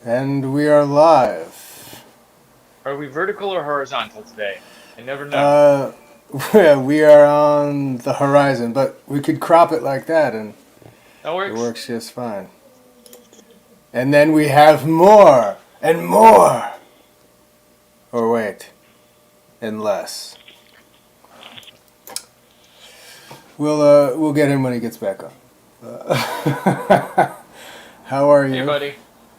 And we are live. Are we vertical or horizontal today? I never know. Uh, we are on the horizon, but we could crop it like that and That it works. works just fine. And then we have more and more. Or wait, and less. We'll get him when he gets back on. How are Hey, you? buddy.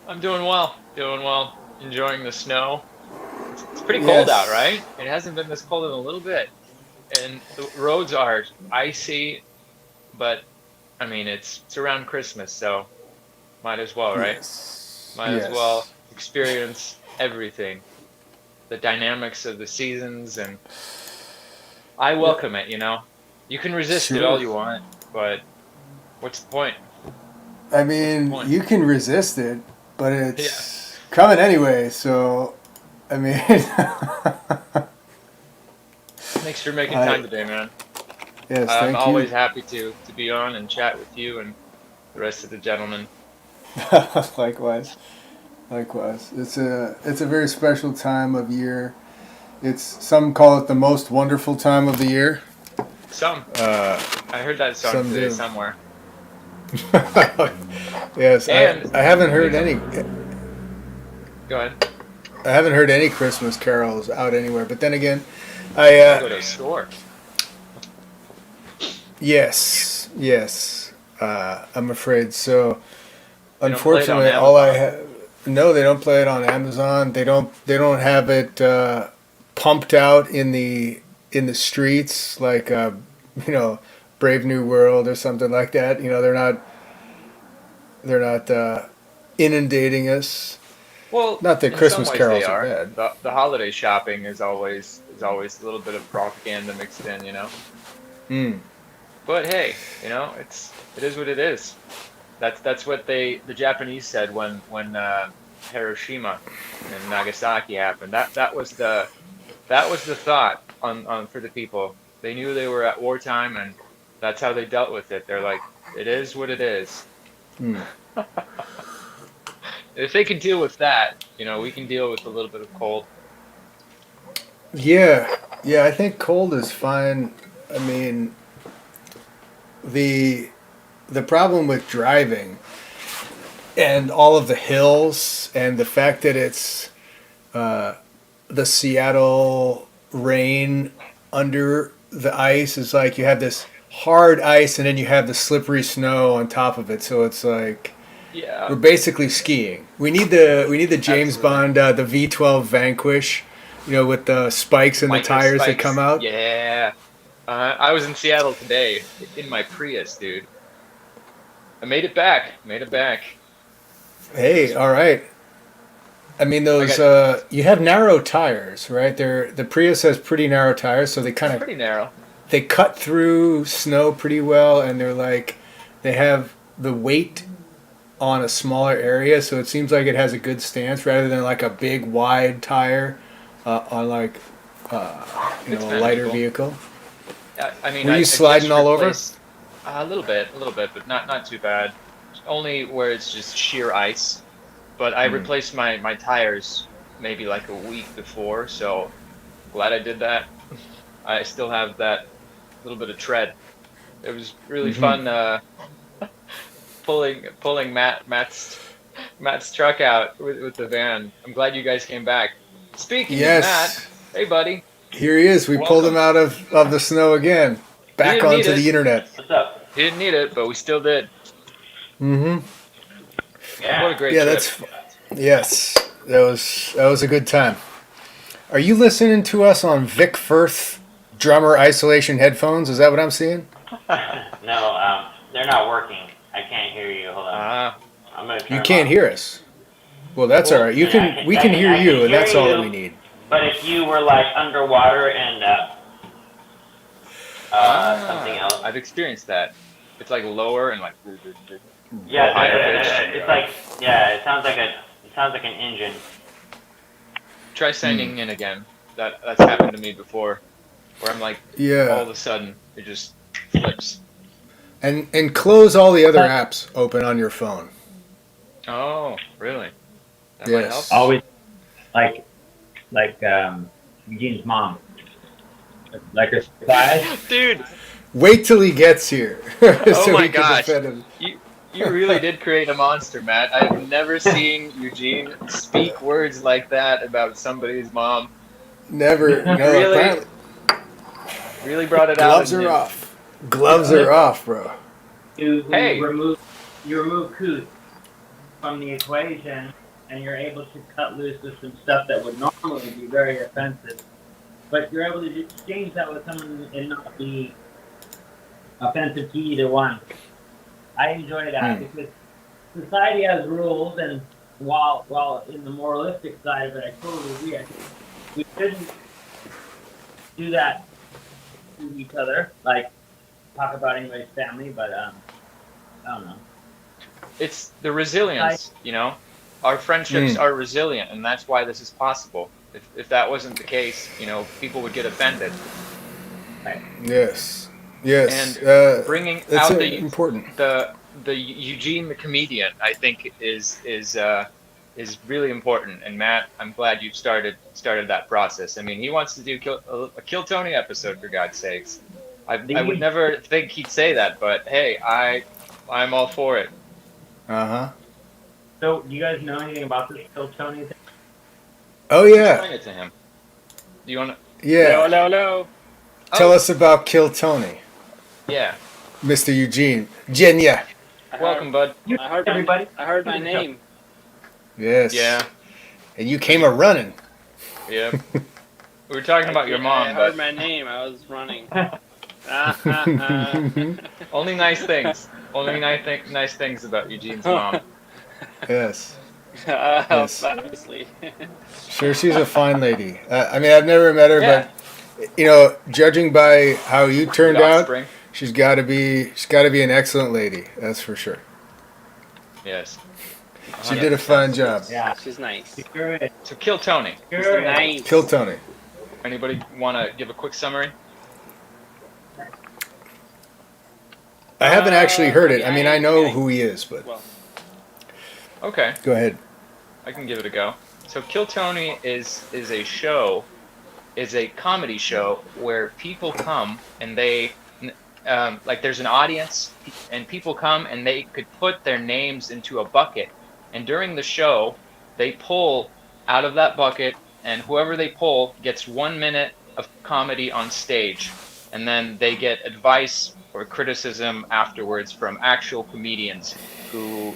I'm doing well. Doing well. Enjoying the snow. It's pretty cold out, Yes. right? It hasn't been this cold in a little bit. And the roads are icy, but I mean, it's around Christmas, so might as well, right? Yes. Might as well Yes. experience everything, the dynamics of the seasons, and I Yep. welcome it, you know? You can resist it all Sure. you want, but what's the point? I What's the mean, point? you can resist it, but Yeah. it's coming anyway. So, I mean, Thanks for making I time today, man. yes, I'm thank always you. happy to be on and chat with you and the rest of the gentlemen. Likewise, likewise. It's a very special time of year. It's some call it the most wonderful time of the year. Some. Uh, I heard that song some today do. somewhere. Yes, And I haven't heard speaking of, any. go ahead. I haven't heard any Christmas carols out anywhere. But then again, I Gotta go to a store. yes, yes. I'm afraid so. They don't play it on Unfortunately, all I Amazon. have. No, they don't play it on Amazon. They don't have it pumped out in the streets like you know Brave New World or something like that. They're not inundating us. Well, Not that in some Christmas ways they carols are are. bad. The holiday shopping is always a little bit of propaganda mixed in, you know. Mm. But hey, it is what it is. That's what the Japanese said when Hiroshima and Nagasaki happened. That was the thought on for the people. They knew they were at wartime, and that's how they dealt with it. They're like, it is what it is. Mm. If they can deal with that, we can deal with a little bit of cold. Yeah, yeah. I think cold is fine. I mean, the the problem with driving and all of the hills and the fact that it's uh, the Seattle rain under the ice is like you have this hard ice and then you have the slippery snow on top of it. So it's like Yeah, we're basically skiing. We need the James absolutely. Bond the V12 Vanquish, with the spikes and the Micro tires that come spikes. out. Yeah. I was in Seattle today in my Prius, dude. I made it back. Made it back. It Hey, was. all right. I mean I those got. you have narrow tires, right? The Prius has pretty narrow tires, so they It's kind of pretty narrow. they cut through snow pretty well, and they have the weight on a smaller area, so it seems like it has a good stance rather than like a big wide tire on like It's a lighter manageable. vehicle. I mean, Were I, you I sliding just all over? replaced a little bit, but not too bad. Only where it's just sheer ice. But I Hmm. replaced my tires maybe like a week before, so glad I did that. I still have that little bit of tread. It was really Mm-hmm. fun pulling Matt's truck out with the van. I'm glad you guys came back. Speaking of Matt, Yes, hey buddy, here he is. We pulled him welcome. out of the snow again, He back didn't need onto it. the internet. What's up? He didn't need it, but we still did. Mm-hmm. What a Yeah. great Yeah, trip. yes. That was a good time. Are you listening to us on Vic Firth drummer isolation headphones? Is that what I'm seeing? No, they're not working. I can't hear you. Hold on. Ah, I'm gonna You turn them can't off. hear us. Well, that's all well, right. You And I can can, we I can can, hear I can you, and hear that's all that you. we need. But if you were like underwater and something else, I've experienced that. It's like lower and like yeah, higher pitched. it's like yeah, it sounds like an engine. Try Hmm. signing in again. That's happened to me before, where I'm like, all Yeah, of a sudden it just flips. and close all the other apps open on your phone. Oh, really? That might help. Yes. Always like Eugene's mom. Like a surprise. Dude, Wait till he gets here, oh so my he can gosh. defend him. You really did create a monster, Matt. I've never seen Eugene speak words like that about somebody's mom. Never. No. Really? Apparently, Really brought it out gloves in are him. off. Gloves are off, bro. You Hey. remove Coot from the equation, and you're able to cut loose with some stuff that would normally be very offensive. But you're able to exchange that with someone and not be offensive to either one. I enjoy that because society has rules, and while in the moralistic side of it, I totally agree. I think we shouldn't do that to each other, like talk about anybody's family, but I don't know. It's the resilience, you know? Our friendships are resilient, and that's why this is possible. If that wasn't the case, you know, people would get offended. Right. Yes. Yes. And bringing that's out important. the Eugene the comedian, I think is really important. And Matt, I'm glad you've started that process. I mean, he wants to do a Kill Tony episode, for God's sakes. I would never think he'd say that, but hey, I'm all for it. Uh-huh. So, do you guys know anything about this Kill Tony thing? Oh yeah. Explain it to him. Do you want to? Yeah. No. Tell us about Kill Tony, Yeah. Mr. Eugene. Jenya. Welcome, bud. I heard Everybody. I heard my name. Yes. Yeah. And you came a running. Yeah. We were talking about your mom, I heard but my name. I was running. only nice things. Only nice things about Eugene's mom. Yes. Yes. Obviously. Sure, she's a fine lady. I mean, I've never met her, Yeah. but you know, judging by how you turned Good out, offspring. she's got to be an excellent lady. That's for sure. Yes. She did a fine job. Yeah. She's nice. Sure. So Kill Tony. Sure. Nice. Kill Tony. Anybody want to give a quick summary? I haven't actually heard it. I I mean, mean, I know I- who he is, but Well, Okay, go ahead. I can give it a go. So Kill Tony is a show, is a comedy show where people come and they, like there's an audience and people come and they could put their names into a bucket, and during the show they pull out of that bucket, and whoever they pull gets 1 minute of comedy on stage, and then they get advice or criticism afterwards from actual comedians who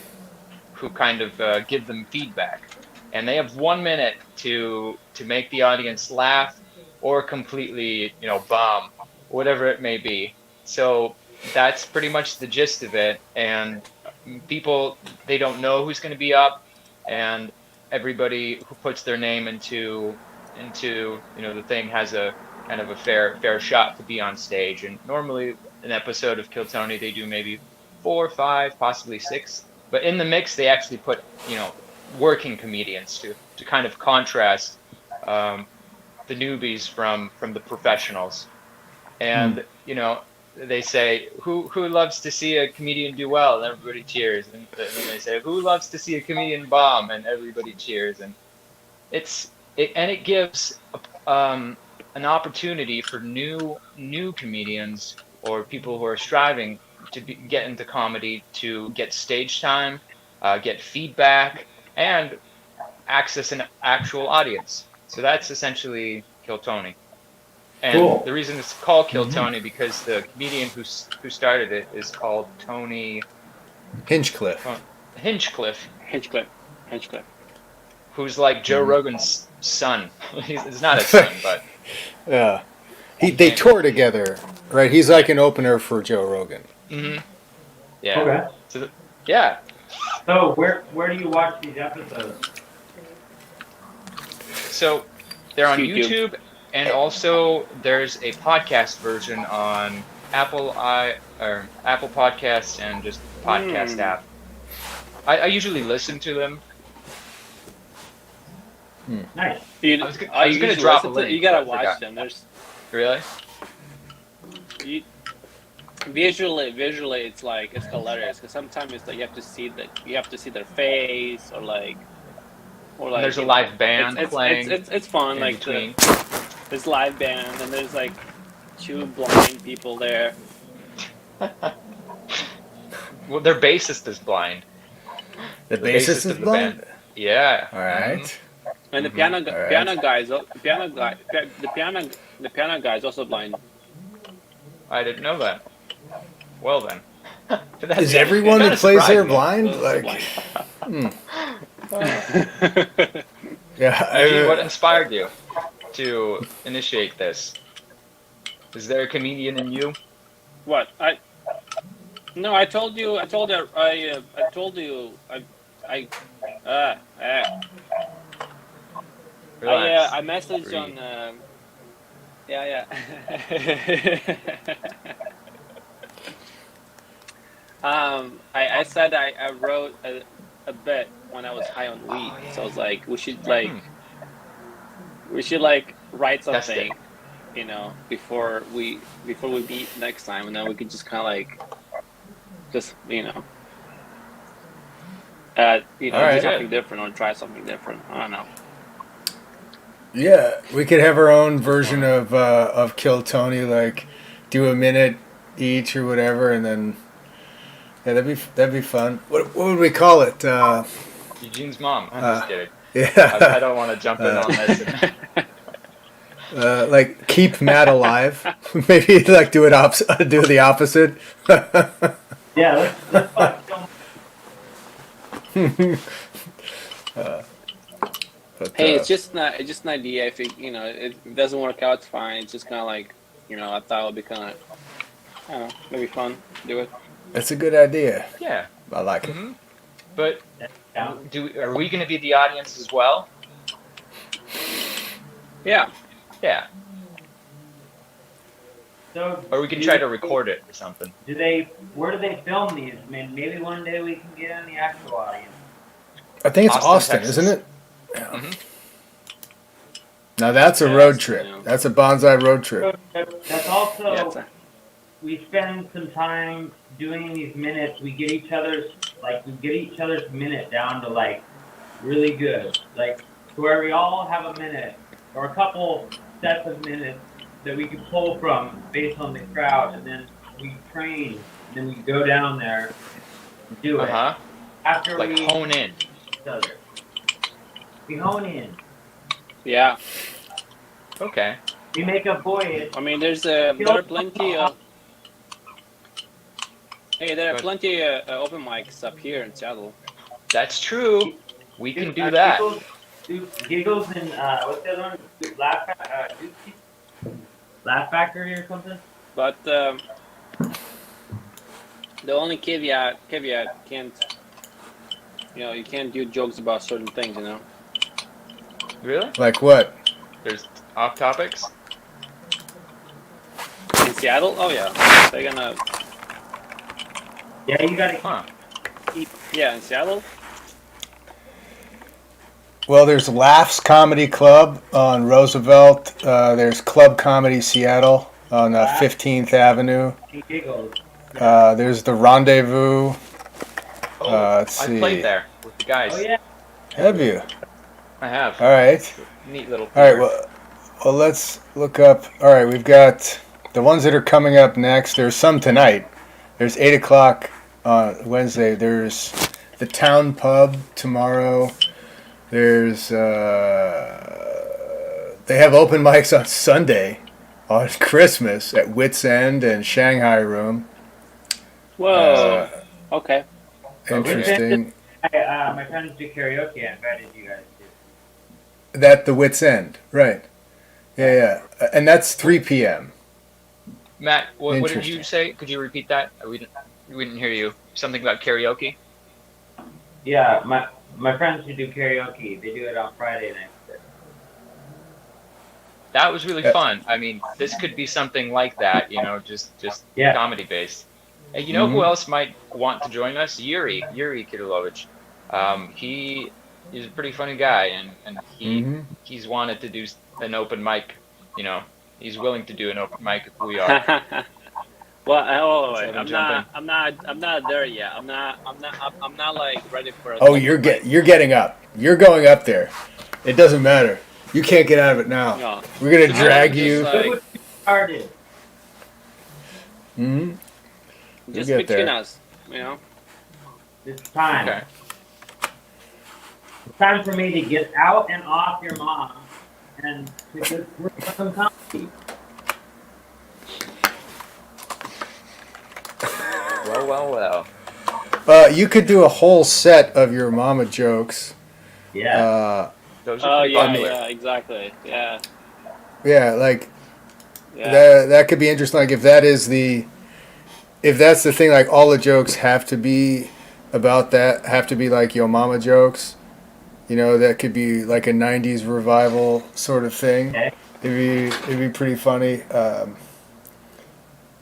kind of give them feedback, and they have 1 minute to make the audience laugh or completely, you know, bomb, whatever it may be. So that's pretty much the gist of it, and people, they don't know who's going to be up, and everybody who puts their name into you know the thing has a kind of a fair shot to be on stage. And normally an episode of Kill Tony, they do maybe 4 or 5, possibly 6, but in the mix they actually put, you know, working comedians to kind of contrast the newbies from the professionals. And you know, they say who loves to see a comedian do well, and everybody cheers, and then they say who loves to see a comedian bomb, and everybody cheers. And it gives an opportunity for new comedians or people who are striving to get into comedy to get stage time, get feedback, and access an actual audience. So that's essentially Kill Tony. And Cool. the reason it's called Kill Tony because the comedian who started it is called Tony Hinchcliffe. Hinchcliffe, Hinchcliffe. who's like Joe Rogan's son. He's not his son, but Yeah. They tour together, right? He's like an opener for Joe Rogan. yeah. Okay. So yeah. So, where do you watch these episodes? So they're on YouTube. YouTube, and also there's a podcast version on Apple Podcasts and just podcast app. I usually listen to them. Nice. I was gonna drop a link, You gotta but I forgot. watch them. There's Really? visually, it's like it's hilarious because sometimes it's like you have to see their face or like or And like there's a you know, live band playing it's fun. in Like between. there's live band and there's like two blind people there. Well, their bassist is blind. The The bassist bassist is of the band. blind. Yeah. All right. And the Mhm. All right. piano guy the piano guy is also blind. I didn't know that. Well then. That Is everyone kinda that plays there surprised me. blind? Also Like, blind. yeah. Eugene, what inspired you to initiate this? Is there a comedian in you? What? No, I told you. I told you. I told you. I. Uh, uh, Relax. I messaged Breathe. on. Yeah. I said I wrote a bit when I was high on weed, so I was like, we should Hmm. write Test something, you know, before we meet next time, and then we could just kind of like, just All right. do something different or try something different. I don't know. Yeah, we could have our own version of Kill Tony, like do a minute each or whatever, and then yeah, that'd be fun. What would we call it? Eugene's mom. I'm just kidding. I Yeah, don't want to jump in on this. like keep Matt alive. Maybe like do the opposite. Yeah, let's fuck But, Hey, it's just an idea. If it doesn't work out, it's fine. It's just kind of like, I thought it would be kind of, I don't know, maybe fun. Do it. it's a good idea. Yeah. I like it. Hmm. But down. are we going to be the audience as well? Yeah. Yeah. So, Or we can try to record it or something. Where do they film these? I mean, maybe one day we can get in the actual audience. I think it's Austin, Texas. isn't it? Mhm. Now that's a Yeah, road that's, trip. you know. That's a bonsai road trip. That's also, Yeah, it's we spend some time doing these minutes. We get each other's minute down to like really good, like to where we all have a minute or a couple sets of minutes that we can pull from based on the crowd, and then we train, and then we go down there and do it. Uh-huh. After Like we hone in. each other. We hone in. yeah. Okay. We make a voyage. I mean, there are plenty of. Hey, there are Good. plenty of open mics up here in Seattle. That's true. We can do that. Giggles and what's the other one? Laugh Factory or something. But the only caveat can't, you can't do jokes about certain things, Really? Like what? There's off topics? In Seattle, oh yeah, they're gonna. Yeah, you gotta Huh. Yeah, in Seattle. Well, there's Laughs Comedy Club on Roosevelt. There's Club Comedy Seattle on 15th Avenue. keep giggles. There's the Rendezvous. Oh, Let's I see. played there with the guys. Oh yeah. Have you? I have. All right. Neat little All right. theater. Well, let's look up. All right, we've got the ones that are coming up next. There's some tonight. There's 8 o'clock on Wednesday. There's the Town Pub tomorrow. There's they have open mics on Sunday, on Christmas at Wits End and Shanghai Room. Whoa. Okay. Interesting. My friends do karaoke. I invited you guys to. That the Wits End, right? Yeah. And that's 3 p.m. Matt, what did Interesting. you say? Could you repeat that? We didn't hear you. Something about karaoke? Yeah, my friends who do karaoke, they do it on Friday night. That was really fun. I mean, this could be something like that, just Yeah. comedy based. And you know who else might want to join us? Yuri Kirilovich. He is a pretty funny guy, and he's wanted to do an open mic. He's willing to do an open mic if we are. Well, Let's have him I'm jump not. I'm not there yet. I'm not like ready for. Oh, you're getting up. You're going up there. It doesn't matter. You can't get out of it now. No. We're gonna So drag just, you. like- It would be started. Hmm. Just get between there. us, you know. It's time. Okay. It's time for me to get out and off your mom and to go for some comedy. Well. You could do a whole set of your mama jokes. Yeah. Those Oh are pretty yeah, popular. yeah, exactly. Yeah, Yeah, like yeah. that could be interesting. Like if that's the thing, like all the jokes have to be about that, have to be like yo mama jokes. You know, that could be like a '90s revival sort of thing. Okay. It'd be pretty funny.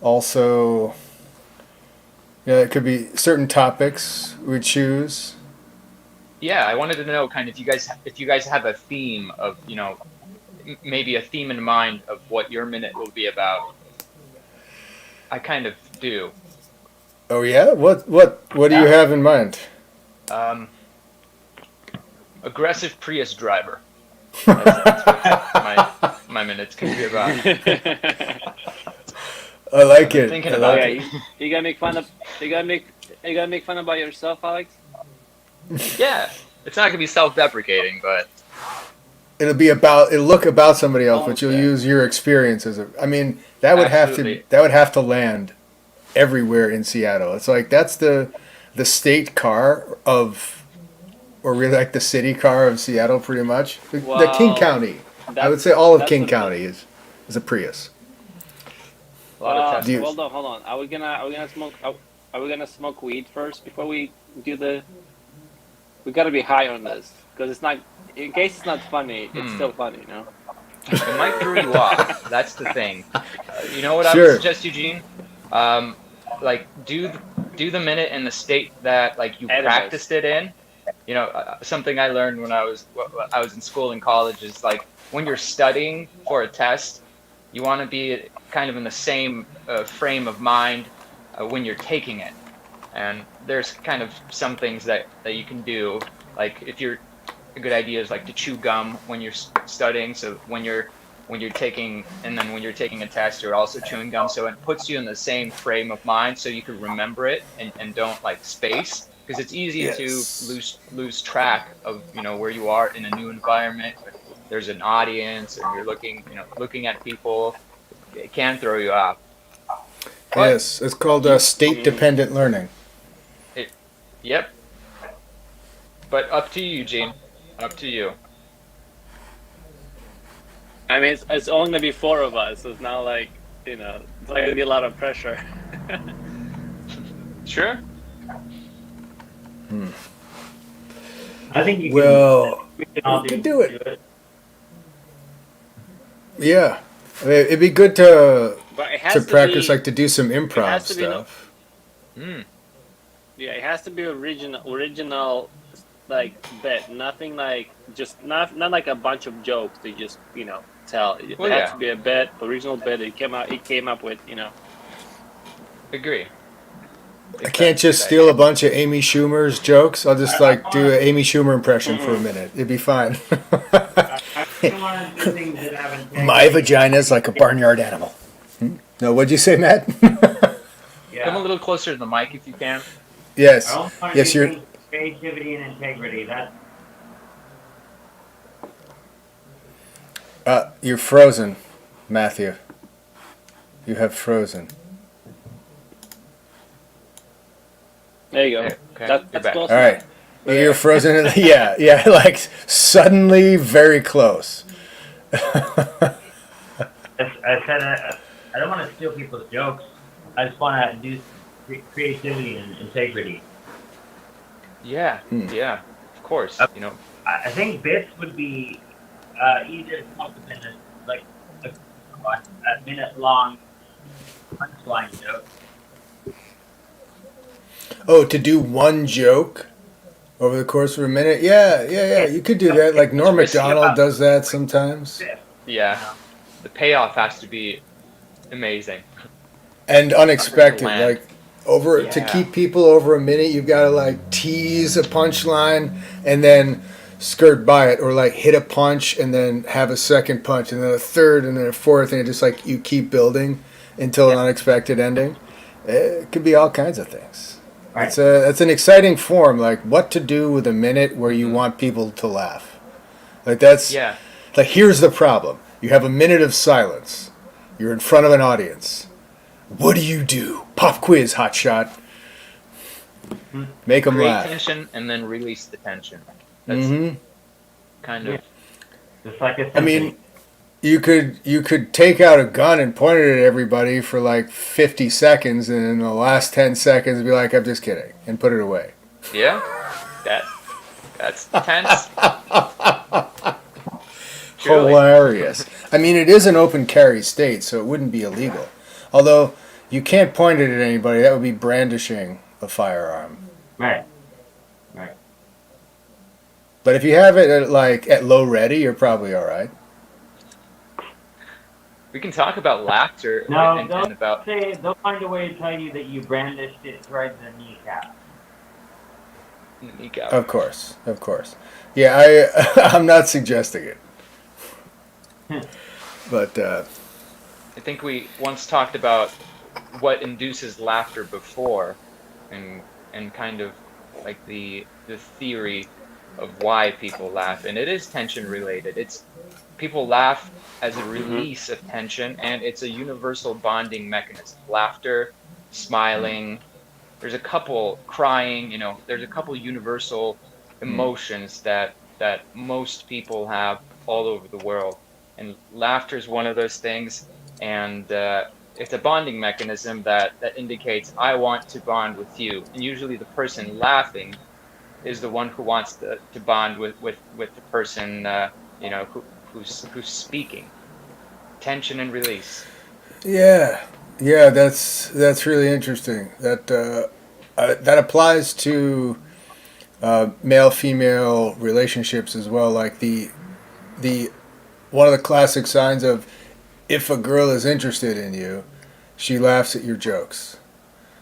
Also, you know, it could be certain topics we choose. Yeah, I wanted to know kind of if you guys have a theme of, maybe a theme in mind of what your minute will be about. I kind of do. Oh yeah, what do you have in mind? Aggressive Prius driver. That's what my minutes can be about. I like it. Thinking I about like it. it. You gotta make fun of. You gotta make fun about yourself, Alex. Yeah, it's not gonna be self-deprecating, but It'll look about somebody else, but you'll Okay. use your experience as a. I mean, that would Absolutely. have to land everywhere in Seattle. It's like that's the state car of, or really like the city car of Seattle, pretty much. The King Wow. County. I That's- would say all of that's King a- County is a Prius. a lot of Do you- Teslas. Hold on. Are we gonna smoke? Are we gonna smoke weed first before we do the? We gotta be high on this because it's not. In case it's not funny, it's still funny, you know. It might throw you off. That's the thing. You know what I Sure. would suggest, Eugene? Like do the minute in the state that like you Edibles. practiced it in. Something I learned when I was in school and college is like when you're studying for a test, you want to be kind of in the same frame of mind when you're taking it. And there's kind of some things that you can do. Like if you're a good idea is like to chew gum when you're studying. So when you're taking a test, you're also chewing gum. So it puts you in the same frame of mind, so you can remember it and don't like space, because it's easy Yes. to lose track of where you are in a new environment. There's an audience, and you're looking at people. It can throw you off. But- Yes, it's called state-dependent learning. Yep. But up to you, Eugene. Up to you. I mean, it's only gonna be 4 of us. So it's not like it's not gonna be a lot of pressure. Sure. I think you can. Well, We can all we could do it. it. yeah. I mean, it'd be good to But it has to to practice, be, like to do some improv has to be stuff. Mm. Yeah, it has to be original, like bit. Nothing like just not like a bunch of jokes to just tell. It Well, has yeah. to be a bit, original bit. It came up with Agree. I can't just steal a bunch of Amy Schumer's jokes. I'll just like do an Amy Schumer impression for a minute. It'd be fine. I don't want to do things that haven't. My vagina's like a barnyard animal. No, what'd you say, Matt? Come a little closer to the mic if you can. Yes. I don't want to Yes, do you're. things with creativity and integrity. You're frozen, Matthew. You have frozen. there you go. Okay, you're That's back. close. All right. You're frozen. Yeah, like suddenly very close. I said I don't want to steal people's jokes. I just want to do creativity and integrity. Yeah. Yeah. Of course. I think bits would be easier to come up with than like a minute long punchline joke. Oh, to do one joke over the course of a minute? Yeah. You could do that. Like Norm It's risky. Macdonald does that sometimes. Yeah. The payoff has to be amazing. And unexpected. Land. Like to Yeah. keep people over a minute, you've got to like tease a punchline and then skirt by it, or like hit a punch and then have a second punch and then a third and then a fourth, and it just like you keep building until an unexpected ending. It could be all kinds of things. Right. It's an exciting form, like what to do with a minute where you want people to laugh. Like that's Yeah. like here's the problem. You have a minute of silence. You're in front of an audience. What do you do? Pop quiz, hotshot. Make them Create laugh. tension and then release the tension. That's Mm-hmm. kind of. Just like a I symphony. mean, you could take out a gun and point it at everybody for like 50 seconds, and in the last 10 seconds be like, "I'm just kidding," and put it away. Yeah. That's tense. Truly. Hilarious. I mean, it is an open carry state, so it wouldn't be illegal. Although you can't point it at anybody. That would be brandishing a firearm. Right. But if you have it at low ready, you're probably all right. We can talk about laughter No, and they'll about. they'll find a way to tell you that you brandished it right in the kneecap. Nico. Of course. Yeah, I'm not suggesting it. But I think we once talked about what induces laughter before, and kind of like the theory of why people laugh, and it is tension related. It's people laugh as a release of tension, and it's a universal bonding mechanism. Laughter, smiling. There's a couple crying. There's a couple universal emotions that most people have all over the world, and laughter is one of those things. And it's a bonding mechanism that indicates I want to bond with you, and usually the person laughing is the one who wants to bond with the person who's speaking. Tension and release. yeah, that's really interesting. That applies to male-female relationships as well. Like the one of the classic signs of if a girl is interested in you, she laughs at your jokes.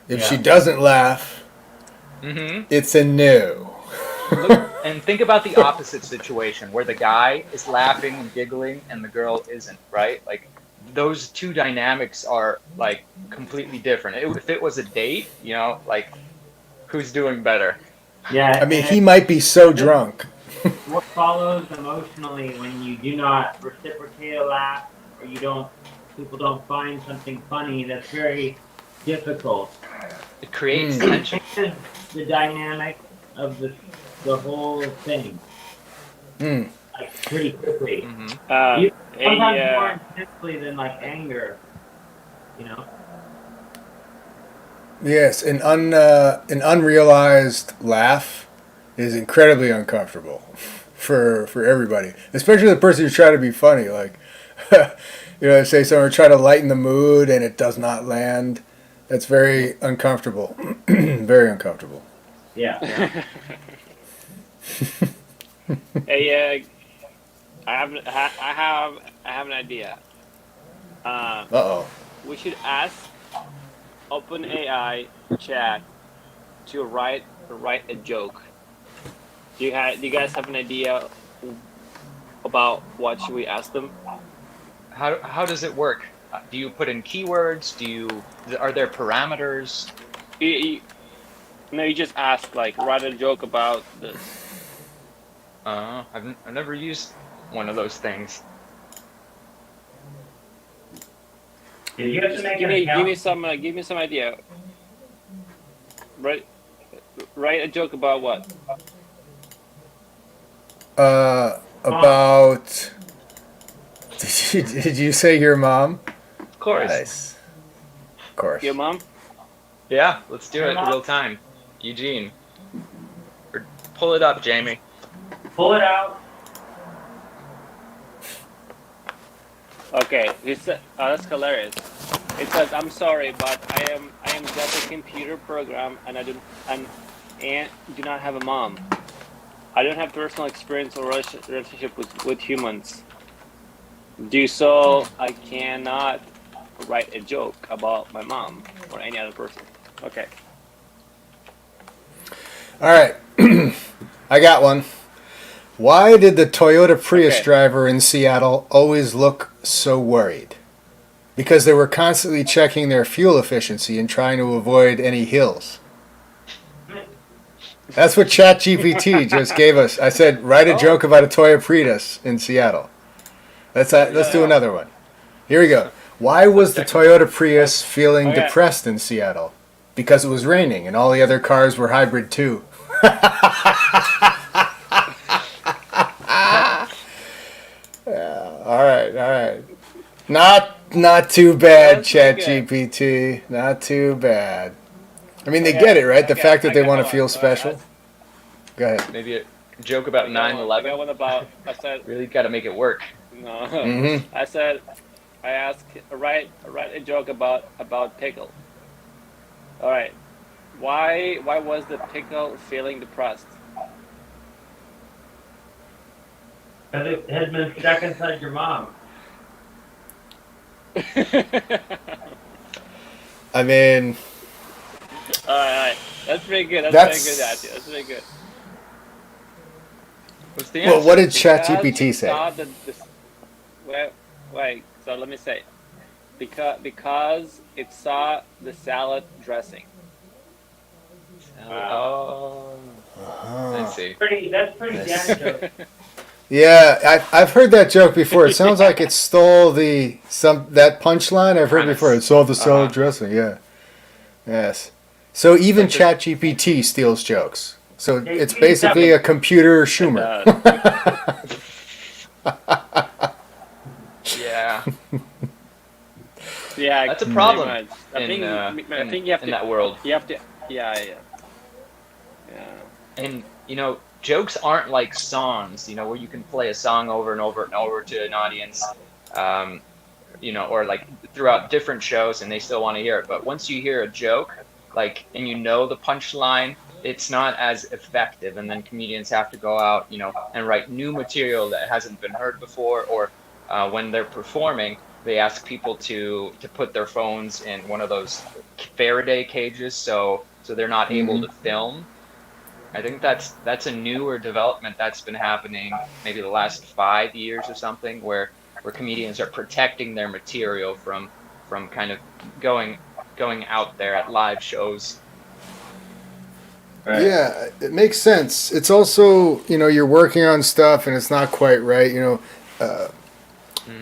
If she doesn't laugh, it's a no. Look, and think about the opposite situation where the guy is laughing and giggling and the girl isn't, right? Like those two dynamics are like completely different. If it was a date, like who's doing better? Yeah. I mean, he might be so drunk. What follows emotionally when you do not reciprocate a laugh, or people don't find something funny, that's very difficult. It creates It tension. changes the dynamic of the whole thing. Like pretty quickly. Sometimes more intensely than like anger. Yes, an unrealized laugh is incredibly uncomfortable for everybody, especially the person who's trying to be funny. Like, say someone try to lighten the mood and it does not land. That's very uncomfortable. Very uncomfortable. Yeah. Hey, I have an idea. Uh-oh. We should ask OpenAI chat to write a joke. Do you guys have an idea about what should we ask them? How does it work? Do you put in keywords? Are there parameters? You just ask, like, write a joke about this. I've never used one of those things. Did you have to make Give an me account? give me some idea. Write a joke about what? About... Did you say your mom? Of course. Nice. Of course. Your mom? Yeah, let's do it real time. Eugene. Or pull it up, Jamie. Pull it out. Okay, that's hilarious. It says, "I'm sorry, but I am just a computer program, and I do not have a mom. I don't have personal experience or relationship with humans. So I cannot write a joke about my mom or any other person." Okay. All right. I got one. Why did the Toyota Prius Okay. driver in Seattle always look so worried? Because they were constantly checking their fuel efficiency and trying to avoid any hills. That's what ChatGPT just gave us. I said, write a Oh, joke about a Toyota Prius in Seattle. there you Let's do go. another one. Here we go. Why was the Check. Toyota Prius feeling Okay. depressed in Seattle? Because it was raining and all the other cars were hybrid too. All right, all right. Not too bad, That's pretty good. ChatGPT. Not too bad. I mean, they Okay. get it, right? The Okay. fact that I they got want to one. feel All right. special. Go ahead. Maybe a joke about I got one. I 9/11. got one about. I said Really got to make it work. no. Mm-hmm. I said I asked write a joke about pickle. All right. Why was the pickle feeling depressed? Because it has been stuck inside your mom. All I mean, right. That's pretty good. That's That's- pretty good, Matthew. That's pretty good. What's the answer? well, what did Because ChatGPT it say? saw wait. So let me say. Because it saw the salad dressing. Oh, I see. That's pretty dad joke. Yeah, I've heard that joke before. It sounds like it stole that punchline I've heard Premise. before. It stole the salad Uh-huh. dressing. Yeah. Yes. So even Like ChatGPT steals jokes. So Yeah, it's you basically a computer It Schumer. Yeah, Yeah, that's a pretty problem much. I in, think you have in to. that world. You have to. Yeah. And jokes aren't like songs, where you can play a song over and over and over to an audience, or like throughout different shows, and they still want to hear it. But once you hear a joke, like, and the punchline, it's not as effective, and then comedians have to go out, and write new material that hasn't been heard before, or when they're performing, they ask people to put their phones in one of those Faraday cages, so they're not able to film. I think that's a newer development that's been happening maybe the last 5 years or something, where comedians are protecting their material from kind of going out there at live shows. Right. Yeah, it makes sense. It's also, you're working on stuff and it's not quite right.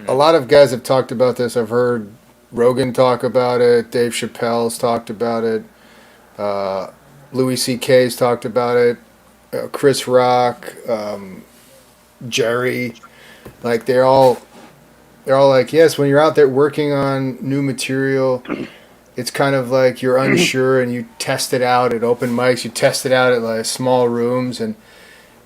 A lot of guys have talked about this. I've heard Rogan talk about it. Dave Chappelle's talked about it. Louis C.K.'s talked about it. Chris Rock, Jerry, like they're all like, yes, when you're out there working on new material, it's kind of like you're unsure and you test it out at open mics. You test it out at like small rooms and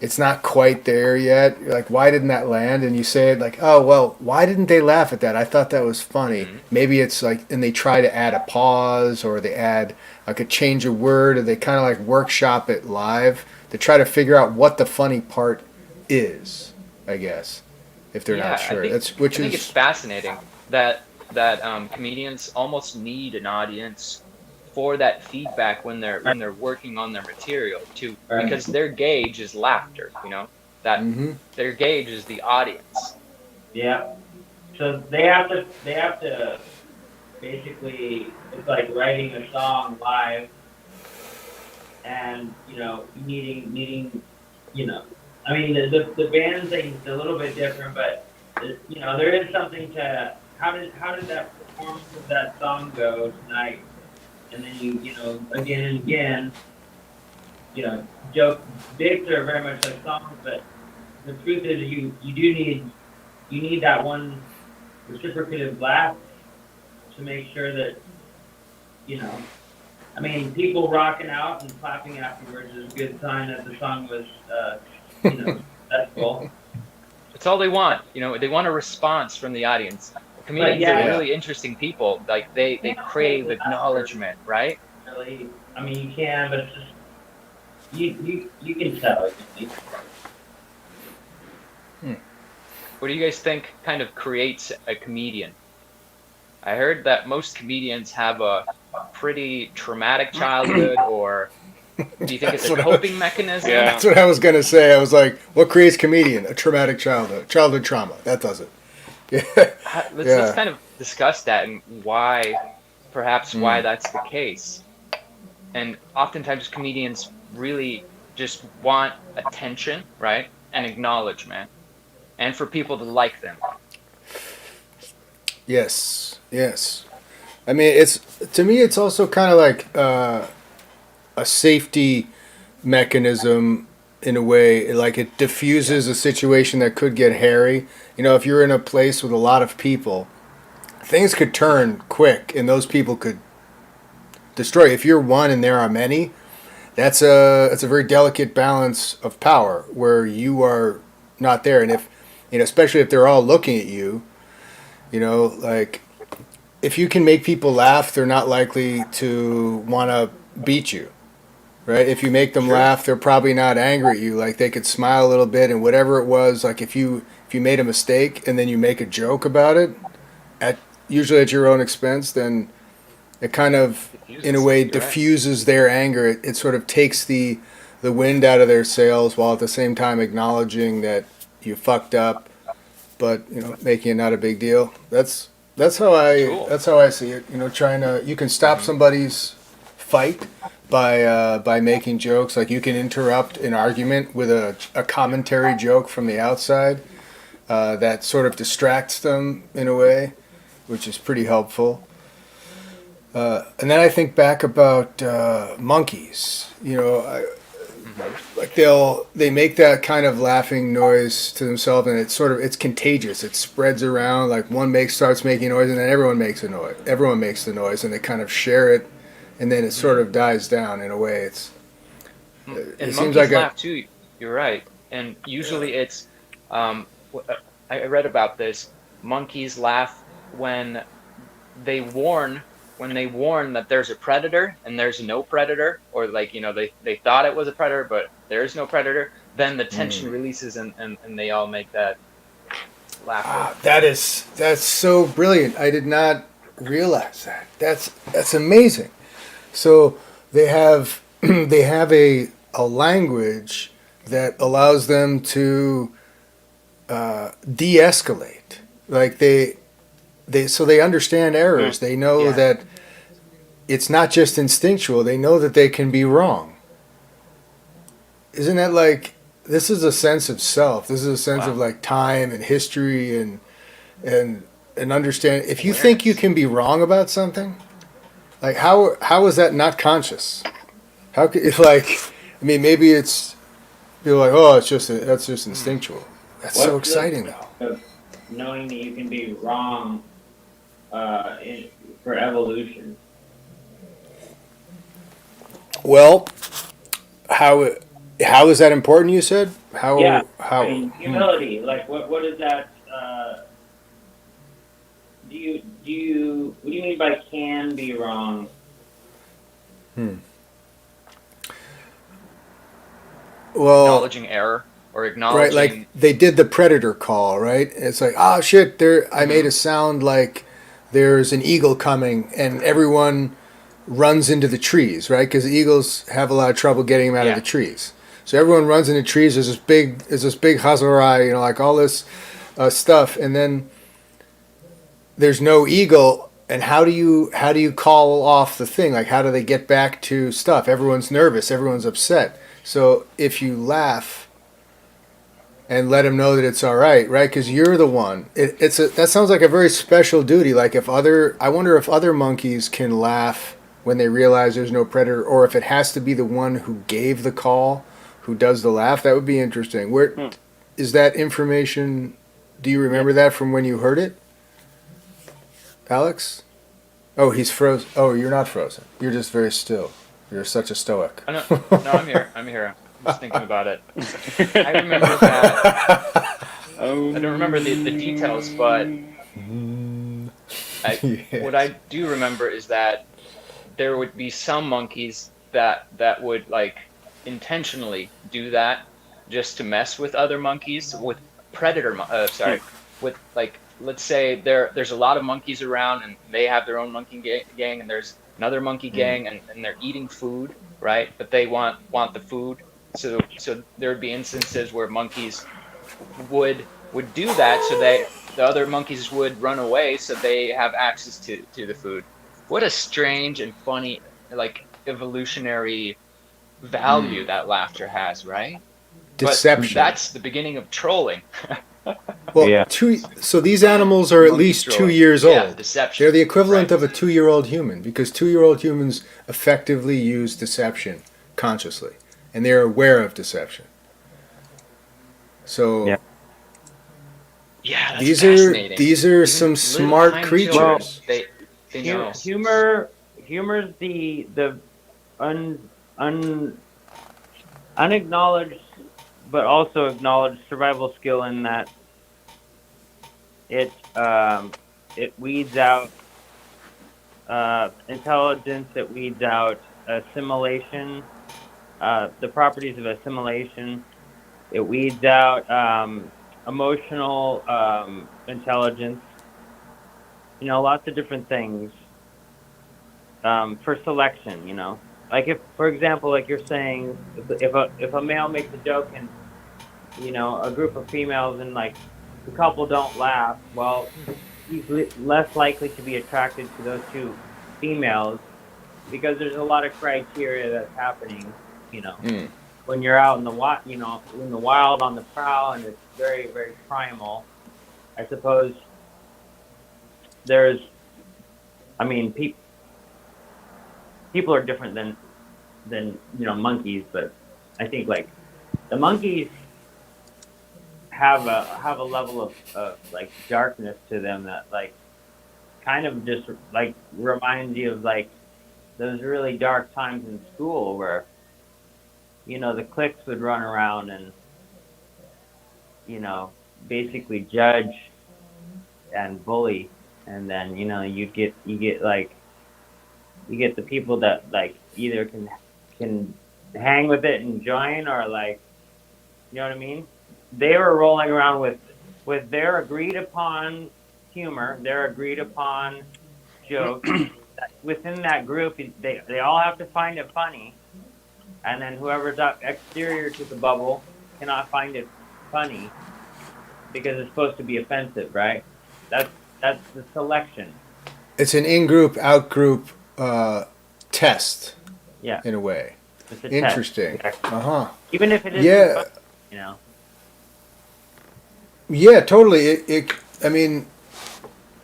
it's not quite there yet. You're like, why didn't that land? And you say it like, oh, well, why didn't they laugh at that? I thought that was funny. Maybe it's like, and they try to add a pause or they add like a change of word or they kind of like workshop it live to try to figure out what the funny part is, I guess, if they're Yeah, not sure. I think it's fascinating that comedians almost need an audience for that feedback when they're working on their material too, Right. because their gauge is laughter. That Mm-hmm. their gauge is the audience. Yeah. So they have to basically, it's like writing a song live and, needing, I mean, the band thing's a little bit different, but, there is something to, how did that performance of that song go tonight? And then again and again, bits are very much like songs, but the truth is you need that one reciprocative laugh to make sure that, I mean, people rocking out and clapping afterwards is a good sign that the song was, successful. That's all they want. They want a response from the audience. Comedians yeah. are really interesting people. Like they crave acknowledgement, right? Really, I mean, you can, but it's just you can tell. What do you guys think kind of creates a comedian? I heard that most comedians have a pretty traumatic childhood, or Do you think it's That's a what I- coping mechanism? Yeah. That's what I was gonna say. I was like, what creates comedian? A traumatic childhood trauma. That does it. Yeah, Let's yeah. kind of discuss that and why, perhaps why that's the case. And oftentimes comedians really just want attention, right? And acknowledgement, and for people to like them. Yes, yes. I mean, it's to me, it's also kind of like a safety mechanism in a way. Like it diffuses a situation that could get hairy. You know, if you're in a place with a lot of people, things could turn quick, and those people could destroy. If you're one and there are many, that's a very delicate balance of power where you are not there, and if especially if they're all looking at you, like if you can make people laugh, they're not likely to want to beat you, right? If you make them Sure. laugh, they're probably not angry at you. Like they could smile a little bit, and whatever it was, like if you made a mistake and then you make a joke about it, at usually at your own expense, then it kind of, in a Diffuses. way, You're right. diffuses their anger. It sort of takes the wind out of their sails while at the same time acknowledging that you fucked up, but making it not a big deal. Cool. That's how I see it. You can stop somebody's fight by making jokes. Like you can interrupt an argument with a commentary joke from the outside that sort of distracts them in a way, which is pretty helpful. And then I think back about monkeys. Like they make that kind of laughing noise to themselves, and it's contagious. It spreads around. Like one starts making noise, and then everyone makes a noise. Everyone makes the noise, and they kind of share it, and then it sort of dies down in a way. And It seems monkeys like laugh too. You're right. And usually it's, I read about this. Monkeys laugh when they warn that there's a predator and there's no predator, or like they thought it was a predator but there's no predator. Then the tension releases and they all make that laughter. That's so brilliant. I did not realize that. That's amazing. So they have they have a language that allows them to de-escalate. Like they understand errors. They know Yeah. that it's not just instinctual. They know that they can be wrong. Isn't that like, this is a sense of self. This is a sense of Wow. like time and history and understand. If you think you can be wrong about something, like how is that not conscious? How could like, I mean, maybe it's, you're like, oh, that's just instinctual. That's so What's exciting though. of knowing that you can be wrong for evolution? Well, how is that important? You said how Yeah, how I mean, humility. Like, what is that? What do you mean by can be wrong? well. Acknowledging error or Right, acknowledging. like they did the predator call, right? It's like, oh shit, I made a sound like there's an eagle coming, and everyone runs into the trees, right? Because eagles have a lot of trouble getting them out of Yeah. the trees. So everyone runs into trees. There's this big hazarai, like all this stuff, and then there's no eagle. And how do you call off the thing? Like, how do they get back to stuff? Everyone's nervous. Everyone's upset. So if you laugh and let them know that it's all right? Because you're the one. That sounds like a very special duty. Like I wonder if other monkeys can laugh when they realize there's no predator, or if it has to be the one who gave the call who does the laugh. That would be interesting. Where is that information? Do you remember that from when you heard it, Alex? Oh, he's frozen. Oh, you're not frozen. You're just very still. You're such a stoic. Oh, no, I'm here. I'm just thinking about it. I remember that. I don't remember the details, but Yes. what I do remember is that there would be some monkeys that would like intentionally do that just to mess with other monkeys, with with like, let's say there's a lot of monkeys around and they have their own monkey gang, and there's another monkey gang, and they're eating food, right? But they want the food. So there would be instances where monkeys would do that, so the other monkeys would run away, so they have access to the food. What a strange and funny, like, evolutionary value that laughter has, right? But Deception. that's the beginning of trolling. Well, Yeah. so these animals are at Monkey least 2 trolling. years Yeah, old. deception. They're the equivalent Right. of a 2-year-old human because 2-year-old humans effectively use deception consciously, and they're aware of deception. So Yeah. Yeah, that's these fascinating. are Even some little smart tiny creatures. children, they know. Humor's the unacknowledged but also acknowledged survival skill in that it weeds out intelligence, it weeds out assimilation, the properties of assimilation, it weeds out emotional intelligence, lots of different things for selection, like if, for example, like you're saying, if a male makes a joke and a group of females and like the couple don't laugh, well, he's less likely to be attracted to those two females because there's a lot of criteria that's happening, when you're out in the wild, in the wild on the prowl, and it's very, very primal. I suppose there's, I mean, people are different than monkeys, but I think like the monkeys have a level of like darkness to them that like kind of just like reminds you of like those really dark times in school where the cliques would run around and basically judge and bully, and then you get the people that like either can hang with it and join, or like, you know what I mean? They were rolling around with their agreed upon humor, their agreed upon jokes. Within that group, they all have to find it funny, and then whoever's up exterior to the bubble cannot find it funny because it's supposed to be offensive, right? That's the selection. It's an in-group, out-group test. Yeah. In a way. It's a Interesting. Test. Even if it isn't yeah. funny, Yeah, totally. I mean,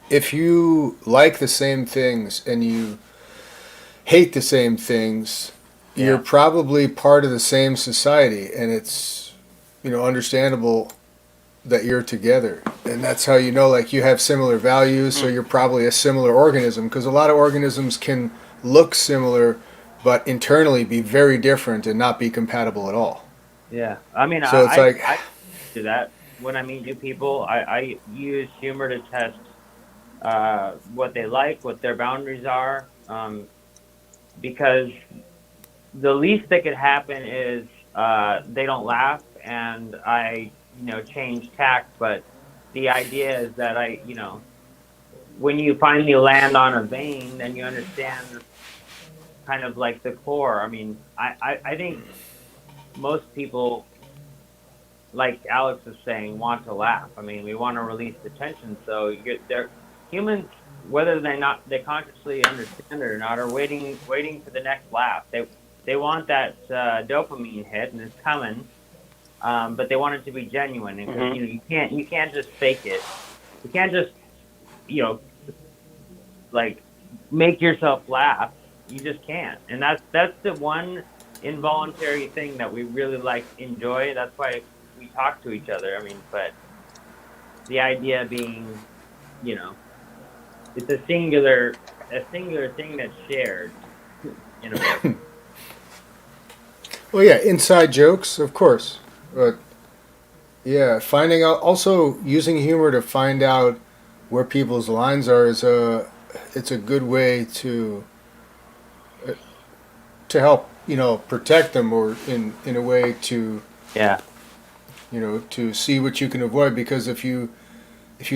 if you like the same things and you hate the same things, you're probably part of the same society, and it's understandable that you're together, and that's how like you have similar values, so you're probably a similar organism, because a lot of organisms can look similar but internally be very different and not be compatible at all. Yeah, I mean, so it's like I do that when I meet new people. I use humor to test what they like, what their boundaries are, because the least that could happen is they don't laugh and I change tack. But the idea is that when you finally land on a vein, then you understand kind of like the core. I mean, I think most people, like Alex was saying, want to laugh. I mean, we want to release the tension. So they're humans, whether they consciously understand it or not, are waiting for the next laugh. They want that dopamine hit, and it's coming. But they want it to be genuine, because you can't just fake it. You can't just like make yourself laugh. You just can't, and that's the one involuntary thing that we really enjoy. That's why we talk to each other. I mean, but the idea being, it's a singular thing that's shared in a way. Well, yeah, inside jokes, of course, but yeah, finding out, also using humor to find out where people's lines are it's a good way to help protect them, or in a way to to see what you can avoid, because if you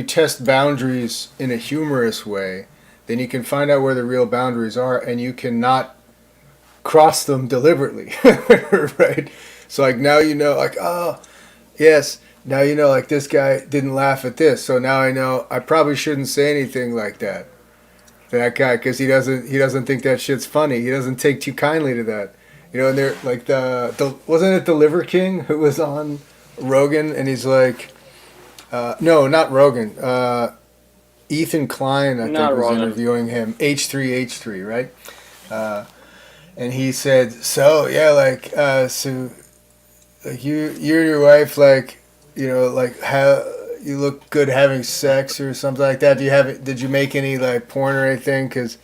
test boundaries in a humorous way, then you can find out where the real boundaries are, and you cannot cross them deliberately, right? So like now you know, like, oh yes, now you know, like this guy didn't laugh at this, so now I know I probably shouldn't say anything like that to that guy because he doesn't think that shit's funny. He doesn't take too kindly to that, you know. And they're like the wasn't it the Liver King who was on Rogan, and he's like, no, not Rogan. Ethan Klein, I think, Not was Rogan. interviewing him. H3H3, right? And he said, so yeah, like, so, like you and your wife, like, you know, like how you look good having sex or something like that. Did you make any like porn or anything? Because,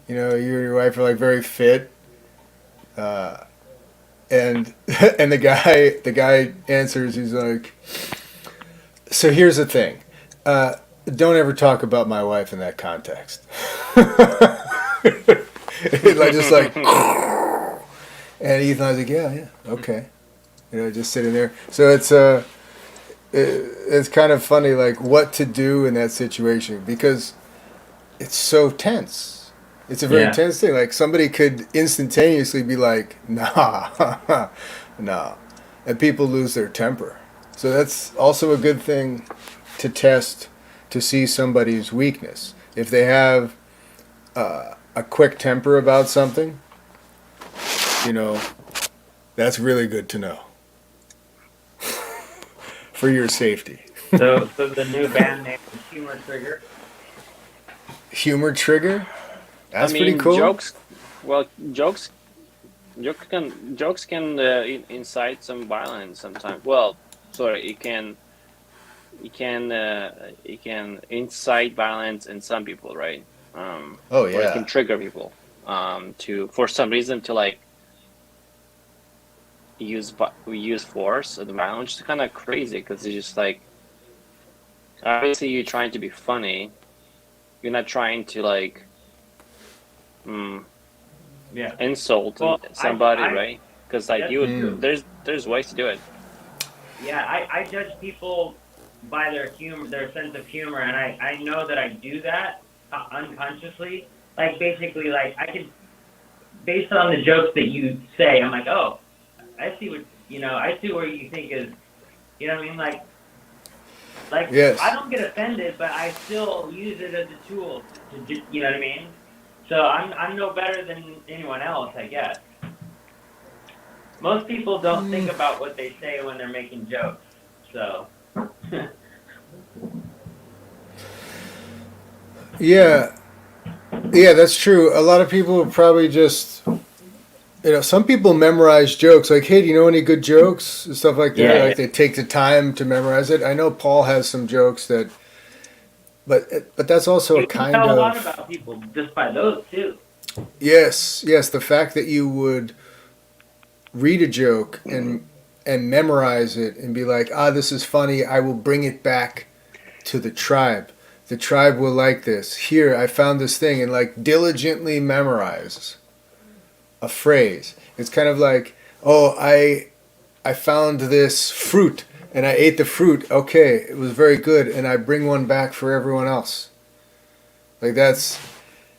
you know, you and your wife are like very fit. And and the guy answers, he's like, so here's the thing. Don't ever talk about my wife in that context. Like just like, and Ethan's like, yeah, okay, you know, just sitting there. So it's kind of funny, like what to do in that situation because it's so tense. It's a very tense thing. Like somebody could instantaneously be like, nah, nah, and people lose their temper. So that's also a good thing to test to see somebody's weakness. If they have a quick temper about something, you know, that's really good to know for your safety. So the new band name is Humor Trigger. Humor Trigger? That's I mean, pretty cool. Jokes can incite some violence sometimes. Well, sorry, it can incite violence in some people, right? Oh Or it can yeah. trigger people to for some reason to like use force or the violence, which is kind of crazy because it's just like obviously you're trying to be funny, you're not trying to like insult Well, somebody, I right? Because like that's you true. would, there's ways to do it. Yeah, I judge people by their humor, their sense of humor, and I know that I do that unconsciously. Like basically, like I can, based on the jokes that you say, I'm like, oh, I see what I see where you think is, you know what I mean? Like Yes. I don't get offended, but I still use it as a tool to you know what I mean? So I'm no better than anyone else, I guess. Most people don't think about what they say when they're making jokes, so. Yeah. Yeah, that's true. A lot of people probably just, you know, some people memorize jokes. Like, hey, do you know any good jokes and stuff like that? Yeah. Like they take the time to memorize it. I know Paul has some jokes that, but that's also a You can kind tell a lot of about people just by those too. yes. The fact that you would read a joke and memorize it and be like, this is funny. I will bring it back to the tribe. The tribe will like this. Here, I found this thing, and like diligently memorize a phrase. It's kind of like, oh, I found this fruit and I ate the fruit. Okay, it was very good, and I bring one back for everyone else. Like that's,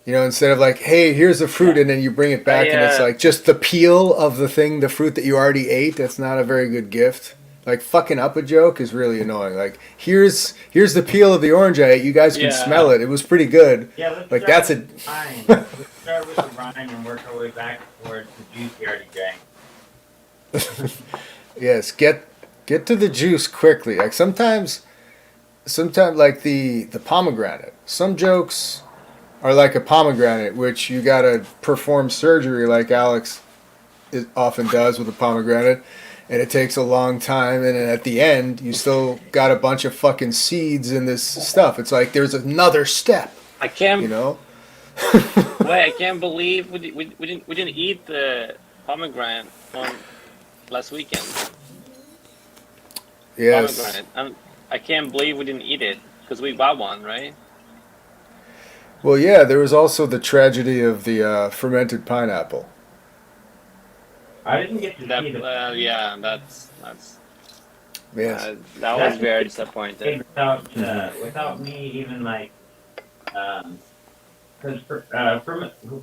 you know, instead of like, hey, here's the fruit, and then you bring it back, and it's like just the peel of the thing, the fruit that you already ate. That's not a very good gift. Like fucking up a joke is really annoying. Like here's the peel of the orange I ate. You guys can smell it. It was pretty good. Yeah, let's like start that's a. with the rind. Let's start with the rind and work our way back towards the juice you already drank. Yes, get to the juice quickly. Like sometimes like the pomegranate. Some jokes are like a pomegranate, which you gotta perform surgery like Alex often does with a pomegranate, and it takes a long time. And then at the end, you still got a bunch of fucking seeds in this stuff. It's like there's another step. I can't. You know. Wait, I can't believe we didn't eat the pomegranate on last weekend. Yes. Pomegranate. I can't believe we didn't eat it because we bought one, right? Well, yeah. There was also the tragedy of the fermented pineapple. I didn't get to see the yeah, that's Yes. that was very disappointing. without me even like Because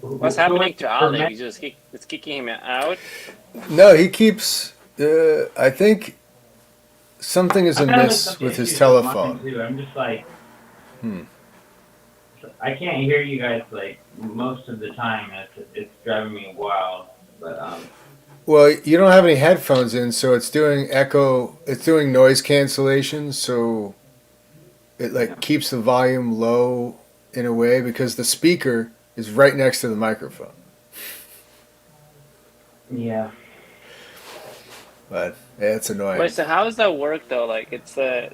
What's happening to Alex? It's kicking him out. No, he keeps. I think something is I'm having amiss some with his issues with mine telephone. too. I'm just like, Hmm. I can't hear you guys like most of the time. It's driving me wild. But Well, you don't have any headphones in, so it's doing echo. It's doing noise cancellation, so it yeah. like keeps the volume low in a way because the speaker is right next to the microphone. Yeah. But yeah, it's annoying. Wait, so how does that work though? Like, it's the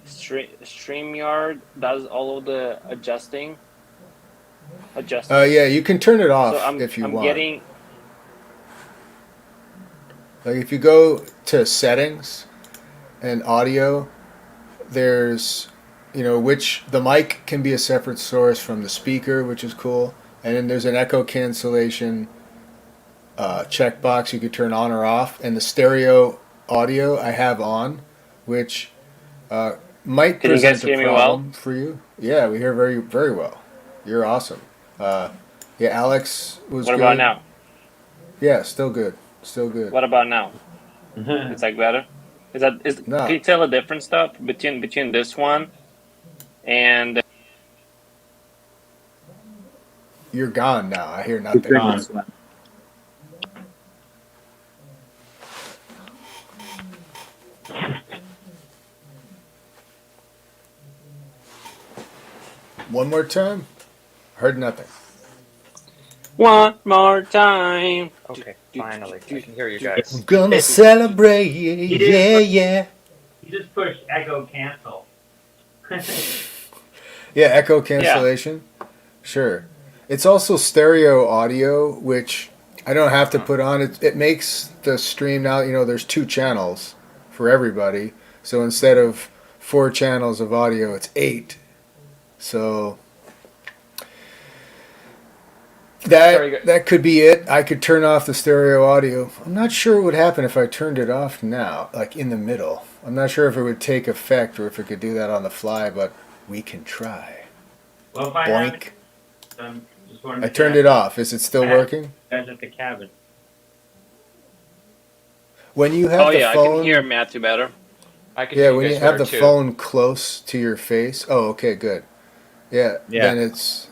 StreamYard does all of the adjusting. Yeah, you can turn it off So if you I'm want. getting. Like if you go to settings and audio, there's which the mic can be a separate source from the speaker, which is cool. And then there's an echo cancellation checkbox you could turn on or off, and the stereo audio I have on, which uh, might Can you guys present a hear me well? problem for you. Yeah, we hear very very well. You're awesome. Yeah, Alex was What good. about now? Yeah, still good. Still good. What about now? It's like better. Can No, you tell the difference stuff between this one and you're gone now. I hear It's nothing. gone. One more time. Heard nothing. one more time? Okay, finally, I can hear you guys. I'm gonna celebrate. did. Yeah. You just push echo cancel. Yeah, echo cancellation. Sure. It's also stereo audio, which I don't have to put on. It makes the stream now, there's 2 channels for everybody. So instead of 4 channels of audio, it's 8. So that could be it. I could turn off the stereo audio. I'm not sure what would happen if I turned it off now, like in the middle. I'm not sure if it would take effect or if it could do that on the fly, but we can try. Well, if I Boink. just wanted I to turned it off. Is it still working? guys at the cabin. When you have Oh the yeah, I phone, can hear Matthew better. I can yeah, hear you when guys you have better the too. phone close to your face. Oh, okay, good. Yeah, Yeah. then it's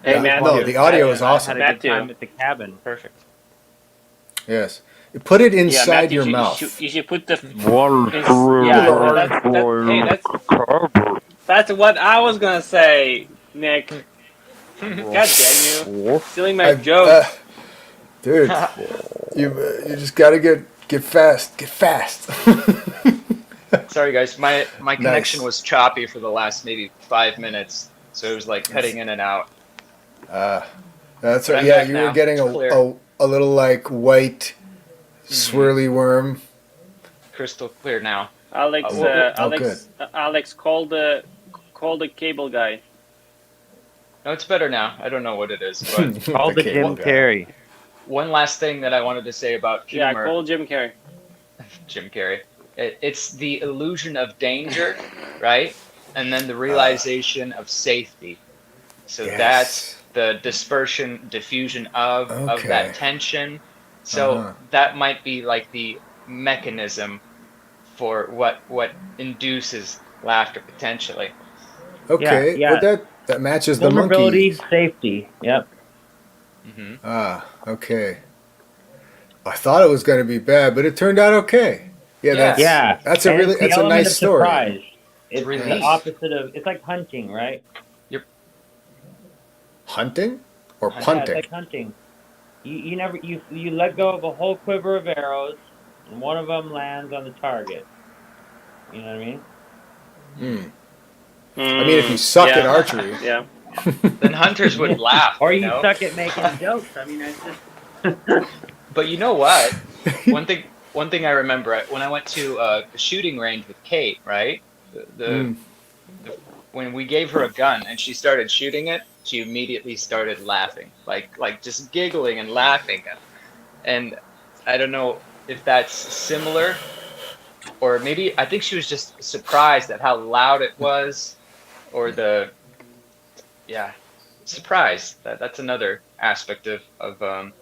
Hey, no, Matthew. the audio is I awesome. had a good Matthew. time at the cabin. Perfect. Yes, you put it Yeah, inside Matthew, your you mouth. should put the. Water It's, through yeah, the cover. that's what I was gonna say, Nick. God damn you, stealing my joke. Dude, you just gotta get fast. Get fast. Sorry guys, my connection Nice. was choppy for the last maybe 5 minutes, so it was like cutting in and out. That's But right. I'm Yeah, back you now. were getting It's clear. a little like white swirly worm. Crystal clear now. Alex, Alex, call the cable guy. No, it's better now. I don't know what it is, but Call the cable Jim guy. Carrey. one last thing that I wanted to say about Yeah, humor, call Jim Carrey. Jim Carrey. It's the illusion of danger, right? And then the realization of safety. So Yes. that's the diffusion of Okay. that tension. So Uh-huh. that might be like the mechanism for what induces laughter potentially. Okay. Yeah, Well, that matches the Vulnerability, monkey. safety. Yep. Hmm. Okay. I thought it was going to be bad, but it turned out okay. Yeah, Yeah. that's a And really it's the that's a element nice of story. surprise. It's Release. the opposite of. It's like hunting, right? Hunting or Yeah, Yeah, it's punting? like hunting. You never you let go of a whole quiver of arrows, and one of them lands on the target. You know what I mean? I mean, if you suck at archery, Yeah. Then hunters would laugh. Or you you know? suck at making jokes. I mean, it's just. But you know what? One thing I remember when I went to a shooting range with Kate, right? When we gave her a gun and she started shooting it, she immediately started laughing, like just giggling and laughing. And I don't know if that's similar, or maybe I think she was just surprised at how loud it was, or yeah, surprise. That's another aspect of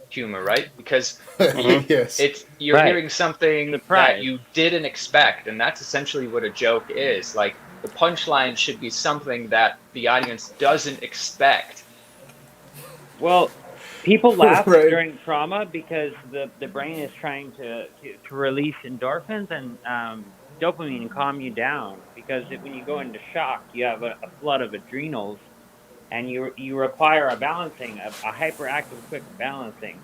humor, right? Because Mhm. Yes. you're Right. hearing something that Surprise. you didn't expect, and that's essentially what a joke is. Like the punchline should be something that the audience doesn't expect. Well, people laugh Right. during trauma because the brain is trying to release endorphins and dopamine and calm you down. Because when you go into shock, you have a flood of adrenals, and you require a balancing, a hyperactive, quick balancing.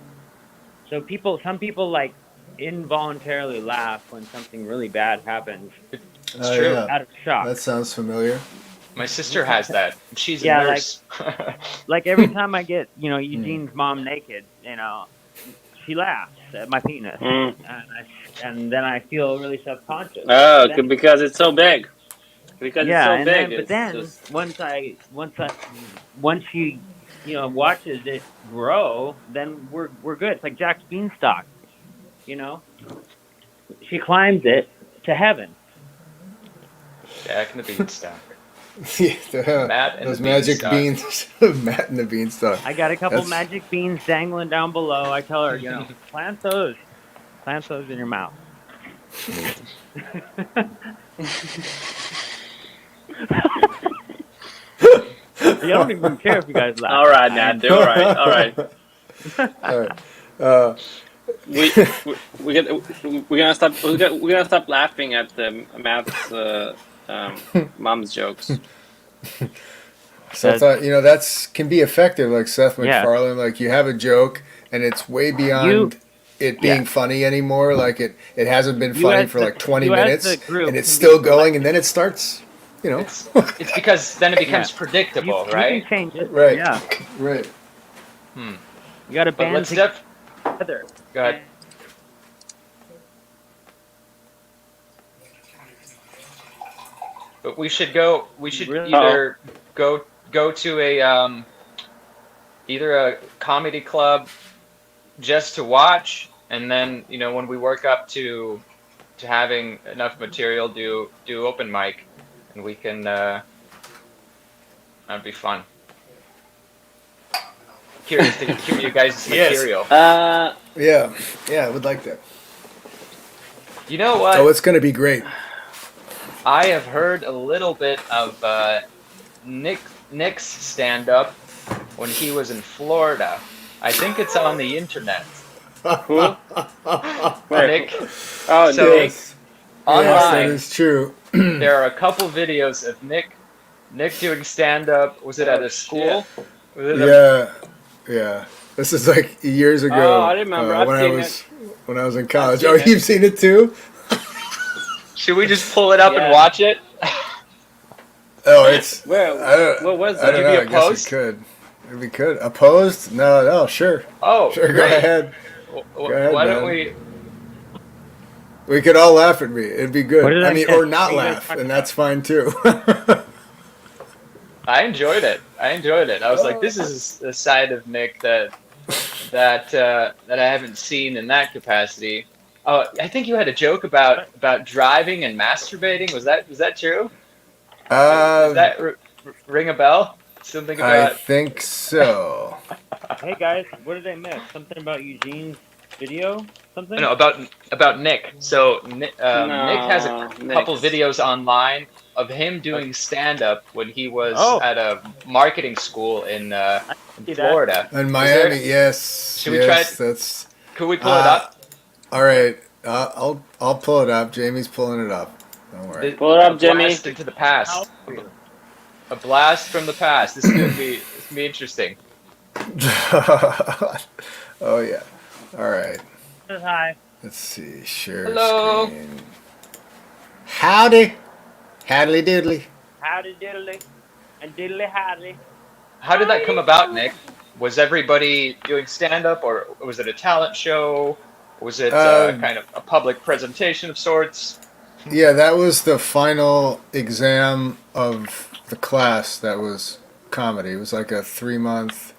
So some people like involuntarily laugh when something really bad happens It's Oh true. yeah. out of shock. That sounds familiar. My sister has that. She's a Yeah, like nurse. like every time I get Hmm. Eugene's mom naked, she laughs at my penis, Mm. and then I feel really self-conscious. But Oh, then, because it's so big. Because it's yeah, so and big, then but it's then just. once she watches it grow, then we're good. It's like Jack's beanstalk, you know. She climbs it to heaven. Jack and the Beanstalk. Yeah, Matt and the those magic Beanstalk. beans. Matt and the beanstalk. I got a couple That's magic beans dangling down below. I tell her, plant those in your mouth. I don't even care if you guys laugh. All right, I Nat. All right. All right. all right. Uh, We we get we're gonna stop we're gonna stop laughing at the Matt's mom's jokes. so I thought that's can be effective. Like Seth Yeah. MacFarlane, like you have a joke and it's way You, beyond it being yeah. funny anymore. Like it hasn't been You funny as for like 20 you as minutes the group and it's can still be going and selective. then it starts. It's because then it becomes Yeah. predictable, You right? can change it. Right. Yeah. Right. Hmm. You got to But band let's def. together. Go ahead. But we should go. We should Really? either go to either a comedy club just to watch, and then when we work up to having enough material, do open mic, and we can. That'd be fun. Curious to hear you guys' Yes. material. Yeah. Yeah, I would like that. You know Oh, what? it's going to be great. I have heard a little bit of Nick's stand-up when he was in Florida. I think it's on the internet. Who? Where? Nick, Oh, so Nick. Yes, that online is true. there are a couple videos of Nick doing stand-up. Was it at a school? Was it Yeah. This is like years ago. Oh, I remember. I've when seen when I was in college. seen Oh, it. you've seen it too? Should we just pull it up Yeah. and watch it? Oh, it's. Where? What was I don't that? know. Give I you a guess post? we could. If we could. Opposed? No, sure. Oh, Sure, go great. ahead. ahead, Why don't man. we? We could all laugh at me. It'd be What good. did I I mean, say? or not What are you guys laugh, talking and that's fine too. I enjoyed it. I was like, this is a side of Nick that I haven't seen in that capacity. Oh, I think you had a joke about driving and masturbating. Was that true? Does that ring a bell? Something I about think so. Hey guys, what did I miss? Something about Eugene's video? Something? no about Nick. So Nick has a No, couple Nick. videos online of him doing stand up when he was Oh. at a marketing school in see that. Florida. In Is Miami, there- yes. Should we try yes, it? that's. Could we pull it up? All right. I'll pull it up. Jamie's pulling it up. Don't worry. Pull it up, A Jimmy. blast into the past. A blast from the past. This is gonna be interesting. Oh yeah. All right. Hi. Let's see. Share Hello. screen. Howdy. Howdy doodly. Howdy diddly. And diddly howdy. How did that come about, Nick? Was everybody doing stand up, or was it a talent show? Was it kind of a public presentation of sorts? Yeah, that was the final exam of the class. That was comedy. It was like a 3-month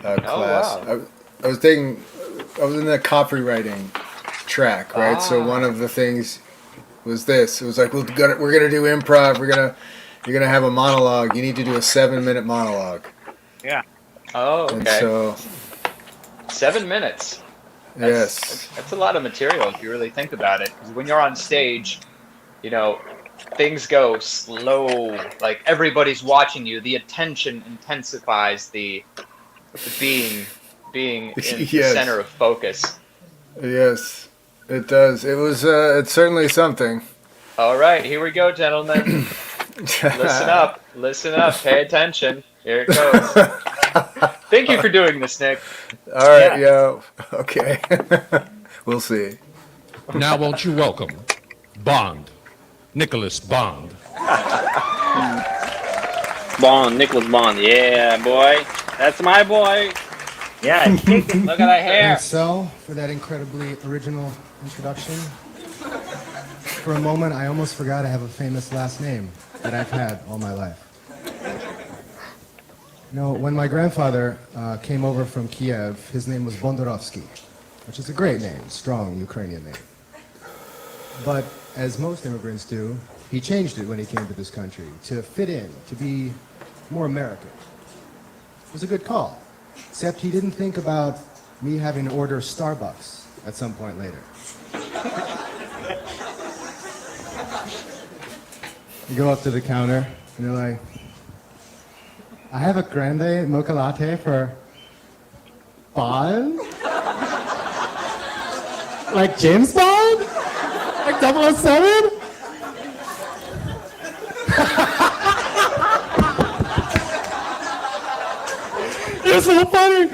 class. wow. I was in the copywriting track, right? So one of the things was this. It was like we're gonna do improv. We're gonna You're gonna have a monologue. You need to do a 7-minute monologue. Oh, And okay. so, 7 minutes. yes, That's a lot of material if you really think about it. Because when you're on stage, you know, things go slow. Like everybody's watching you. The attention intensifies the being in the yes, center of focus. yes, it does. It was. It's certainly something. All right, here we go, gentlemen. Listen up. Listen up. Pay attention. Here it goes. Thank you for doing this, Nick. All right. Yeah. Okay. We'll see. Now won't you welcome Bond, Nicholas Bond. Bond, Nicholas Bond. Yeah, boy. That's my boy. Yeah, kick it. Look at that hair. Thanks, Sel, for that incredibly original introduction. For a moment, I almost forgot I have a famous last name that I've had all my life. You know, when my grandfather came over from Kiev, his name was Bondarovsky, which is a great name, strong Ukrainian name. But as most immigrants do, he changed it when he came to this country to fit in, to be more American. It was a good call, except he didn't think about me having to order Starbucks at some point later. You go up to the counter, and you're like, I have a grande mocha latte for Bond? Like James Bond? Like 007? You're so funny!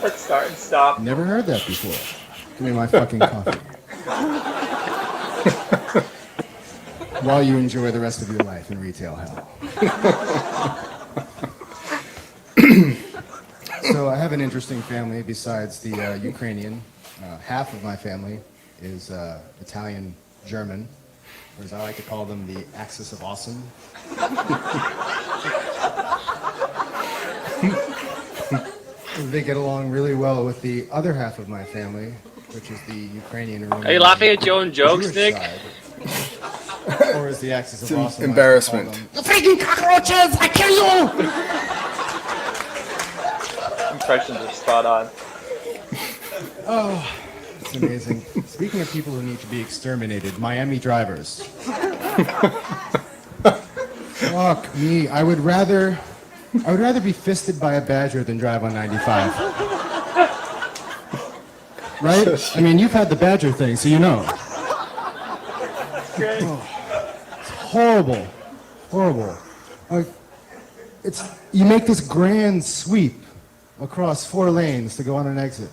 Let's start and stop. Never heard that before. Give me my fucking coffee. While you enjoy the rest of your life in retail hell. So I have an interesting family besides the Ukrainian. Half of my family is Italian German, or as I like to call them, the Axis of Awesome. They get along really well with the other half of my family, which is the Ukrainian. Are you laughing at your own jokes, Jewish Nick? side. Or is the Axis of Awesome? Embarrassment. You freaking cockroaches! I kill you! Impressions are spot on. Oh, it's amazing. Speaking of people who need to be exterminated, Miami drivers. Fuck me. I would rather be fisted by a badger than drive on 95. Right? I mean, you've had the badger thing, so you know. Oh, it's horrible. Horrible. Like, you make this grand sweep across 4 lanes to go on an exit.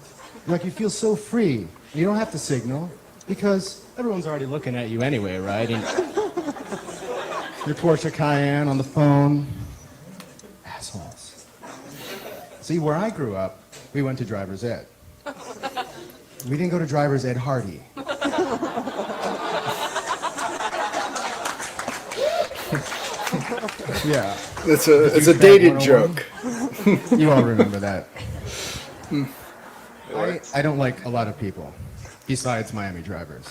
Like, you feel so free. You don't have to signal because everyone's already looking at you anyway, right? And your Porsche Cayenne on the phone. Assholes. See, where I grew up, we went to driver's ed. We didn't go to driver's ed Hardy. Yeah. It's a dated joke. You all remember that. I don't like a lot of people, besides Miami drivers.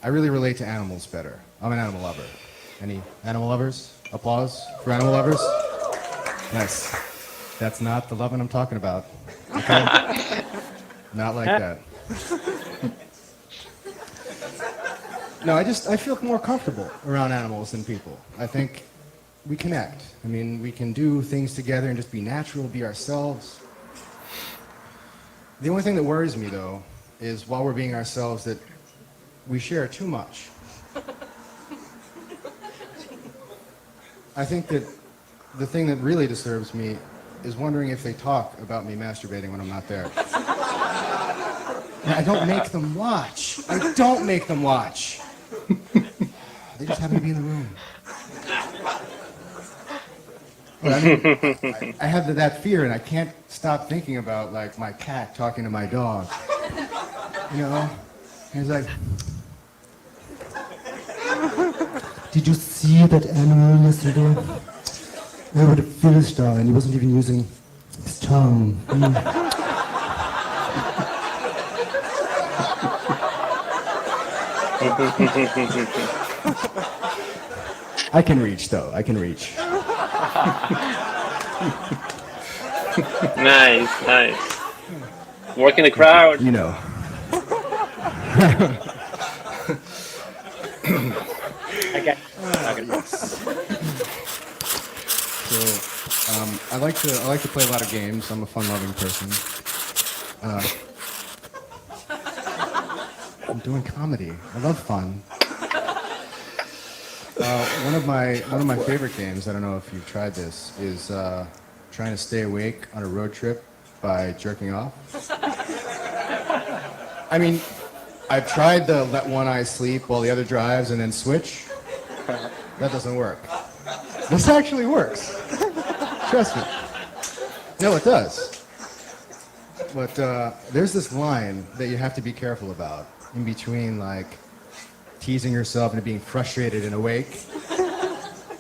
I really relate to animals better. I'm an animal lover. Any animal lovers? Applause for animal lovers? Nice. That's not the loving I'm talking about. Okay? Not like that. No, I feel more comfortable around animals than people. I think we connect. I mean, we can do things together and just be natural, be ourselves. The only thing that worries me, though, is while we're being ourselves, that we share too much. I think that the thing that really disturbs me is wondering if they talk about me masturbating when I'm not there. And I don't make them watch. I don't make them watch. They just happen to be in the room. But I mean, I have that fear, and I can't stop thinking about, like, my cat talking to my dog. You know? And he's like, did you see that animal yesterday? Over the Philistine, and he wasn't even using his tongue. I can reach, though. I can reach. Nice. Working the crowd. You know. Okay. So, I like to play a lot of games. I'm a fun-loving person. I'm doing comedy. I love fun. One of my favorite games, I don't know if you've tried this, is trying to stay awake on a road trip by jerking off. I mean, I've tried the let one eye sleep while the other drives and then switch. That doesn't work. This actually works. Trust me. No, it does. But there's this line that you have to be careful about in between, like, teasing yourself into being frustrated and awake,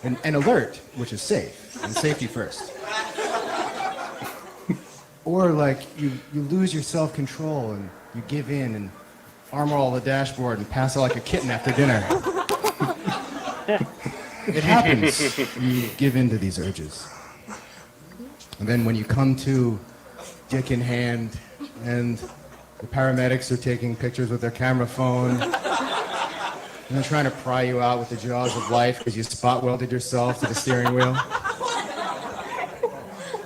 and alert, which is safe, and safety first. Or, like, you lose your self-control and you give in and armor all the dashboard and pass out like a kitten after dinner. It happens. You give in to these urges. And then when you come to, dick in hand, and the paramedics are taking pictures with their camera phone, and they're trying to pry you out with the jaws of life because you spot welded yourself to the steering wheel.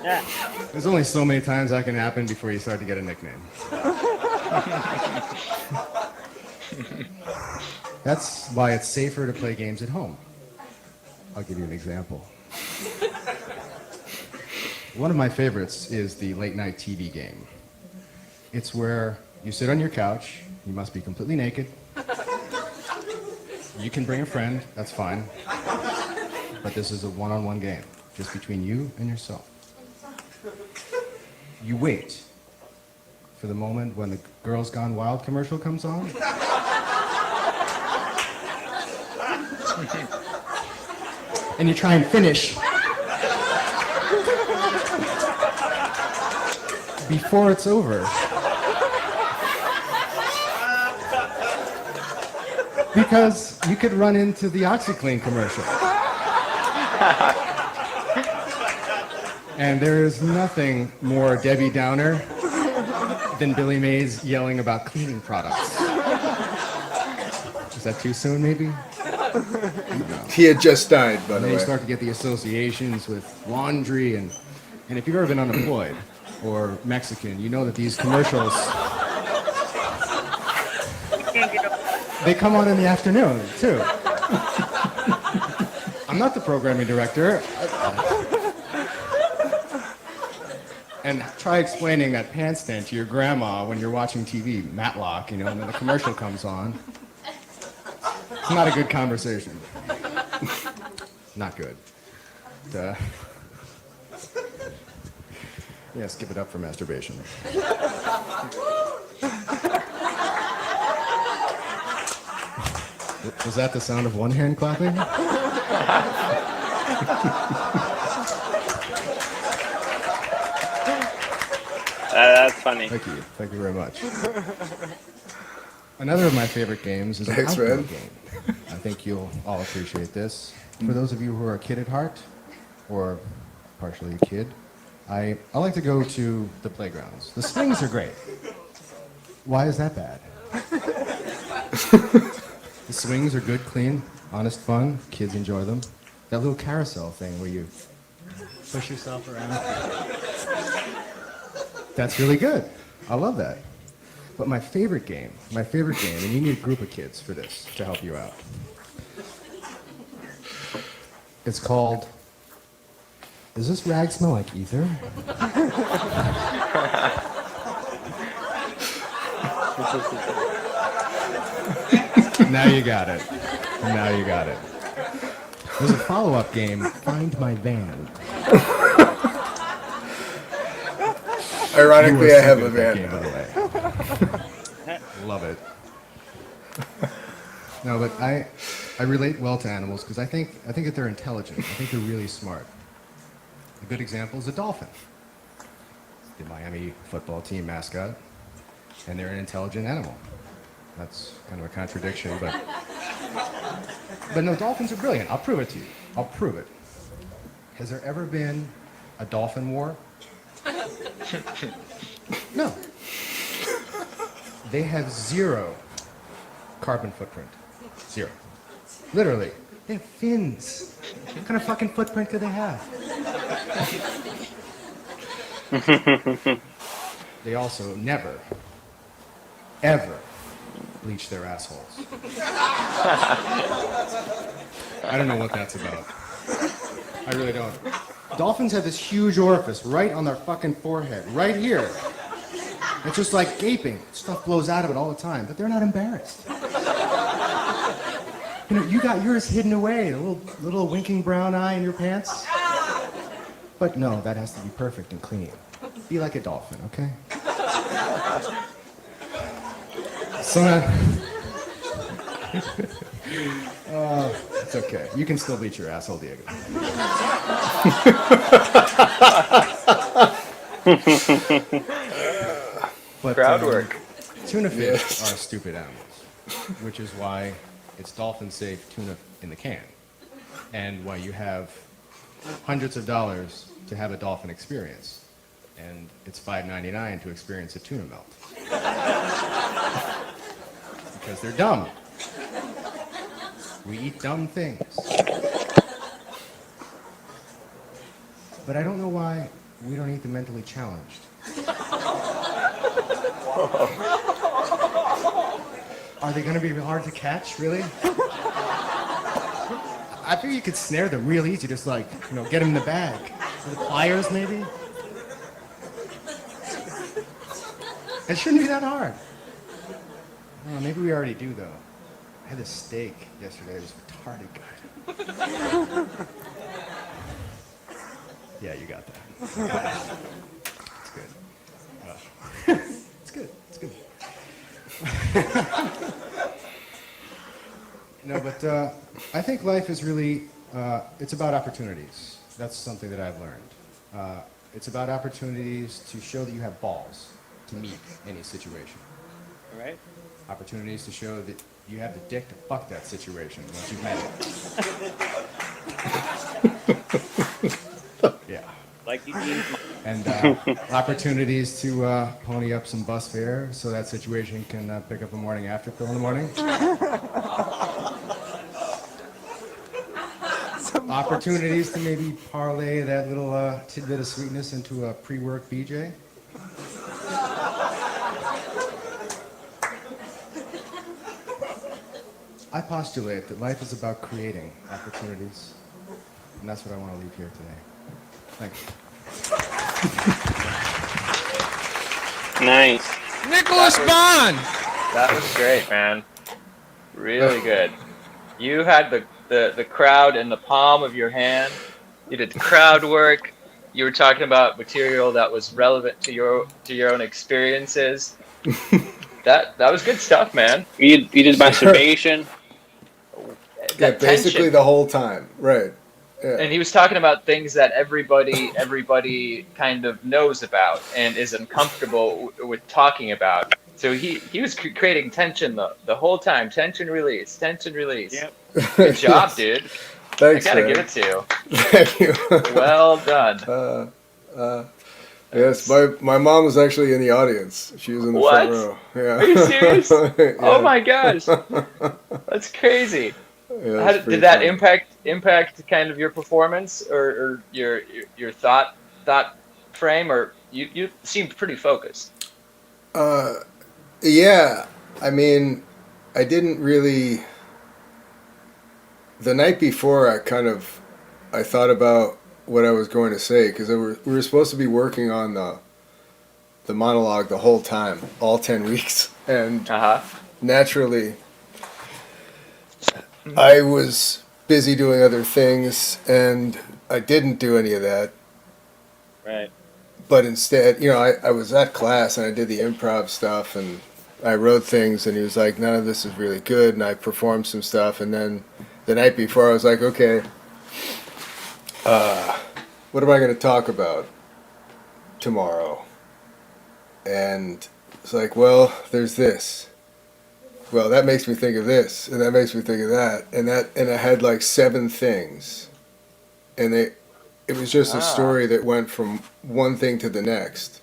Yeah. There's only so many times that can happen before you start to get a nickname. That's why it's safer to play games at home. I'll give you an example. One of my favorites is the late night TV game. It's where you sit on your couch, you must be completely naked. You can bring a friend, that's fine. But this is a one-on-one game, just between you and yourself. You wait for the moment when the Girls Gone Wild commercial comes on. And you try and finish before it's over. Because you could run into the OxyClean commercial. And there is nothing more Debbie Downer than Billy Mays yelling about cleaning products. Is that too soon, maybe? No. He had just died, by And the then you way. start to get the associations with laundry, and if you've ever been unemployed or Mexican, you know that these commercials, they come on in the afternoon, too. I'm not the programming director. And try explaining that pants stand to your grandma when you're watching TV, Matlock, and then the commercial comes on. It's not a good conversation. Not good. Yeah, skip it up for masturbation. Was that the sound of one hand clapping? That's funny. Thank you. Thank you very much. Another of my favorite games is an Thanks, outdoor man. game. I think you'll all appreciate this. For those of you who are a kid at heart, or partially a kid, I like to go to the playgrounds. The swings are great. Why is that bad? The swings are good, clean, honest fun. Kids enjoy them. That little carousel thing where you push yourself around. That's really good. I love that. But my favorite game, and you need a group of kids for this to help you out. It's called, does this rag smell like ether? Now you got it. Now you got it. There's a follow-up game, Find My Van. Ironically, You I are so have good a at that van. game, by the way. Love it. No, but I relate well to animals because I think that they're intelligent. I think they're really smart. A good example is a dolphin. The Miami football team mascot, and they're an intelligent animal. That's kind of a contradiction, but But no, dolphins are brilliant. I'll prove it to you. I'll prove it. Has there ever been a dolphin war? No. They have zero carbon footprint. Zero. Literally. They have fins. What kind of fucking footprint could they have? They also never, ever bleach their assholes. I don't know what that's about. I really don't. Dolphins have this huge orifice right on their fucking forehead, right here. It's just like gaping. Stuff blows out of it all the time, but they're not embarrassed. You know, you got yours hidden away, a little winking brown eye in your pants. But no, that has to be perfect and clean. Be like a dolphin, okay? So, it's okay. You can still bleach your asshole, Diego. But, Crowd work. Tuna fish are stupid animals, which is why it's dolphin safe tuna in the can, and why you have hundreds of dollars to have a dolphin experience, and it's $5.99 to experience a tuna melt. Because they're dumb. We eat dumb things. But I don't know why we don't eat the mentally challenged. Are they going to be hard to catch, really? I figure you could snare them real easy, just like, you know, get them in the bag. With pliers, maybe? It shouldn't be that hard. Oh, maybe we already do, though. I had this steak yesterday. It was retarded good. Yeah, you got that. It's good. It's good. It's good. No, but I think life is really, it's about opportunities. That's something that I've learned. It's about opportunities to show that you have balls to meet any situation. All right. Opportunities to show that you have the dick to fuck that situation once you've met it. Yeah. Like you do. And opportunities to pony up some bus fare so that situation can pick up a morning after pill in the morning. Opportunities to maybe parlay that little tidbit of sweetness into a pre-work BJ. I postulate that life is about creating opportunities, and that's what I want to leave here today. Thank you. Nice. Nicholas Bond! That was great, man. Really good. You had the crowd in the palm of your hand. You did crowd work. You were talking about material that was relevant to your own experiences. That was good stuff, man. You did masturbation. Yeah, basically tension. the whole time, right? Yeah. And he was talking about things that everybody kind of knows about and is uncomfortable with talking about. So he was creating tension the whole time. Tension release. Yep. Good job, dude. Thanks, I gotta man. give it to you. Thank you. Well done. Yes, my mom was actually in the audience. She was in the front What? row. Yeah. Are you serious? Yeah. Oh my gosh, that's crazy. Yeah, How it's did pretty that fun. impact kind of your performance or your thought frame, or you seemed pretty focused? Yeah, I mean, I didn't really. The night before, I thought about what I was going to say because we were supposed to be working on the monologue the whole time, all 10 weeks, and naturally, I was busy doing other things, and I didn't do any of that. Right. But instead, I was at class and I did the improv stuff and I wrote things and he was like, none of this is really good. And I performed some stuff. And then the night before I was like, okay, what am I going to talk about tomorrow? And it's like, well, there's this. well, that makes me think of this, and that makes me think of that, and I had like 7 things, and it was just a Ah, story that went from one thing to the next,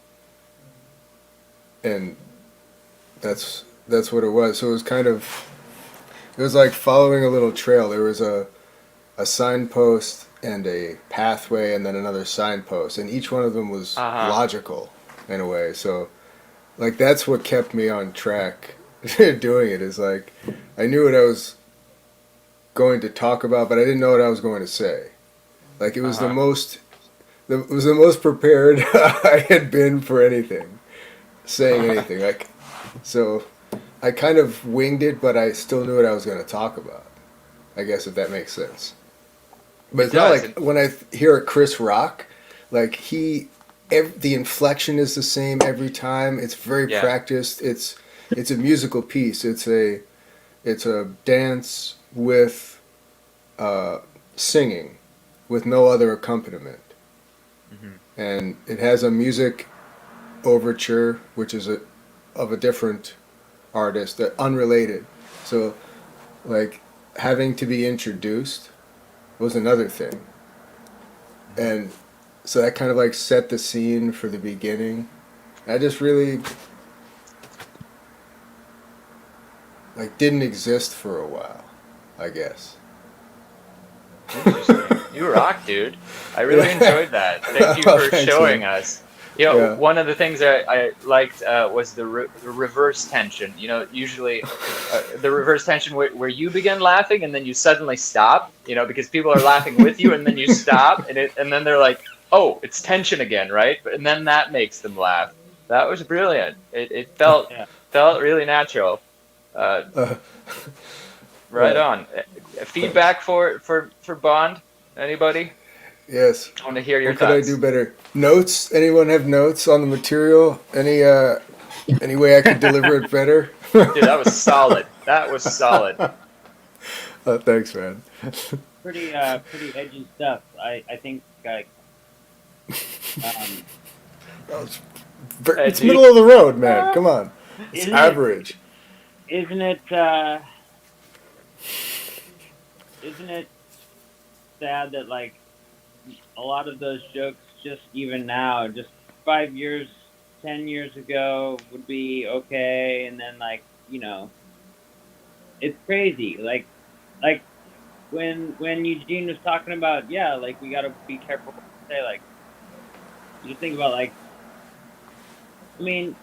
and that's what it was. So it was kind of, it was like following a little trail. There was a signpost and a pathway, and then another signpost, and each one of them was uh-huh. logical in a way. So like that's what kept me on track doing it. Is like I knew what I was going to talk about, but I didn't know what I was going to say. Like it was Uh-huh. it was the most prepared I had been for anything, saying anything. Like so, I kind of winged it, but I still knew what I was going to talk about. I guess if that makes sense. But It it's not does. like when I hear a Chris Rock, like the inflection is the same every time. It's very Yeah. practiced. It's a musical piece. It's a dance with singing, with no other accompaniment, Hmm. and it has a music overture, which is of a different artist, unrelated. So like having to be introduced was another thing, and so that kind of like set the scene for the beginning. I just really like didn't exist for a while, I guess. Interesting. You rock, dude. I really Yeah. enjoyed that. Thank you Oh, for thanks, man. showing us. You know, Yeah. one of the things that I liked was the reverse tension. You know, usually the reverse tension where you begin laughing and then you suddenly stop. You know, because people are laughing with you and then you stop and then they're like, oh, it's tension again, right? And then that makes them laugh. That was brilliant. It Yeah. felt really natural. Uh, Uh, right uh, on. thanks. Feedback for Bond? Anybody? Yes. I want to hear your What could I do thoughts. better? Notes? Anyone have notes on the material? Any way I could deliver it better? Dude, that was solid. That was solid. Thanks, man. Pretty edgy stuff. I think um, It's, it's Edgy. middle of the road, man. Come on. It's isn't it average. isn't it isn't it sad that like a lot of those jokes just even now, just 5 years, 10 years ago would be okay, and then like it's crazy. Like when Eugene was talking about, yeah, like we got to be careful what we say. Like you just think about like, I mean,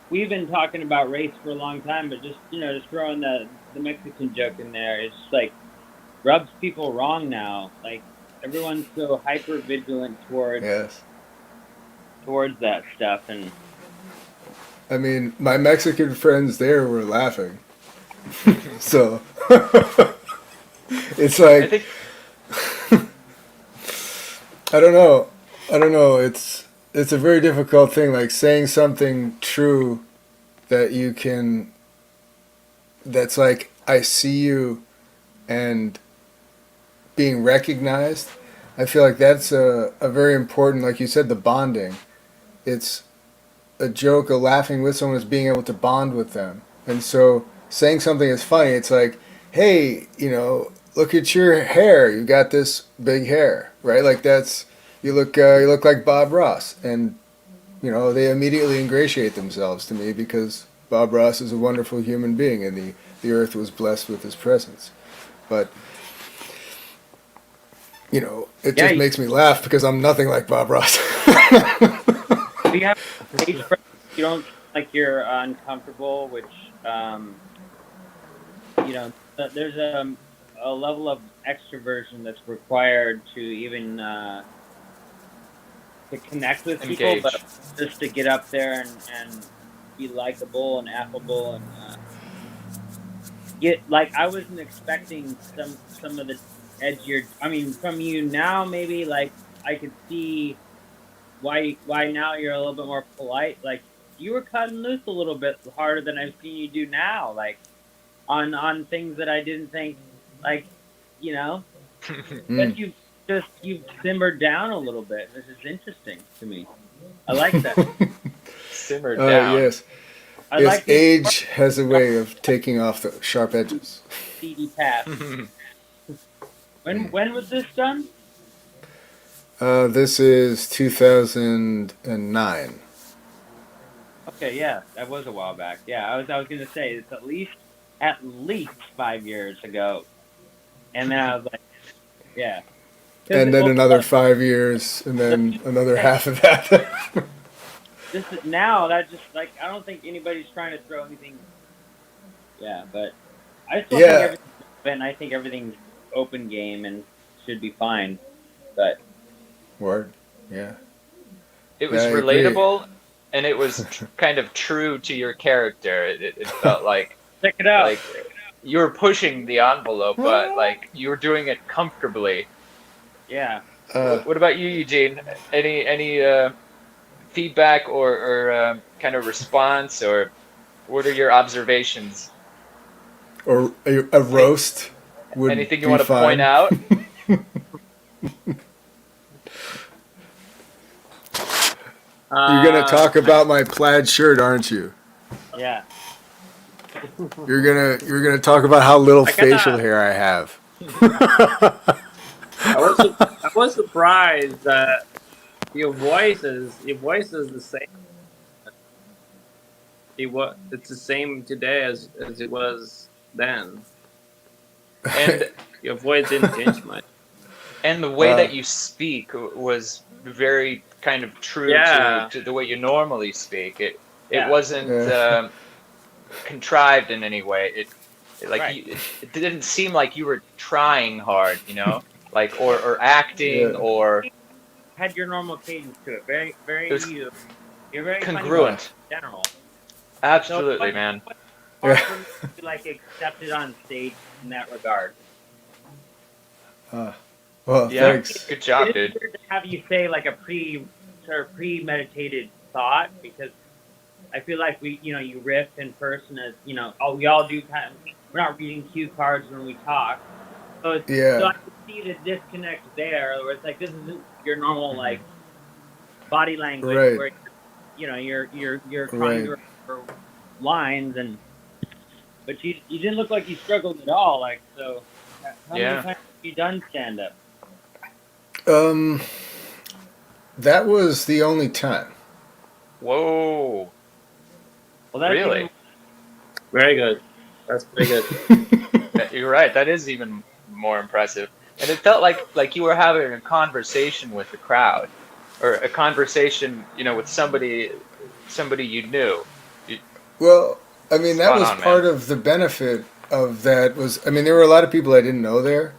we've been talking about race for a long time, but just throwing the Mexican joke in there is just like rubs people wrong now. Like everyone's so hyper vigilant Yes. towards that stuff, and I mean, my Mexican friends there were laughing. So it's I like think I don't know. I don't know. It's a very difficult thing. Like saying something true that you can. That's like I see you and being recognized. I feel like that's a very important. Like you said, the bonding. It's a joke, a laughing with someone is being able to bond with them. And so saying something is funny. It's like, hey, look at your hair. You got this big hair, right? Like that's you look like Bob Ross, and they immediately ingratiate themselves to me because Bob Ross is a wonderful human being, and the earth was blessed with his presence. But it yeah, just makes me laugh because I'm nothing like Bob Ross. you have stage presence. You don't feel like you're uncomfortable, which um, there's a level of extroversion that's required to even to connect with people, but engage. just to get up there and be likable and affable and get like I wasn't expecting some of the edgier. I mean, from you now, maybe like I could see why now you're a little bit more polite. Like you were cutting loose a little bit harder than I've seen you do now. Like on things that I didn't think like you know. But Mm. you've simmered down a little bit. This is interesting to me. I like that. Simmer down. Yes. I Yes, like the age has a way of taking off the sharp edges. CD pass. When was this done? This is 2009. Okay, yeah, that was a while back. Yeah, I was gonna say it's at least 5 years ago, and then I was like, yeah, And then another 5 years, and then another half of that. this is now that just like I don't think anybody's trying to throw anything. Yeah, but I still think Yeah. everything's open. I think everything's open game and should be fine. But Word. Yeah. It was I agree. relatable, and it was kind of true to your character. It felt like check it out. like you were pushing the envelope, but like you were doing it comfortably. Yeah. What about you, Eugene? Any feedback or kind of response, or what are your observations? Or a roast would Anything you be want to fine. point out? You're gonna talk about my plaid shirt, aren't you? Yeah. You're gonna talk about how little I kinda- facial hair I have. I was surprised that your voice is the same. It's the same today as it was then. And Your voice didn't change much. and the way that you speak was very kind of true Yeah. to the way you normally speak. It Yeah. wasn't Yeah. contrived in any way. Like Right. it didn't seem like you were trying hard, like or acting Yeah. or Had your normal cadence to it. Very, very It was you. You're very congruent. funny in general. Absolutely, So, man. Hard for me to like accept it on stage in that regard. Well, Yeah, thanks. good job, It is dude. weird to have you say like a premeditated thought because I feel like you riff in person as we all do kind of. We're not reading cue cards when we talk, so Yeah. so I can see the disconnect there where it's like this isn't your normal like body language Right. where you're trying Right. to remember lines but you didn't look like you struggled at all like so. How Yeah. many times have you done stand up? That was the only time. Whoa. Well, that's Really? even- Very good. That's very good. You're right. That is even more impressive. And it felt like you were having a conversation with the crowd, or a conversation, with somebody you knew. Well, I mean, that Spot was on, part man. of the benefit of that was, I mean, there were a lot of people I didn't know there,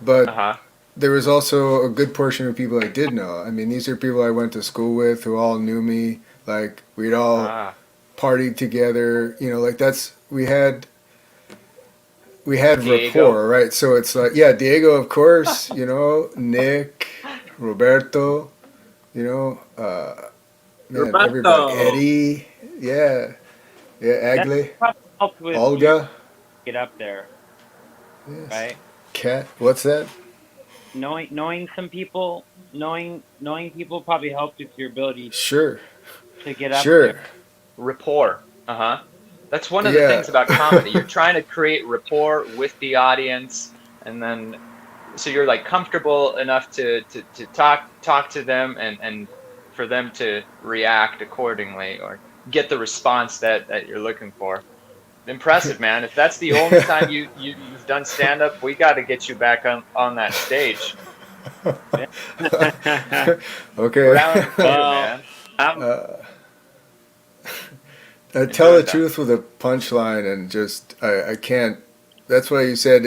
but Uh-huh. there was also a good portion of people I did know. I mean, these are people I went to school with who all knew me. Like, we'd all Ah, partied together, like we had Diego. rapport, right? So it's like, yeah, Diego, of course, Nick, Roberto, man, Roberto. everybody, Eddie, yeah, Agle, That probably helped with Olga, get up there, yes. right? Cat, what's that? Knowing some people, knowing people probably helped with your ability Sure, to get up sure, there. rapport. Uh-huh. That's one of the Yeah. things about comedy. You're trying to create rapport with the audience, and then so you're like comfortable enough to talk to them and for them to react accordingly or get the response that you're looking for. Impressive, man. If that's the only time you've done stand up, we got to get you back on that stage. okay. Round two, Well, man. I tell the Enjoyed that. truth with a punchline, and just I can't. That's why you said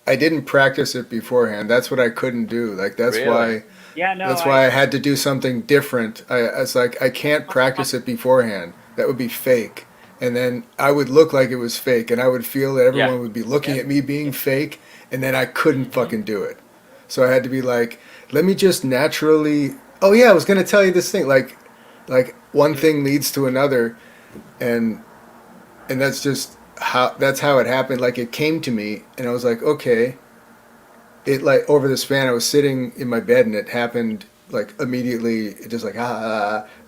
I didn't practice it beforehand. That's what I couldn't do. Like that's Really? why. Yeah, no. That's why I had to do something different. It's like I can't practice it beforehand. That would be fake, and then I would look like it was fake, and I would feel that everyone Yeah. would be looking at me being fake, and then I couldn't fucking do it. So I had to be like, let me just naturally. Oh yeah, I was gonna tell you this thing. Like one thing leads to another, and that's just how it happened. Like it came to me, and I was like, okay. It like over the span, I was sitting in my bed, and it happened like immediately just like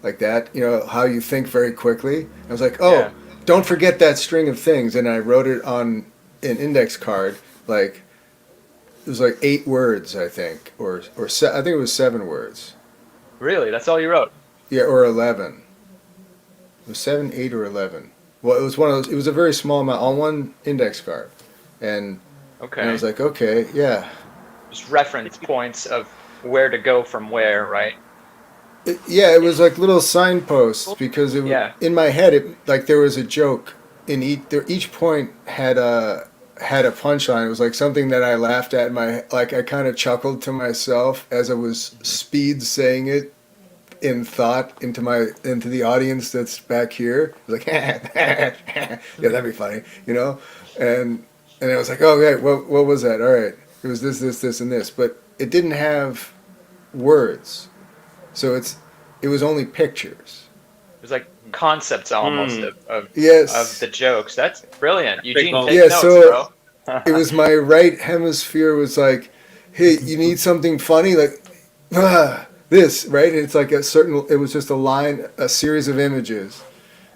like that. You know how you think very quickly. I was like, oh, Yeah. don't forget that string of things, and I wrote it on an index card. Like it was like 8 words, I think, I think it was 7 words. Really? That's all you wrote? Yeah, or 11. It was 7, 8, or 11. Well, it was one of those. It was a very small amount on one index card, and Okay. and I was like, okay, yeah. Just reference points of where to go from where, right? Yeah, it was like little signposts because Yeah. in my head, like there was a joke in each point had a punchline. It was like something that I laughed at like I kind of chuckled to myself as I was speed saying it in thought into the audience that's back here. I was like, yeah, that'd be funny, you know, and I was like, oh yeah, what was that? All right, it was this, and this, but it didn't have words. So it was only pictures. There's like concepts almost of Yes. the jokes. That's brilliant. Eugene, cool. take Yeah, notes, so bro. it was my right hemisphere was like, hey, you need something funny? Like, this, right? And it's like it was just a series of images.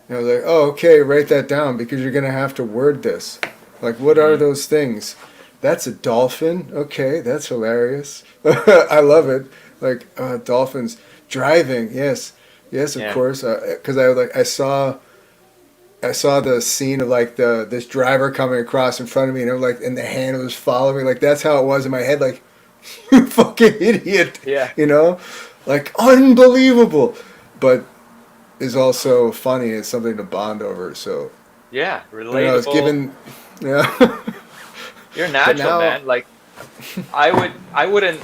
And I was like, oh, okay, write that down because you're going to have to word this. Like, what are those things? That's a dolphin. Okay, that's hilarious. I love it. Like, dolphins. Driving, yes, of Yeah. course, because I saw the scene of like this driver coming across in front of me, and and the hand was following me, like that's how it was in my head, like you fucking idiot, Yeah. you know, like unbelievable, but is also funny. It's something to bond over. So Yeah, you know, it's relatable. given, yeah. You're natural, now- man. Like, I wouldn't.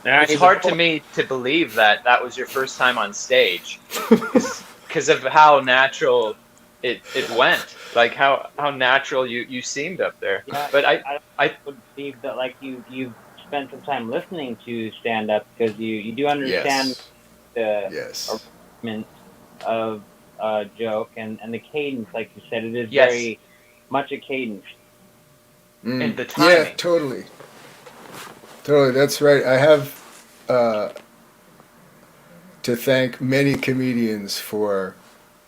It's hard to me to believe that was your first time on stage, because of how natural it went. Like how natural you seemed up there. Yeah, But I would believe that like you've spent some time listening to stand up because you do understand the Yes. arrangement of joke and the cadence, like you said, it is Yes. very much a cadence. And the Yeah, timing. totally. That's right. I have to thank many comedians for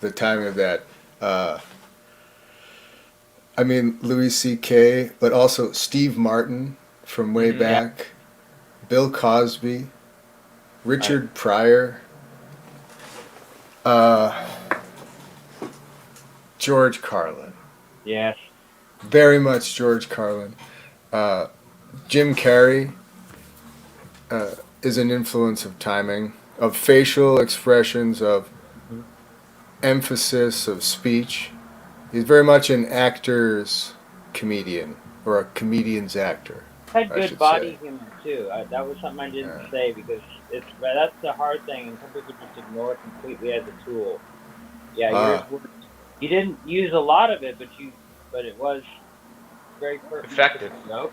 the timing of that. I mean, Louis C.K., but also Steve Martin from way back, Bill Cosby, Richard Pryor, George Carlin. Yes. Very much George Carlin. Jim Carrey is an influence of timing, of facial expressions, of emphasis, of speech. He's very much an actor's comedian, or a comedian's actor. Had I good should body say. humor too. That was something I didn't say because that's the hard thing, and some people just ignore it completely as a tool. Yeah, you didn't use a lot of it, but it was very Effective. No.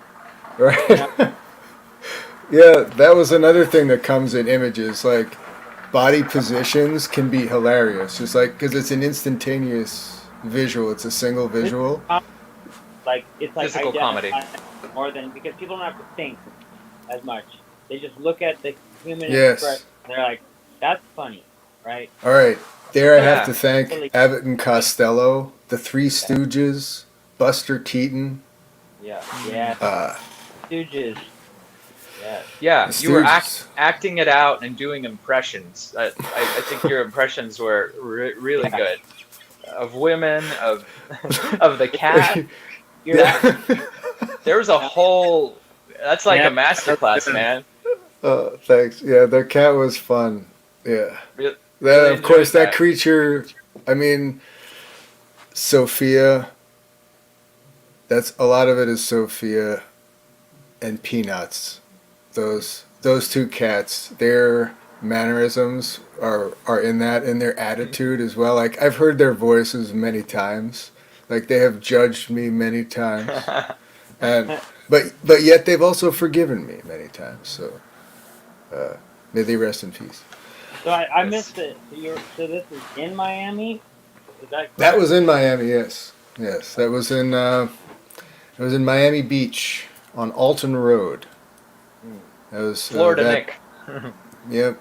Right. Yeah, that was another thing that comes in images. Like, body positions can be hilarious. Just like, because it's an instantaneous visual. It's a single visual. Like, it's like Physical comedy. more than, because people don't have to think as much. They just look at the human Yes. expression. And they're like, that's funny, right? All right. There I have Yeah. to thank Abbott and Costello, the Three Stooges, Buster Keaton. Yeah. Yeah. Stooges. Yeah. Yeah, The you were Stooges. acting it out and doing impressions. I think your impressions were really good. Of women, of the cat. Yeah. There was a whole. That's like a masterclass, man. Oh, thanks. Yeah, the cat was fun. Yeah. Re- That, really of course, enjoyed that creature. I mean, Sophia. That's a lot of it is Sophia and Peanuts. Those two cats. Their mannerisms are in that, and their attitude as well. Like, I've heard their voices many times. Like, they have judged me many times, and but yet they've also forgiven me many times. So may they rest in peace. So I missed it. So this is in Miami? Is that correct? That was in Miami. Yes, that was in Miami Beach on Alton Road. That was Florida that- Nick. Yep.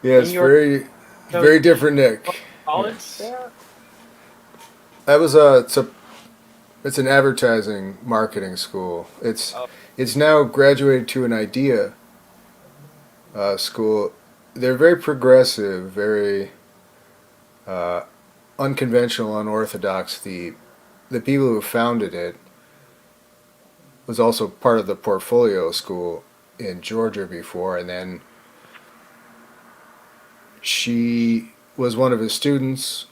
Yes, In your very, so very different, Nick. college Yes. there? That was it's an advertising marketing school. Oh, It's now graduated to an idea school. They're very progressive, very uh, unconventional, unorthodox. The people who founded it was also part of the portfolio school in Georgia before, and then she was one of his students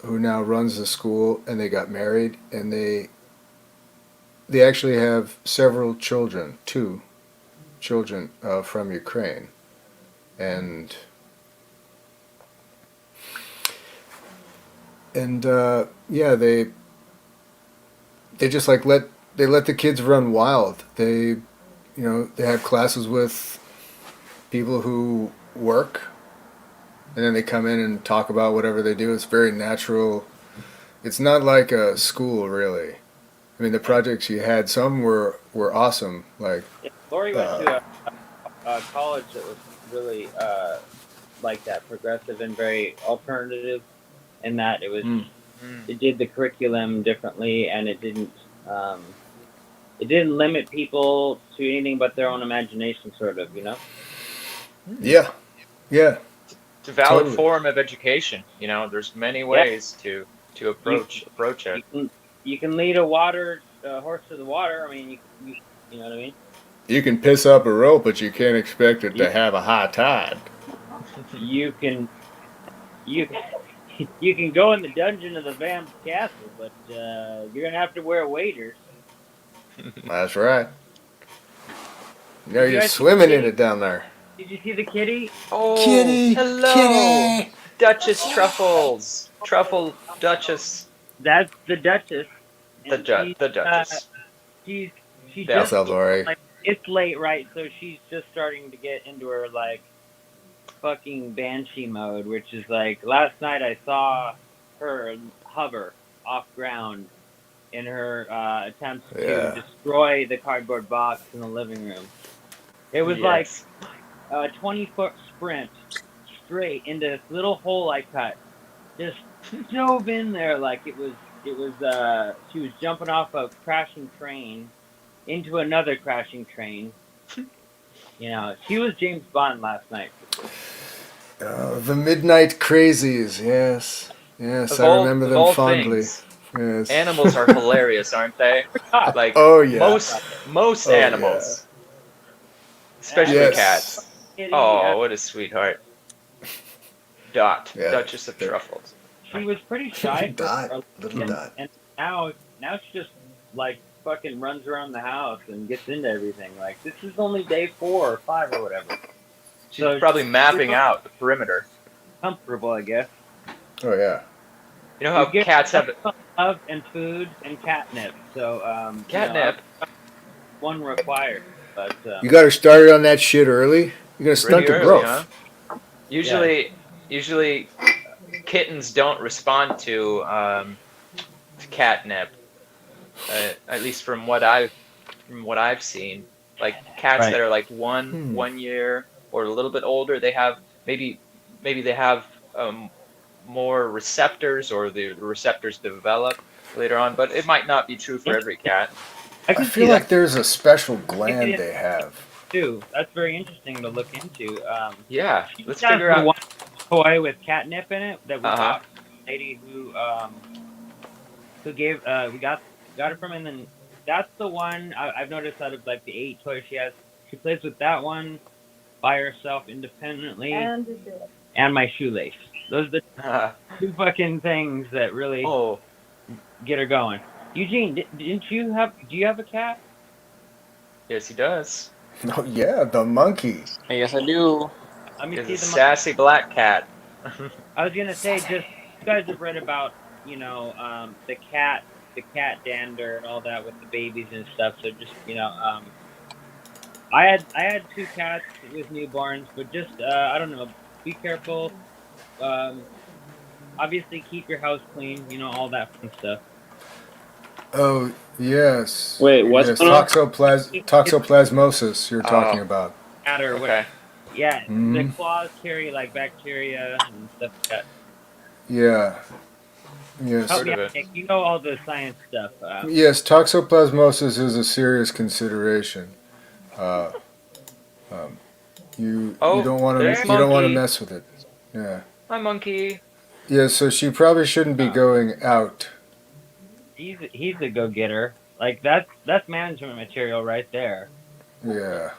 who now runs the school, and they got married, and they actually have several children, two children from Ukraine, and yeah, they just like let the kids run wild. They have classes with people who work, and then they come in and talk about whatever they do. It's very natural. It's not like a school, really. I mean, the projects you had, some were awesome. Like, yeah. Lori went uh, to a college that was really like that, progressive and very alternative, in that it was mm, Mm. it did the curriculum differently, and it didn't limit people to anything but their own imagination, sort of, you know. yeah, yeah, It's a valid totally. form of education. There's many Yeah, ways to you approach it. you can you can lead a horse to the water. I mean, you know what I mean. You can piss up a rope, but you can't expect it You to have a high tide. you can you you can go in the dungeon of the vamp's castle, but you're gonna have to wear waders. That's right. Did you You're guys see the swimming in kitty? it down there. Did you see the kitty? Oh, Kitty, hello, kitty. Duchess Truffles, Truffle Duchess, That's the Duchess, the and the Duchess. she's she Yeah. What's just up, Lori? like it's late, right? So she's just starting to get into her like fucking banshee mode, which is like last night I saw her hover off ground in her attempts to Yeah. destroy the cardboard box in the living room. It was like Yes. a 20-foot sprint straight into this little hole I cut. Just dove in there like it was she was jumping off a crashing train into another crashing train. You know, she was James Bond last night. The Midnight Crazies. Yes, yes, Of I all remember of them all fondly. things, Yes. animals are hilarious, aren't they? Forgot Like Oh yeah. most Oh yeah. animals, about especially Yes. cats. Kitty. Oh, what a sweetheart. Yeah. Duchess of They're Truffles. She was pretty shy for Dot, a little little, Dot. and now she just like fucking runs around the house and gets into everything. Like this is only day 4 or 5 or whatever, She's so probably mapping she's out the perimeter. comfortable, I guess. Oh yeah. You know You how get cats have love and food and catnip. So catnip? one required, but You got her started on that shit early. You're gonna stunt Pretty her early, huh? growth. yeah, Usually, kittens don't respond to catnip. At least from what I've seen. Like cats right. that are like Hmm. 1 year or a little bit older, they have maybe they have more receptors, or the receptors develop later on. But it might not be true for every cat. I I can see feel that like there's a special maybe gland they have. too. That's very interesting to look into. Yeah, She let's has figure the out. one toy with catnip in it that we Uh huh. got from the lady who gave we got it from, and then that's the one I've noticed out of like the 8 toys she has. She plays with that one by herself independently, and my shoelace. Those are the two fucking things that really Oh, get her going. Eugene, didn't you have? Do you have a cat? yes, he does. Oh yeah, the monkey. Yes, I do. Let me He's see a the. sassy black cat. I was gonna say, just you guys have read about the cat dander and all that with the babies and stuff. So just I had 2 cats with newborns, but just I don't know. Be careful. Um, obviously, keep your house clean. You know all that fun stuff. Oh yes. Wait, what's Yes, going on? It's toxoplasmosis you're talking Oh, about. cat or what? okay. Yeah, the Mhm. claws carry like bacteria and stuff like that. Yeah. Yes. Help Heard me of out, it. Nick. You know all the science stuff. Yes, toxoplasmosis is a serious consideration. Uh, you Oh, don't want there's to you don't want to Monkey. mess with it. Yeah. Hi, Monkey. Yeah, so she probably shouldn't be Oh, going out. He's a go getter. Like that's management material right there. Yeah.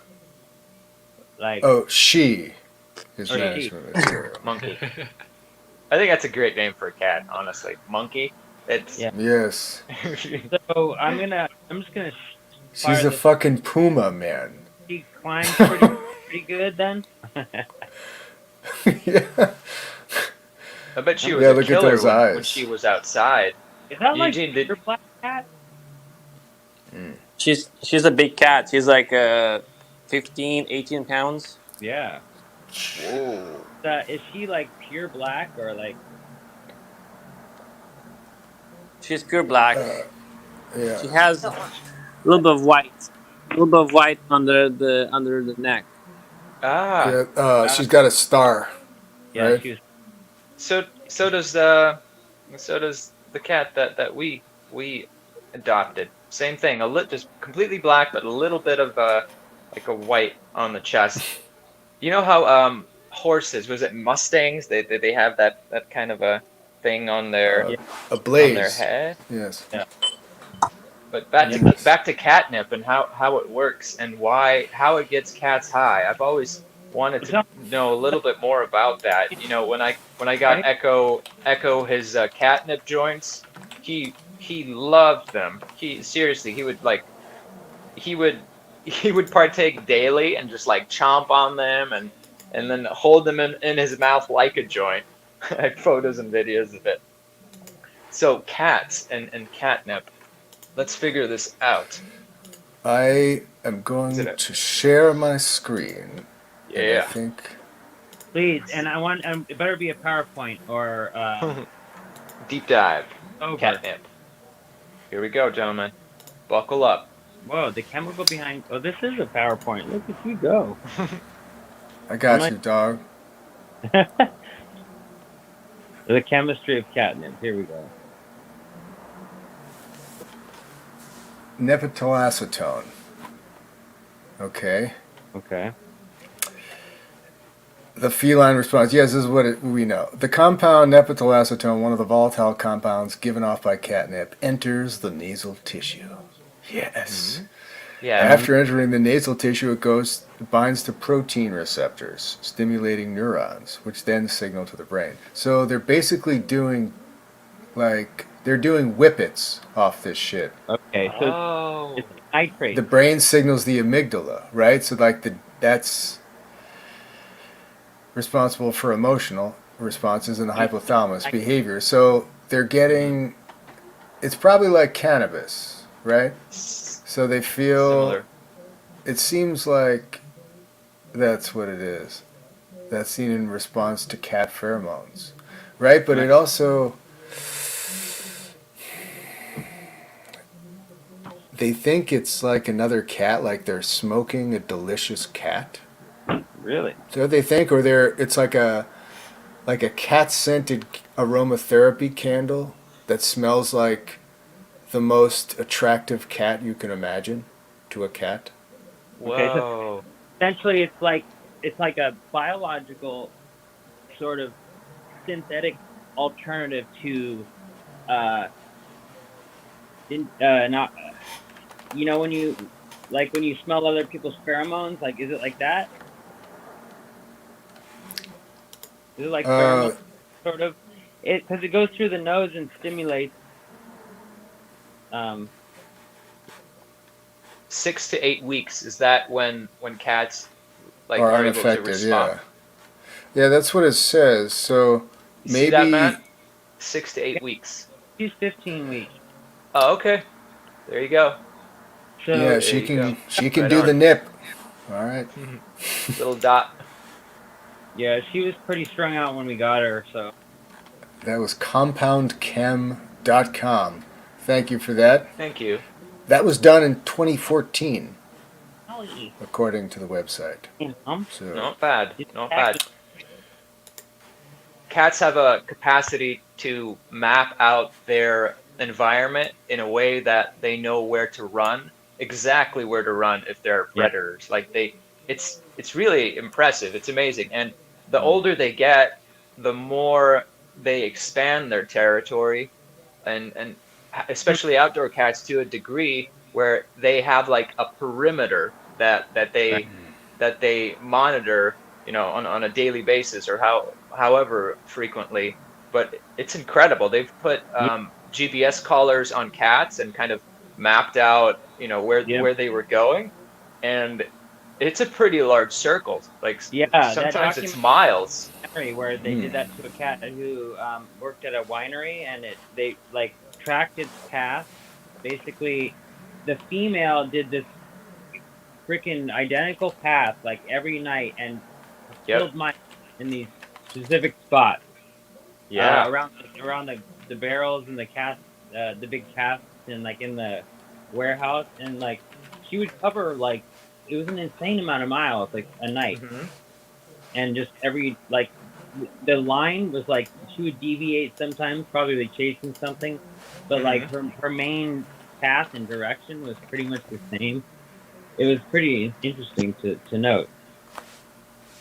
Like Oh, she is or she. management material. Monkey. I think that's a great name for a cat, honestly. Monkey. It's Yeah. Yes. So I'm just gonna She's fire a this. fucking puma, man. She climbs pretty good then. Yeah. I bet she was Yeah, a look at killer those when she eyes. was outside. Is that like Eugene, your black cat? She's a big cat. She's like 15, 18 pounds. Yeah. Whoa. Is she like pure black or like? She's pure black. Yeah. She has a little bit of white, under the neck. Ah. Yeah. She's got a star, Yeah, right? she was. So does the cat that we adopted. Same thing. Just completely black, but a little bit of like a white on the chest. You know how horses, was it Mustangs? They have that kind of a thing on their Yeah. A on their blaze. head. Yes. But back to Yes. back to catnip and how it works and how it gets cats high. I've always wanted to know a little bit more about that. You know, when I got Right? Echo his catnip joints, he loved them. He would he would partake daily and just like chomp on them and then hold them in his mouth like a joint. I have photos and videos of it. So cats and catnip. Let's figure this out. I am Is going it to share my screen. And I Yeah. think Please, and I want it better be a PowerPoint or Deep dive. over. Catnip. Here we go, gentlemen. Buckle up. Whoa, the chemical behind. Oh, this is a PowerPoint. Look at you go. I got Am I- you, dog. The chemistry of catnip. Here we go. Neptylacetone. Okay. Okay. The feline response. Yes, this is what we know. The compound neptylacetone, one of the volatile compounds given off by catnip, enters the nasal tissue. Yes. Yeah. After entering the nasal tissue, it binds to protein receptors, stimulating neurons, which then signal to the brain. So they're basically doing, they're doing whippets off this shit. Okay. So Oh. it's nitrate. The brain signals the amygdala, right? So that's responsible for emotional responses in the hypothalamus behavior. So they're getting, it's probably like cannabis, right? So they feel, Similar. it seems like that's what it is. That's seen in response to cat pheromones, right? But it also, they think it's like another cat, like they're smoking a delicious cat. Really? So they think, or it's like a cat scented aromatherapy candle that smells like the most attractive cat you can imagine to a cat. Okay, so Whoa. essentially, it's like a biological sort of synthetic alternative to not when you when you smell other people's pheromones, like is it like that? Is it like pheromones sort of? Because it goes through the nose and stimulates. 6 to 8 weeks. Is that when cats Are are able to unaffected, respond? yeah. Yeah, that's what it says. So You see that, maybe Matt? 6 to 8 weeks. She's 15 weeks. Oh, okay. There you go. So yeah, There she you can go. she can Right do on. the nip. All right. Little dot. yeah, she was pretty strung out when we got her. So That was compoundchem.com. Thank you for that. Thank you. That was done in 2014. hell according to the website. So Not bad. It's Not bad. actually- Cats have a capacity to map out their environment in a way that they know where to run, exactly where to run if there are Yeah. predators. Like it's really impressive. It's amazing. And the older they get, the more they expand their territory, and especially outdoor cats to a degree where they have like a perimeter that they monitor, on a daily basis or however frequently. But it's incredible. They've put Yeah. GPS collars on cats and kind of mapped out, Yep. where they were going, and it's a pretty large circle. Like Yeah, that sometimes it's documentary miles. where they did that to a cat who worked at a winery, and they like tracked its path. Basically, the female did this freaking identical path like every night and killed Yep. mice in these specific spots. Yeah. Around the barrels and the casks, the big casks, and like in the warehouse, and like she would cover like it was an insane amount of miles like a night, Hmm. and just every like the line was like she would deviate sometimes, probably like chasing something, but like her main path and direction was pretty much the same. It was pretty interesting to note.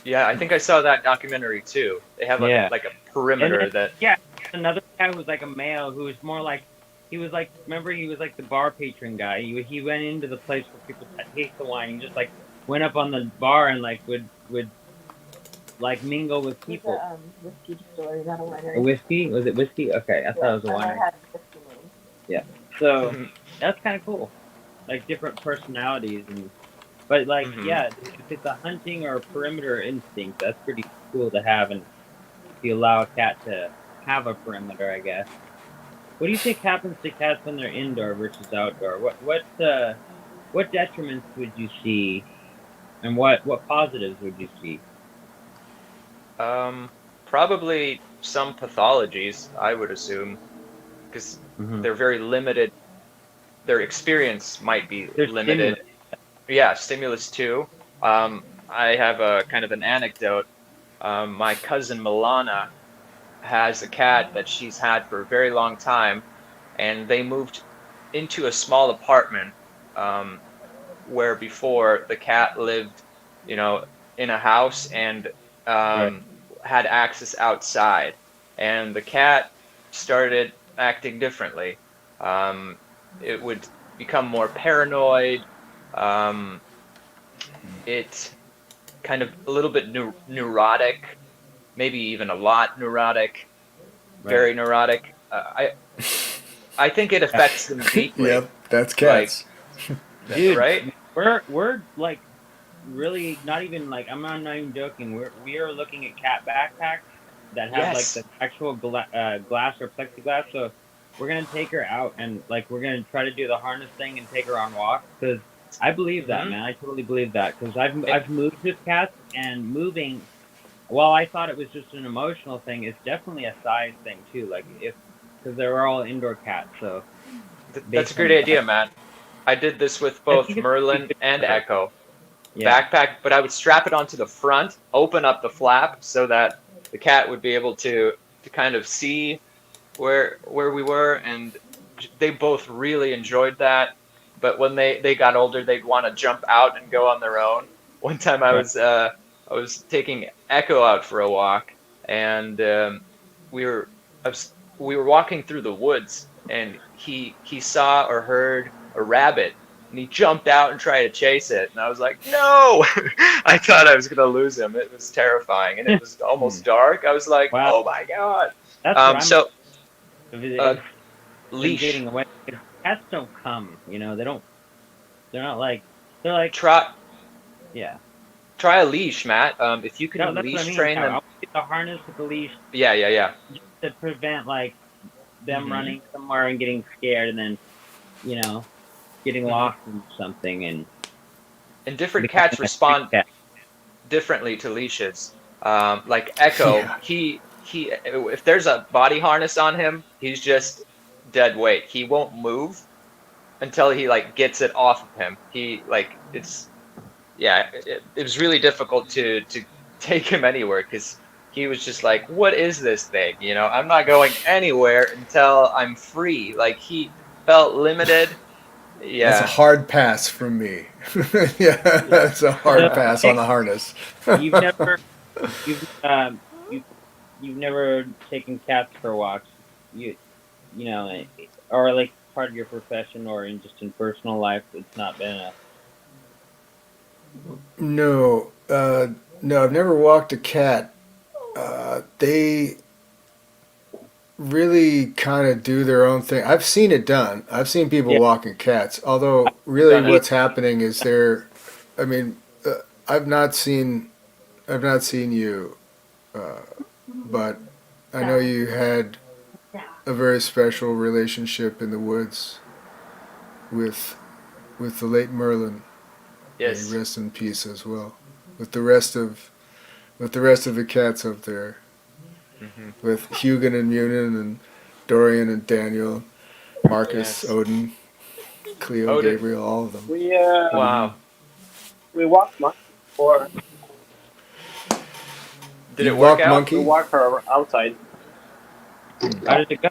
Yeah, I think I saw that documentary too. They have Yeah. like a perimeter And then, that. yeah, another guy who was like a male who was more like he was like the bar patron guy. He went into the place where people taste the wine. He just like went up on the bar and like would like mingle with people. It's a whiskey distillery, not a winery. A whiskey? Was it whiskey? Okay, I thought it was a I winery. had whiskey names. Yeah. So that's kind of cool. Like different personalities but like yeah, if it's a hunting or a perimeter instinct, that's pretty cool to have, and if you allow a cat to have a perimeter, I guess. What do you think happens to cats when they're indoor versus outdoor? What detriments would you see, and what positives would you see? Probably some pathologies, I would assume, because they're very limited. Their experience might be limited. Stimulus. Yeah, stimulus too. I have a kind of an anecdote. My cousin Milana has a cat that she's had for a very long time, and they moved into a small apartment where before the cat lived, in a house and had access outside, and the cat started acting differently. It would become more paranoid. It kind of a little bit neurotic, maybe even a lot neurotic, very neurotic. I think it affects them deeply. Yep, that's cats. Dude, right? We're like really not even like I'm not even joking. We are looking at cat backpacks that have like the actual glass or plexiglass. So we're gonna take her out and like we're gonna try to do the harness thing and take her on walks, because I believe that, man. I totally believe that, because I've moved with cats, and moving, while I thought it was just an emotional thing, it's definitely a size thing too. Like because they're all indoor cats, so That's a great idea, man. I did this with both Merlin and Echo. Backpack, but I would strap it onto the front, open up the flap so that the cat would be able to kind of see where we were, and they both really enjoyed that. But when they got older, they'd want to jump out and go on their own. One time I was taking Echo out for a walk, and we were walking through the woods, and he saw or heard a rabbit, and he jumped out and tried to chase it, and I was like, no! I thought I was gonna lose him. It was terrifying, and it was almost dark. I was like, oh my god. Leash. Getting away. Cats don't come, they're not like, they're like, try a leash, Matt. If you can leash train them. I'll get the harness with the leash. Yeah. Just to prevent like them running somewhere and getting scared, and then, getting lost in something. And different cats respond differently to leashes. Like Echo, he if there's a body harness on him, he's just dead weight. He won't move until he like gets it off of him. He like yeah, it was really difficult to take him anywhere because he was just like, "What is this thing?" You know, I'm not going anywhere until I'm free. Like he felt limited. That's a Yeah, hard pass from me. Yeah, yeah. that's a So, hard pass on Nick, the harness. you've never you've you've never taken cats for walks. You you know, or like part of your profession or in just in personal life. It's not been a No, no, I've never walked a cat. They really kind of do their own thing. I've seen it done. I've seen people yeah. walking cats. Although, I've really, Done it. what's happening is they're. I mean, I've not seen. I've not seen you, but I know you had a very special relationship in the woods with the late Merlin. May he Yes. rest in peace as well. With the rest of the cats up there, Hmm. with Hugin and Munin and Dorian and Daniel, Marcus, Yes. Odin, Cleo, Oh, Gabriel, all of them. wow. We walked much before. Did You it work walk out? We monkey? walked her outside. How did it go?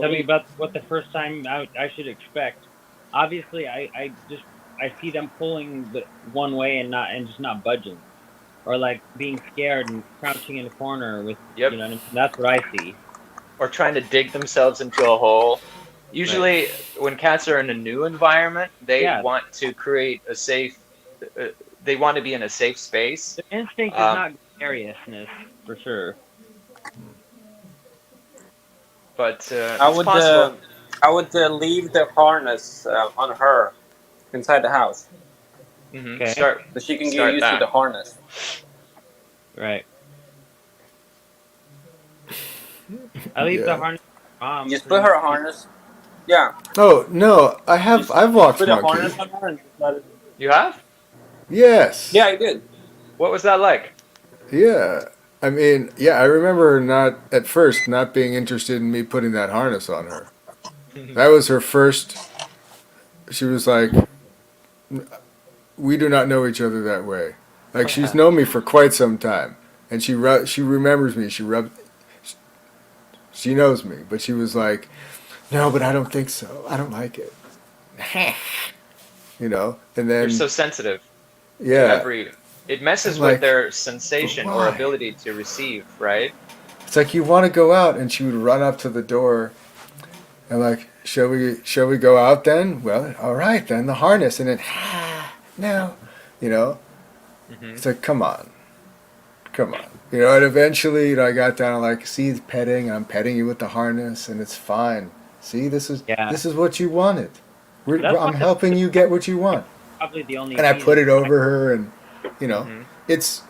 Tell me about what the first time I should expect. Obviously, I see them pulling the one way and just not budging, or like being scared and crouching in a corner with Yep. that's what I see. Or trying to dig themselves into a hole. Right. Usually, when cats are in a new environment, they Yeah, want to create a safe. Uh, they want to be in a safe space. the instinct is Um, not gregariousness for sure. but I it's would possible. leave the harness on her inside the house Okay. so she can get Start used to the that. harness. Right. I leave the Yeah. harness. Just put her a harness. Yeah, Oh no, I've walked put a harness monkey. on her and just let it. You have? Yes. Yeah, I did. What was that like? Yeah. I mean, yeah, I remember her not at first not being interested in me putting that harness on her. That was her first. She was like, "We do not know each other that way." Like she's known me for quite some time, and she remembers me. She knows me, but she was like, "No, but I don't think so. I don't like it." You know, and You're then so sensitive to yeah, every. It I'm messes with like, their "But sensation or why?" ability to receive, right? It's like you want to go out, and she would run up to the door, and like, shall we go out then? Well, all right then, the harness, and then no, you know, Hmm. it's like come on, you know, and eventually, I got down and like, see, petting, and I'm petting you with the harness, and it's fine. See, Yeah, this is what you wanted. that's I'm why helping you get what you want, probably the only and I put reason. it over her, and Hmm. it's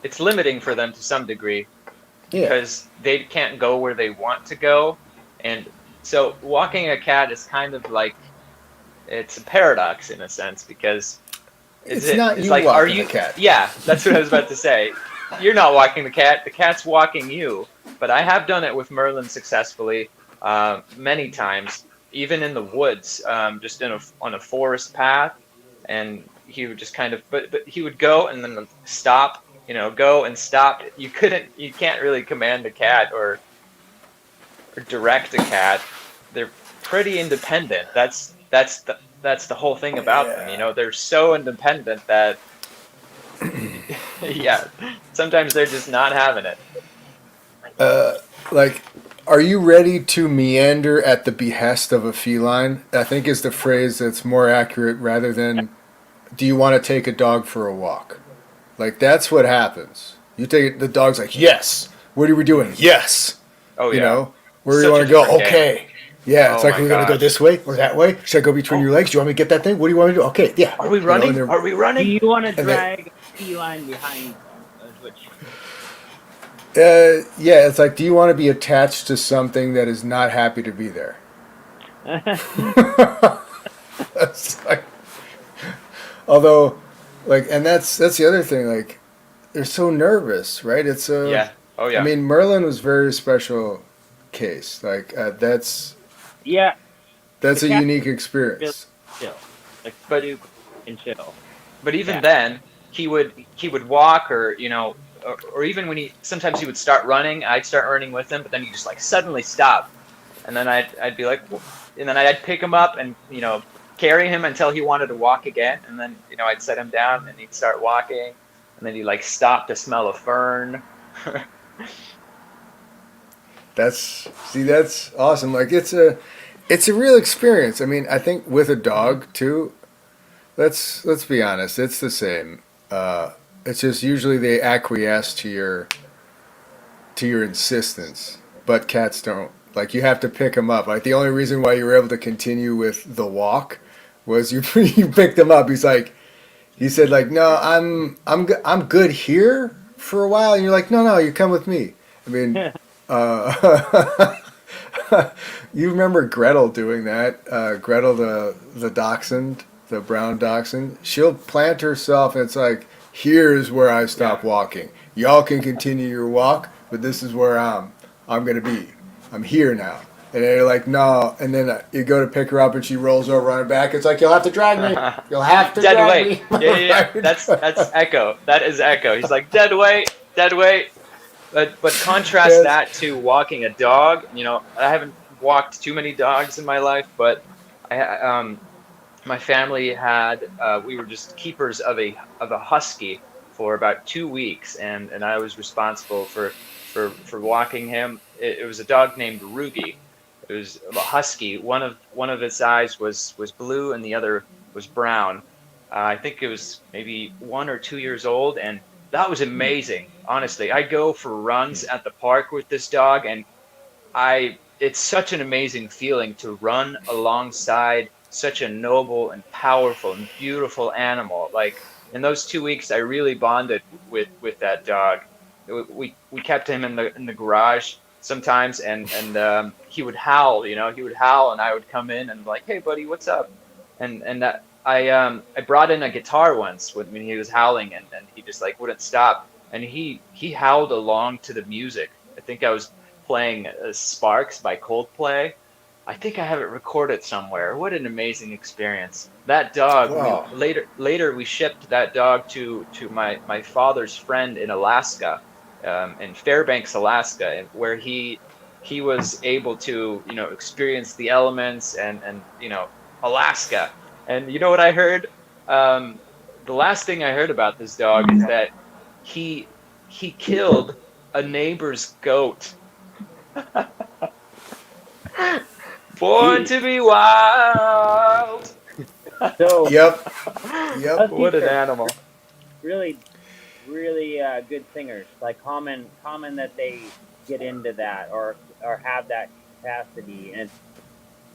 It's limiting for them to some degree yeah, because they can't go where they want to go, and so walking a cat is kind of like it's a paradox in a sense because it's not it's you like are walking the you cat. yeah, that's what I was about to say. You're not walking the cat's walking you. But I have done it with Merlin successfully many times, even in the woods, just on a forest path, and he would just kind of but he would go and then stop, go and stop. You can't really command a cat or direct a cat. They're pretty independent. That's the whole thing about them. Yeah. They're so independent that yeah, sometimes they're just not having it. Like, are you ready to meander at the behest of a feline? I think is the phrase that's more accurate rather than, do you want to take a dog for a walk? Like, that's what happens. You take it, the dog's like, yes. What are we doing? Yes. Oh You yeah, know, where do you such a want to go? different game. Okay. Yeah, it's Oh like, my we're going to go gosh. this way or that way. Should I go between Oh, your legs? Do you want me to get that thing? What do you want me to do? Okay, yeah. are we And running? they're, Are we Do running? you want to and they, drag a feline behind you? Is what yeah, it's like, do you want to be attached to something that is not happy to be there? That's like, although, like, and that's the other thing. Like, they're so nervous, right? Yeah. Oh I yeah. mean, Merlin was very special case. Like, yeah, that's the a cat unique really experience. chill. Like But super. and chill. But even Yeah. then, he would walk, or or even when sometimes he would start running, I'd start running with him, but then he just like suddenly stop, and then I'd be like, and then I'd pick him up and carry him until he wanted to walk again, and then I'd set him down and he'd start walking, and then he'd like stop to smell a fern. That's awesome. Like it's a real experience. I mean, I think with a dog too. Let's be honest. It's the same. It's just usually they acquiesce to your insistence, but cats don't. Like you have to pick them up. Like the only reason why you were able to continue with the walk was you you picked him up. He said like, no, I'm good here for a while, and you're like, no, you come with me. I mean, uh, you remember Gretel doing that? Gretel, the dachshund, the brown dachshund. She'll plant herself, and it's like, here's where I stop walking. Y'all can continue your walk, but this is where I'm gonna be. I'm here now. And they're like, no. And then you go to pick her up, and she rolls over on her back. It's like, you'll have to drag me. You'll have to Dead drag weight. me. Yeah. That's Echo. That is Echo. He's like dead weight, dead weight. But contrast Yes. that to walking a dog. I haven't walked too many dogs in my life, but my family had we were just keepers of a husky for about 2 weeks, and I was responsible for walking him. It was a dog named Rugi. It was a husky. One of its eyes was blue and the other was brown. I think it was maybe 1 or 2 years old, and that was amazing. Honestly, I go for runs at the park with this dog, and it's such an amazing feeling to run alongside such a noble and powerful and beautiful animal. Like in those 2 weeks, I really bonded with that dog. We kept him in the garage sometimes, and he would howl. He would howl, and I would come in and like, hey buddy, what's up? And that I brought in a guitar once when he was howling, and he just like wouldn't stop, and he howled along to the music. I think I was playing Sparks by Coldplay. I think I have it recorded somewhere. What an amazing experience. That dog, Wow. later we shipped that dog to my father's friend in Alaska, in Fairbanks, Alaska, and where he was able to, experience the elements and Alaska. And you know what I heard? Um, the last thing I heard about this dog is that he killed a neighbor's goat. Born to be wild. So Yep. What an huskies are animal. really, really good singers. Like common that they get into that or have that capacity, and it's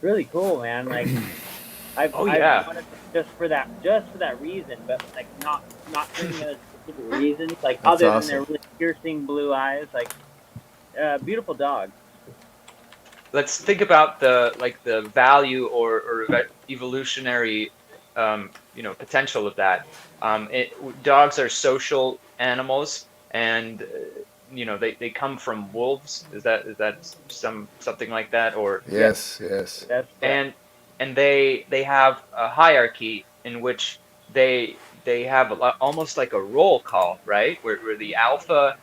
really cool, man. Like I've Yeah. wanted just for that reason, but like not for any other specific reasons. Like That's other than their awesome. really piercing blue eyes, like beautiful dog. Let's think about the value or evolutionary potential of that. Dogs are social animals, and they come from wolves. Is that something like that? Or Yes. That's and they have a hierarchy in which they have almost like a roll call, right? Where the alpha,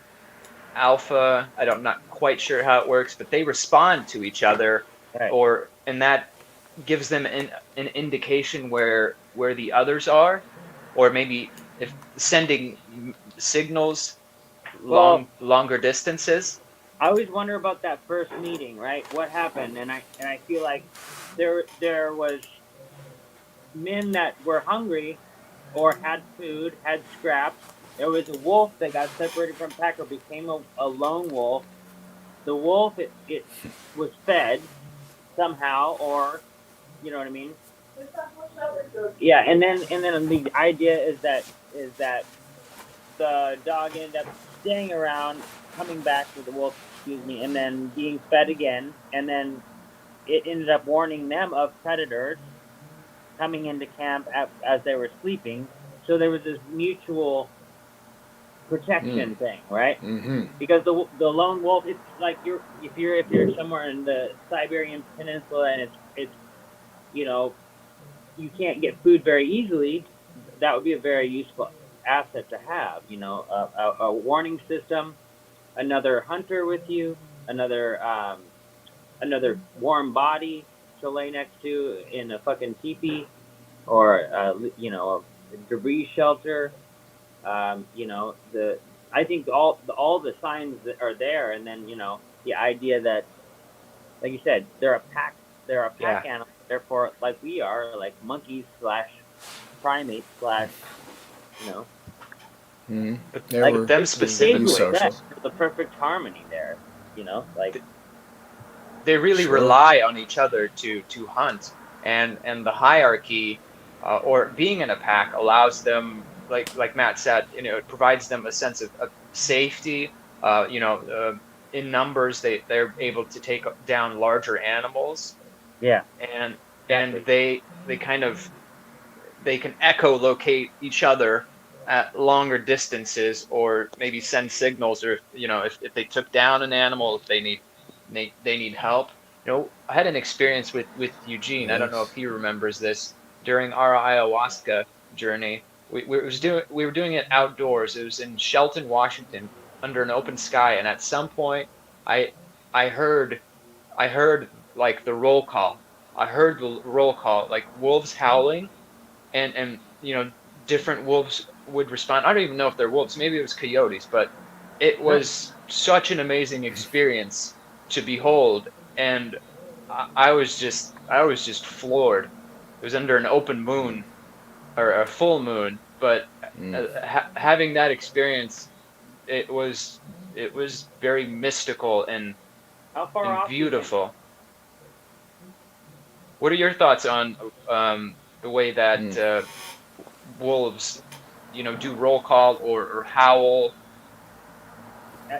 I'm not quite sure how it works, but they respond to each other, right. and that gives them an indication where the others are, or maybe if sending signals Well, longer distances. I always wonder about that first meeting, right? What happened? And I feel like there was men that were hungry or had food, had scraps. There was a wolf that got separated from pack or became a lone wolf. The wolf it was fed somehow, or you know what I mean? Yeah, and then the idea is that the dog ended up staying around, coming back with the wolf, excuse me, and then being fed again, and then it ended up warning them of predators coming into camp as they were sleeping. So there was this mutual protection thing, right? Mm-hmm. Because the lone wolf, it's like if you're somewhere in the Siberian Peninsula and it's you can't get food very easily, that would be a very useful asset to have. A warning system, another hunter with you, another warm body to lay next to in a fucking teepee, or a debris shelter. The I think all the signs that are there, and then the idea that, like you said, they're a pack Yeah. animal. Therefore, like we are, like monkeys slash primates slash, you know, Mhm. But They like were them being Gabe specifically, said, social. the perfect harmony there. Like they really Sure. rely on each other to hunt, and the hierarchy, or being in a pack allows them, like Matt said, it provides them a sense of safety. In numbers, they're able to take down larger animals, yeah, and exactly. they kind of, they can echolocate each other at longer distances, or maybe send signals, or if they took down an animal, if they need help. I had an experience with Eugene. I don't know if Yes. he remembers this. During our ayahuasca journey, we were doing it outdoors. It was in Shelton, Washington, under an open sky, and at some point, I I heard I heard like the roll call. I heard the roll call, like wolves howling, and different wolves would respond. I don't even know if they're wolves. Maybe it was coyotes, but it No, was such an amazing experience to behold, and I was just floored. It was under an open moon, or a full moon, but having that experience, it was it was very mystical how far and off do you think? beautiful. What are your thoughts on the way that wolves, do roll call, or howl?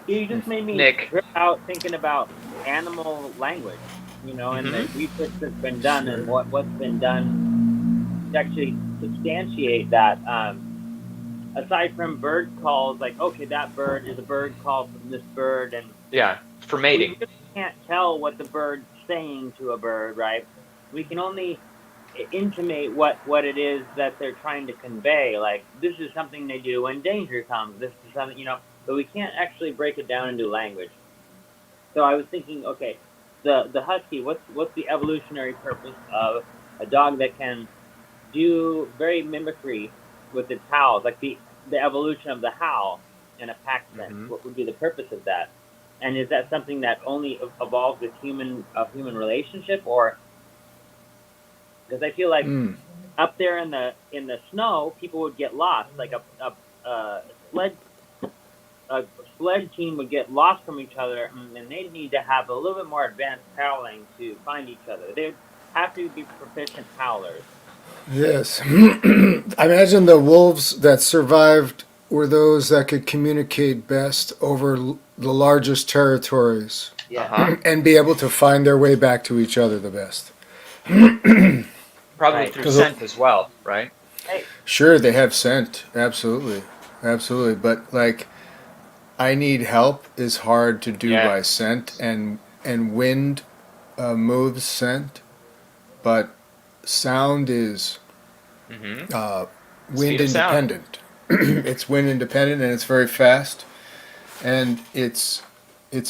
You just made me Nick. trip out thinking about animal language, and the Hmm. research that's been done, and Sure. what's been done to actually substantiate that. Aside from bird calls, like, okay, that bird is a bird call from this bird, and Yeah, for we mating. really can't tell what the bird's saying to a bird, right? We can only intimate what it is that they're trying to convey. Like, this is something they do when danger comes. This is something, but we can't actually break it down into language. So I was thinking, okay, the husky. What's the evolutionary purpose of a dog that can do very mimicry with its howls, like the evolution of the howl in a pack sense? Hmm. What would be the purpose of that? And is that something that only evolves with human relationship, or because I feel like up there in the snow, people would get lost. Like a sled a sled team would get lost from each other, and they'd need to have a little bit more advanced howling to find each other. They'd have to be proficient howlers. Yes. I imagine the wolves that survived were those that could communicate best over the largest territories Yeah. Uh-huh. and be able to find their way back to each other the best. Probably Right. through Because scent as well, right? Hey. sure, they have scent, absolutely, absolutely. But like, I need help is hard to do Yeah. by scent, and wind moves scent, but sound is Hmm. uh, wind Speed of sound. independent. It's wind independent and it's very fast and it's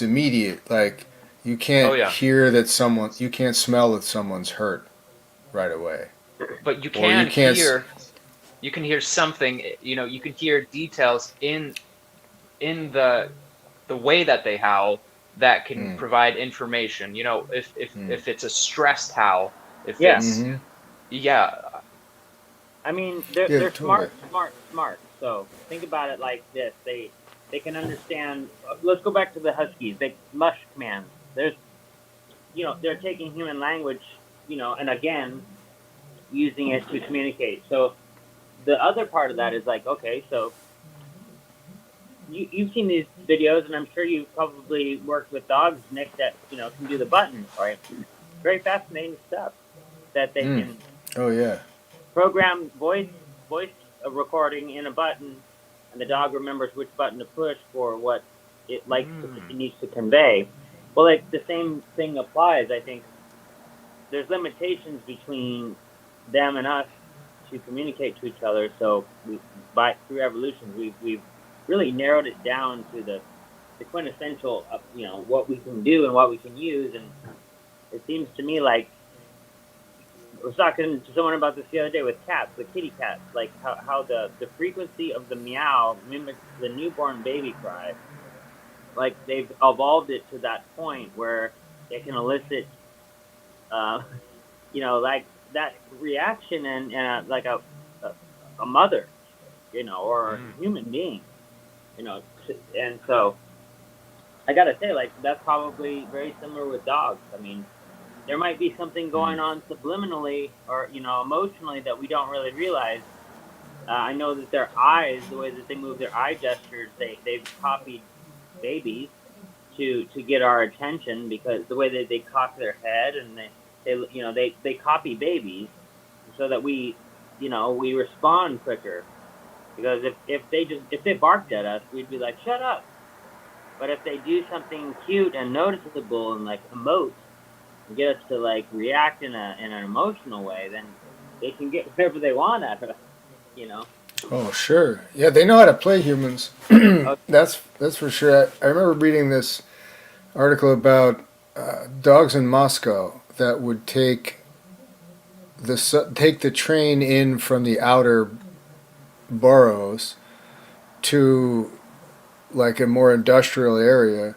immediate. Like you Oh can't yeah. hear that someone, you can't smell that someone's hurt right away, But you or you can can't. hear, you can hear something, you can hear details in the way that they howl, that can Mm, provide information. mm, If it's a stressed howl, if Yeah. it's, mm-hmm. yeah. I mean, they're Yeah, they're totally. smart, smart, smart. So think about it like this: they can understand. Let's go back to the huskies. They mush commands. They're taking human language, and again using it to communicate. So the other part of that is like, okay, so you've seen these videos, and I'm sure you've probably worked with dogs, Nick, that can do the buttons, right? Very fascinating stuff that they Mm. can Oh yeah. program voice recording in a button, and the dog remembers which button to push for what it Mm. needs to convey. Well, like the same thing applies. I think there's limitations between them and us to communicate to each other. So through evolution, we've really narrowed it down to the quintessential, what we can do and what we can use. And it seems to me like I was talking to someone about this the other day with cats, the kitty cats, like how the frequency of the meow mimics the newborn baby cry. Like they've evolved it to that point where it can elicit, like that reaction and like a mother, or a human being, and so I gotta say, like, that's probably very similar with dogs. I mean, there might be something going on subliminally or, emotionally that we don't really realize. I know that their eyes, the way that they move their eye gestures, they've copied babies to get our attention, because the way that they cock their head and they copy babies so that we respond quicker. Because if they barked at us, we'd be like, shut up. But if they do something cute and noticeable and like emote and get us to like react in an emotional way, then they can get whatever they want out of us, Oh, sure. Yeah, they know how to play humans. That's for sure. I remember reading this article about dogs in Moscow that would take the train in from the outer boroughs to like a more industrial area,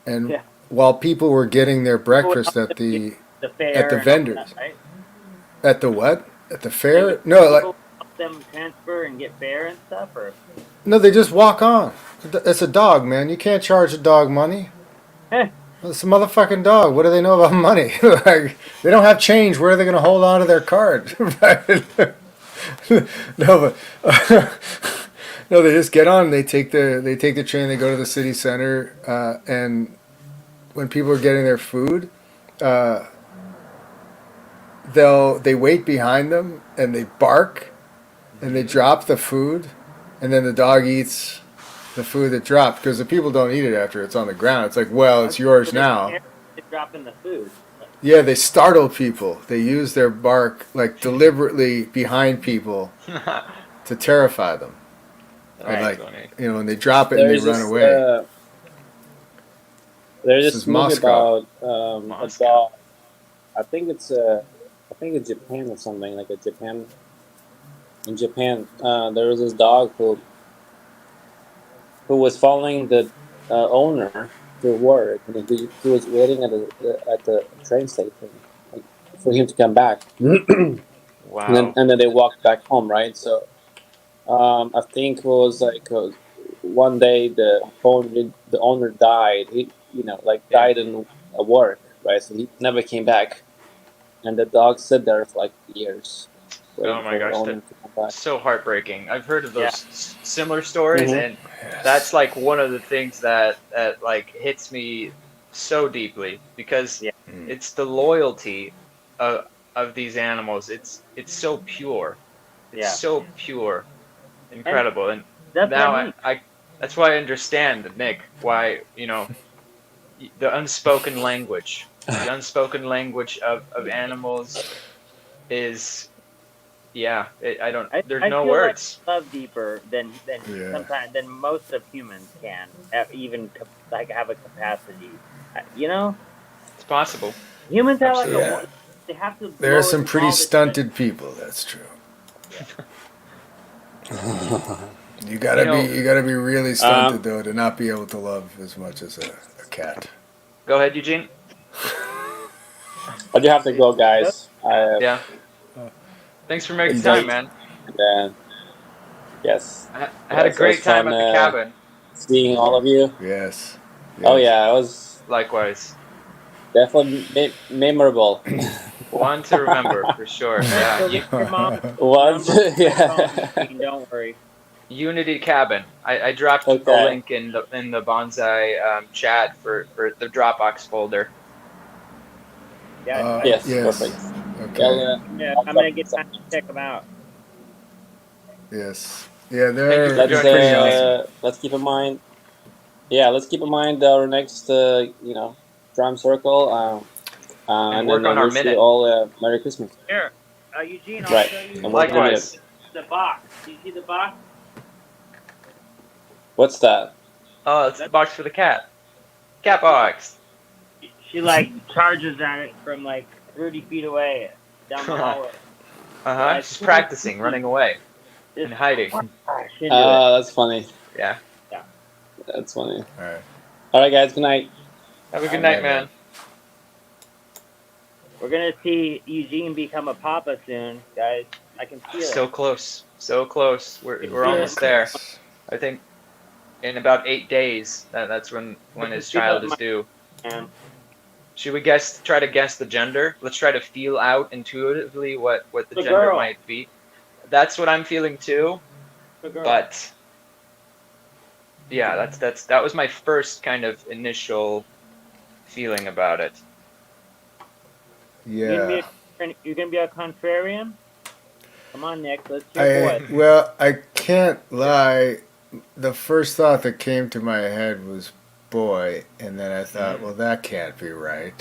and while people were getting their breakfast at the vendors, right? at the what? At the fair? No, like help them transfer and get fare and stuff, or no, they just walk on. It's a dog, man. You can't charge a dog money. It's a motherfucking dog. What do they know about money? Like, they don't have change. Where are they going to hold on to their card? No, but no, they just get on. They take the train. They go to the city center, and when people are getting their food, they wait behind them and they bark, and they drop the food, and then the dog eats the food that dropped, because the people don't eat it after it's on the ground. It's like, well, it's yours now. They're dropping the food. Yeah, they startle people. They use their bark like deliberately behind people to terrify them. And like, and they drop it and they run away. There's this movie about a dog. I think it's Japan or something, like a Japan. In Japan, there was this dog who was following the owner to work, and he was waiting at the train station, like, for him to come back. Wow. And then they walked back home, right? So I think it was like one day the owner died. He died in work, right? So he never came back, and the dog sat there for like years. Oh my gosh, that's so heartbreaking. I've heard of those similar stories, and that's like one of the things that like hits me so deeply, because it's the loyalty of these animals. It's so pure. It's so pure, incredible, and now I that's why I understand, Nick, why the unspoken language, of animals is. Yeah, there's no words. Like love deeper than sometimes than most of humans can even like have a capacity. It's possible. Humans have they have to. There are some pretty stunted people. That's true. You gotta be really stunted though to not be able to love as much as a cat. Go ahead, Eugene. But you have to go, guys. Yeah. Thanks for making time, man. Yes. I had a great time at the cabin. Seeing all of you. Yes. Oh yeah, it was likewise. Definitely memorable. One to remember for sure. Yeah. Your mom. Don't worry. Unity Cabin. I dropped a link in the Bonsai chat for the Dropbox folder. Yeah. Yes. Perfect. Okay. Yeah, I'm gonna get time to check them out. Yes. Yeah, they're pretty awesome. Let's keep in mind. Yeah, let's keep in mind our next, drum circle. And work then on our wish minute. you all Merry Christmas. Sure. Eugene, I'll Right. show you And we're gonna be Likewise. the box. Do you see the box? What's that? Oh, it's the box for the cat. Cat box. She like charges at it from like 30 feet away down the hallway. She's practicing running away and hiding. That's funny. Yeah. Yeah. That's funny. All right. All right, guys. Good night. Have a good night, man. We're gonna see Eugene become a papa soon, guys. I can feel So it. close. So close. We're Yeah. almost there. I think in about 8 days. That's when his child is due. And Should we try to guess the gender? Let's try to feel out intuitively what the The gender girl. might be. That's what I'm feeling too. the girl. But yeah, that was my first kind of initial feeling about it. Yeah. You're gonna be a contrarian? Come on, Nick. Let's hear boy. Well, I can't lie. The first thought that came to my head was boy, and then I thought, well, that can't be right.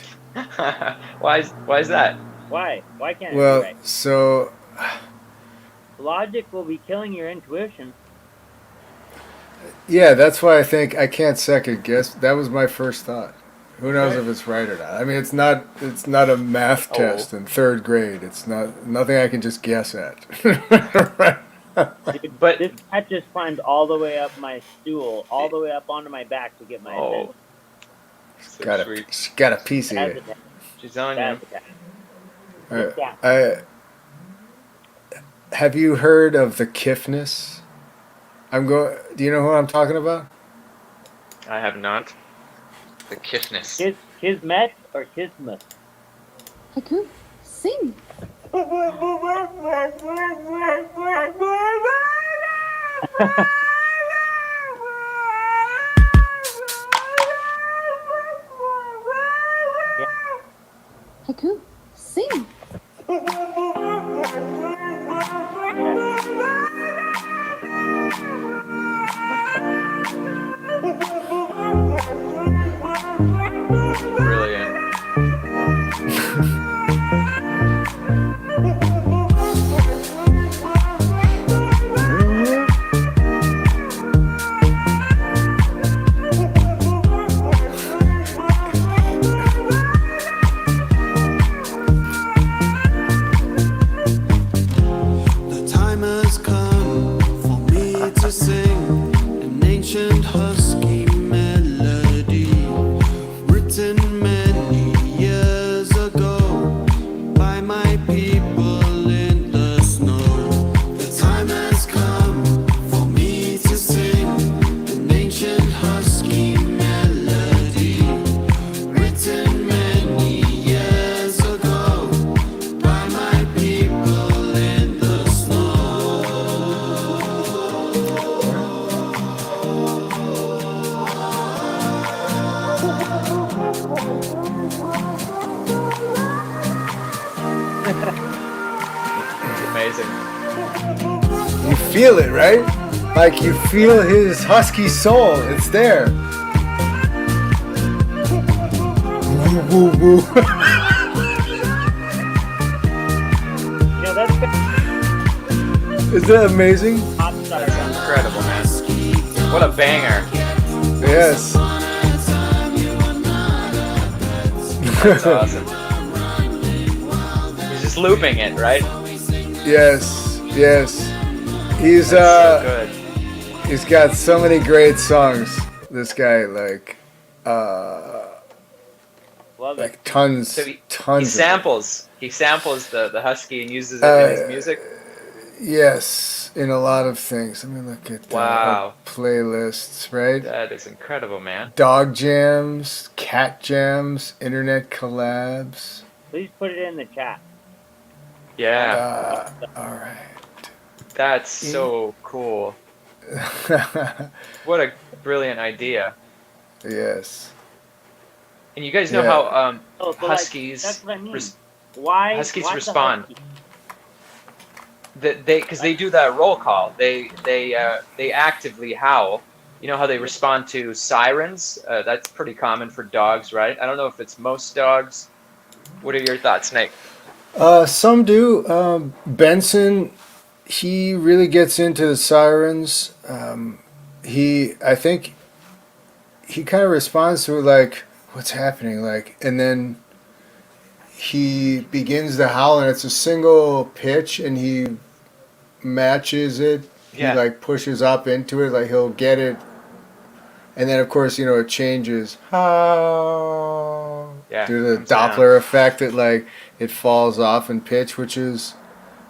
Why is that? Why? Why can't it Well, be right? so Logic will be killing your intuition. yeah, that's why I think I can't second guess. That was my first thought. Who knows if it's right or not? I mean, it's not a math test in 3rd grade. It's nothing I can just guess at. Dude, but this cat just climbed all the way up my stool, all the way up onto my back to get my attention. So sweet. She got a piece of That's it. a cat. She's on you. That's a cat. Have you heard of the Kiffness? Do you know who I'm talking about? I have not. The Kiffness. Kismet or Kismet? Haku, sing. Haku, sing. Brilliant. The time has come for me to sing an ancient husky melody written many years ago by my people in the snow. The time has come for me to sing an ancient husky melody written many years ago by my people in the snow. It's amazing. You feel it, right? Like you feel his husky soul. It's there. Woo, woo, woo. You know, that's Is that amazing? hot stuff. That's incredible, man. What a banger. Yes. That's awesome. He's just looping it, right? Yes. Yes. He's That's so good. he's got so many great songs. This guy, like Love it. like tons So he of it. samples the husky and uses it in his music. Yes, in a lot of things. Let me look at Wow. playlists, right? That is incredible, man. Dog jams, cat jams, internet collabs. Please put it in the chat. Yeah, All right. that's so cool. What a brilliant idea. Yes. And you guys know Yeah. how Oh, but huskies that's what I mean. res- Why? Huskies why the respond. husky? because they do that roll call. They actively howl. You know how they respond to sirens? That's pretty common for dogs, right? I don't know if it's most dogs. What are your thoughts, Nate? Some do. Benson, he really gets into the sirens. I think he kind of responds to it like, "What's happening?" Like, and then he begins to howl, and it's a single pitch, and he matches it. He Yeah, like pushes up into it, like he'll get it, and then of course it changes. yeah, Due to the comes down. Doppler effect, it falls off in pitch, which is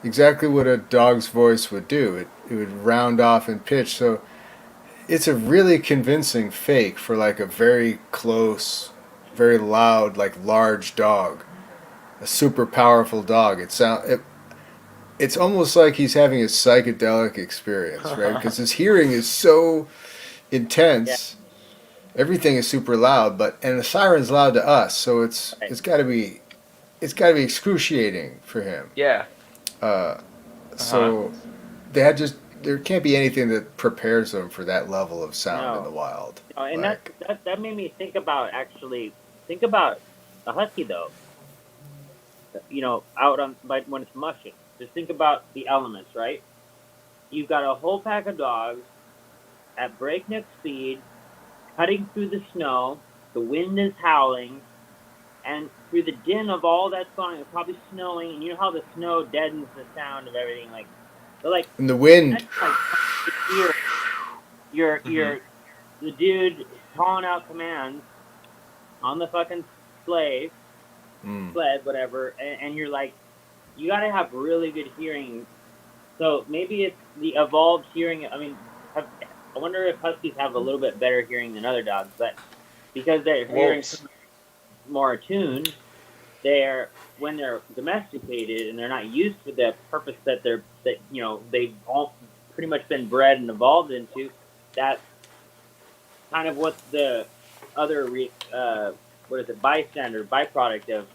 exactly what a dog's voice would do. It would round off in pitch. So it's a really convincing fake for like a very close, very loud, like large dog, a super powerful dog. It's almost like he's having a psychedelic experience, right? Because his hearing is so Yeah. intense. Everything is super loud, and the siren's loud to us, so Right. it's got to be excruciating for him. Yeah. Uh, Uh-huh. so there can't be anything that prepares them for that level of sound in the No. wild. No, and Like, that made me think about a husky though. Out on like when it's mushing. Just think about the elements, right? You've got a whole pack of dogs at breakneck speed, cutting through the snow. The wind is howling, and through the din of all that song, it's probably snowing. And you know how the snow deadens the sound of everything. Like they're like and the wind. that's like hear your the dude calling out commands on the fucking sleigh, Mm. sled, whatever, and you're like, you gotta have really good hearing. So maybe it's the evolved hearing. I mean, I wonder if huskies have a little bit better hearing than other dogs, but because their hearing Wolves. more attuned, they're when they're domesticated and they're not used to the purpose they've all pretty much been bred and evolved into. That's kind of what the other what is it, byproduct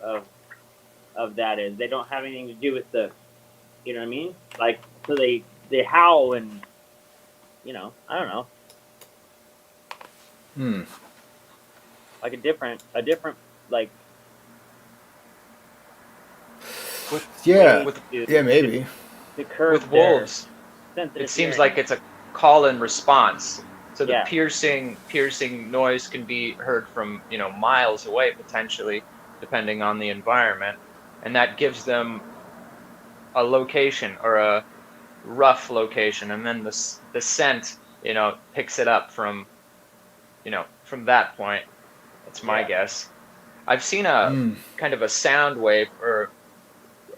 of that is. They don't have anything to do with you know what I mean? Like, so they howl and I don't know, Hmm. like a different like With Yeah. way with Yeah. Maybe. to curb with their wolves, sensitive it seems hearing. like it's a call and response. So the Yeah. piercing noise can be heard from, miles away potentially, depending on the environment, and that gives them a location or a rough location, and then the scent, picks it up from that point. That's my Yeah. guess. I've seen a Mm. kind of a sound wave or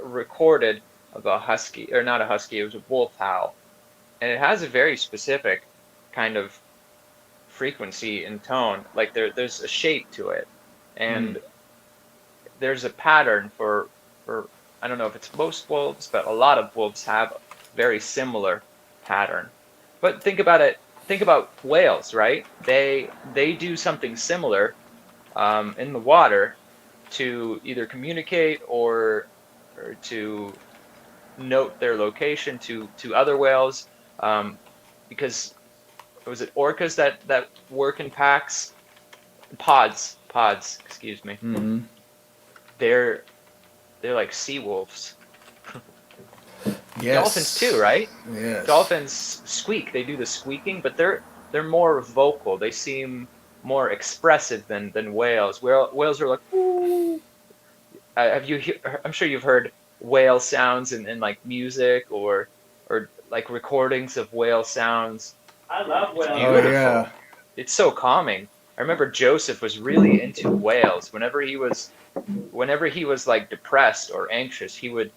recorded of a husky, or not a husky, it was a wolf howl, and it has a very specific kind of frequency and tone. Like there's a shape to it, Mm. and there's a pattern for I don't know if it's most wolves, but a lot of wolves have a very similar pattern. But think about it. Think about whales, right? They do something similar in the water to either communicate or to note their location to other whales, um, because was it orcas that work in packs, pods, excuse me. Mm-hmm. They're they're like sea wolves. Dolphins Yes. too, right? Yes. Dolphins squeak. They do the squeaking, but they're more vocal. They seem more expressive than whales. Whales are like, ooh. I'm sure you've heard whale sounds in like music or like recordings of whale sounds. I love It's whales. Oh beautiful. yeah. It's so calming. I remember Joseph was really into whales. Whenever he was like depressed or anxious, he would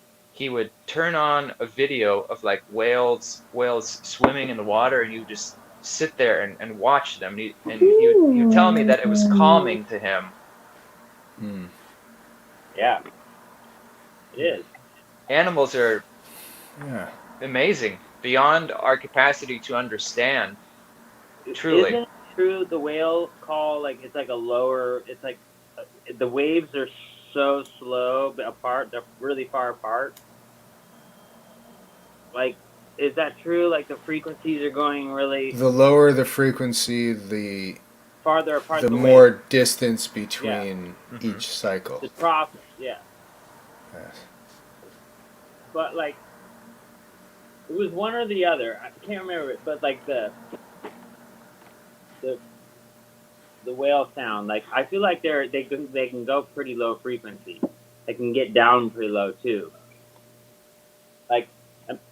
turn on a video of like whales swimming in the water, and you just sit there and watch them. He would tell me that it was calming to him. Mm. Yeah, it is. Animals are Yeah. amazing beyond our capacity to understand. Truly. Isn't it true the whale call, like, it's like a lower, it's like the waves are so slow but apart, they're really far apart. Like, is that true? Like, the frequencies are going really The lower the frequency, the farther apart, the the more waves. distance Yeah. between Mhm. each cycle. The trough, yeah. Yes. but like it was one or the other. I can't remember it, but like the the whale sound. Like I feel like they can go pretty low frequency. They can get down pretty low too. Like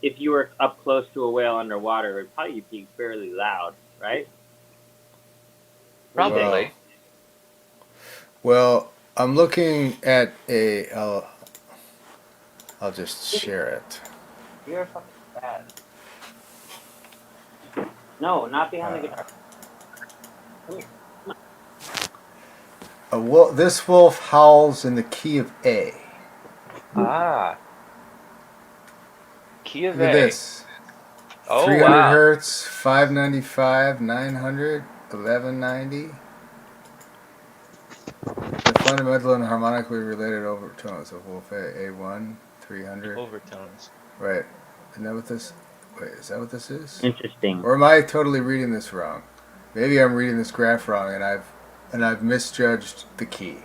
if you were up close to a whale underwater, it would probably be fairly loud, right? Probably. Well, I'm looking at I'll just share it. You're fucking bad. No, not behind the guitar. Come here. This wolf howls in the key of A. Ah. Key of Look at A. this. Oh 300 wow. hertz, 595, 900, 1190. The fundamental and harmonically related overtones of wolf A1, 300. Overtones. Right. Isn't that what this? Wait, is that what this is? Interesting. Or am I totally reading this wrong? Maybe I'm reading this graph wrong, and I've misjudged the key.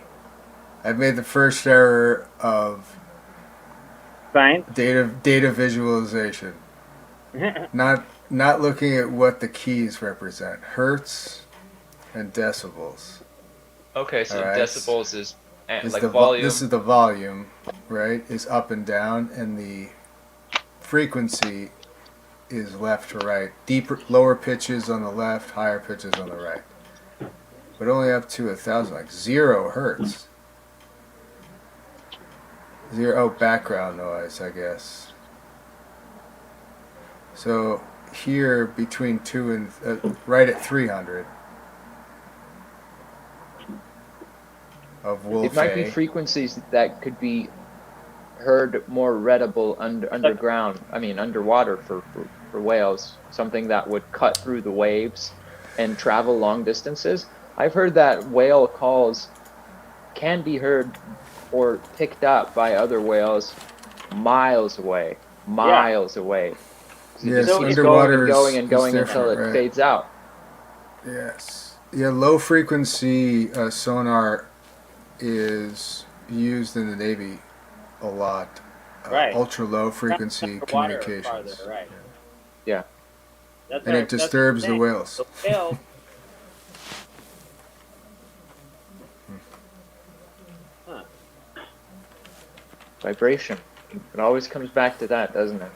I've made the first error of Science. data visualization. not looking at what the keys represent. Hertz and decibels. Okay, so All right. decibels is like the volume. This is the volume, right? Is up and down, and the frequency is left to right. Deeper, lower pitches on the left, higher pitches on the right. But only up to 1,000, like 0 hertz. Background noise, I guess. So here between 2 and right at 300 of wolf It might be A. frequencies that could be heard more readable underground. I mean, underwater for whales. Something that would cut through the waves and travel long distances. I've heard that whale calls can be heard or picked up by other whales miles away. Miles away. So Yes, just keeps underwater going and is going until different, it right? fades out. Yes. Yeah, low frequency sonar is used in the Navy a lot. Right. Ultra low frequency Underwater communications. farther, right. Yeah. And it disturbs the whales. The whale. Huh. Vibration. It always comes back to that, doesn't it?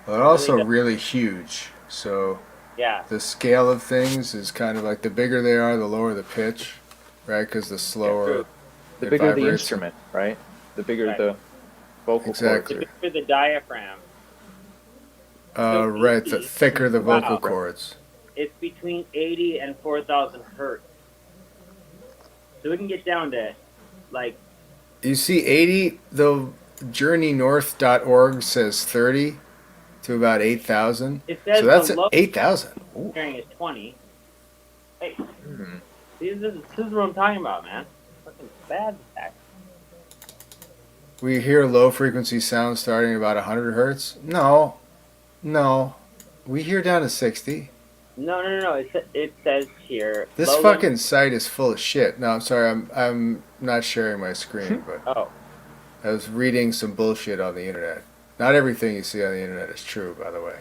Well, it's also really huge. So Yeah. the scale of things is kind of like the bigger they are, the lower the pitch, right? Because the slower The it bigger the vibrates. instrument, right? The bigger Right. the vocal Exactly. cords. For the diaphragm, Right, the thicker the vocal Wow. cords. it's between 80 and 4,000 hertz. So we can get down to like You see 80, the journeynorth.org says 30 to about 8,000. it says So that's the low 8,000. hearing is 20. Hey, Mhm. this is what I'm talking about, man. Fucking bad attack. We hear low frequency sound starting at about 100 hertz. No. We hear down to 60. No. It says here. This low fucking site is full of shit. No, I'm sorry. I'm not sharing my screen, but Oh, I was reading some bullshit on the internet. Not everything you see on the internet is true, by the way.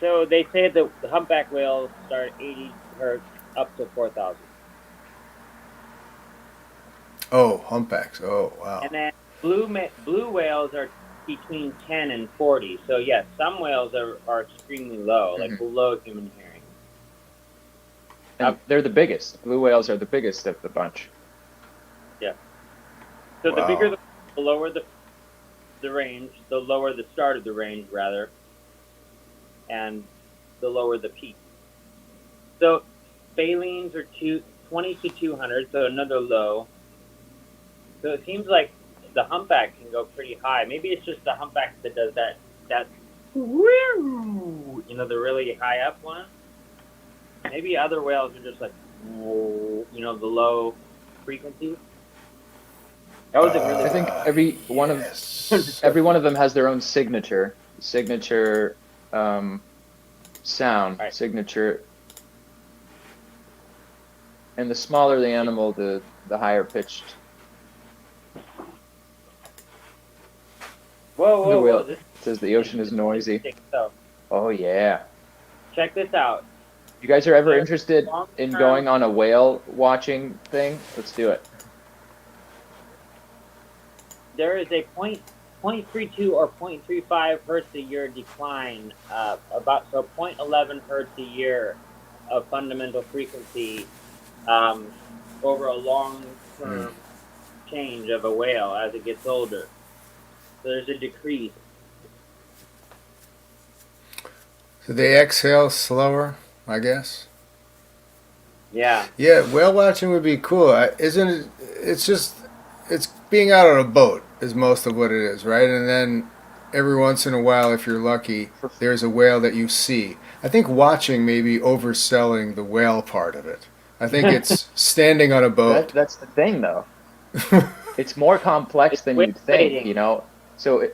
so they say that the humpback whales start at 80 hertz up to 4,000, Oh, humpbacks. Oh, wow. and then blue whales are between 10 and 40. So yes, some whales are extremely low, like below human hearing. And they're the biggest. Blue whales are the biggest of the bunch. So Wow. the bigger, the lower the range, the lower the start of the range, rather, and the lower the peak. So balines are 20 to 200, so another low. So it seems like the humpback can go pretty high. Maybe it's just the humpback that does that the really high up one. Maybe other whales are just like, the low frequency. That was a really. I think every one of them has their own signature sound, Right. signature. And the smaller the animal, the higher pitched. Whoa! the whale. This says the ocean is noisy. So Oh yeah. check this out. You guys are ever There's interested in long-term- going on a whale watching thing? Let's do it. There is a 0.32 or 0.35 hertz a year decline, about 0.11 hertz a year of fundamental frequency over a long-term change of a whale as it gets older. So there's a decrease. So they exhale slower, I guess. Yeah. Yeah, whale watching would be cool. Isn't it? It's being out on a boat is most of what it is, right? And then every once in a while, if you're lucky, there's a whale that you see. I think watching may be overselling the whale part of it. I think it's standing on a boat. That's the thing, though. It's more complex than you'd think, you know. So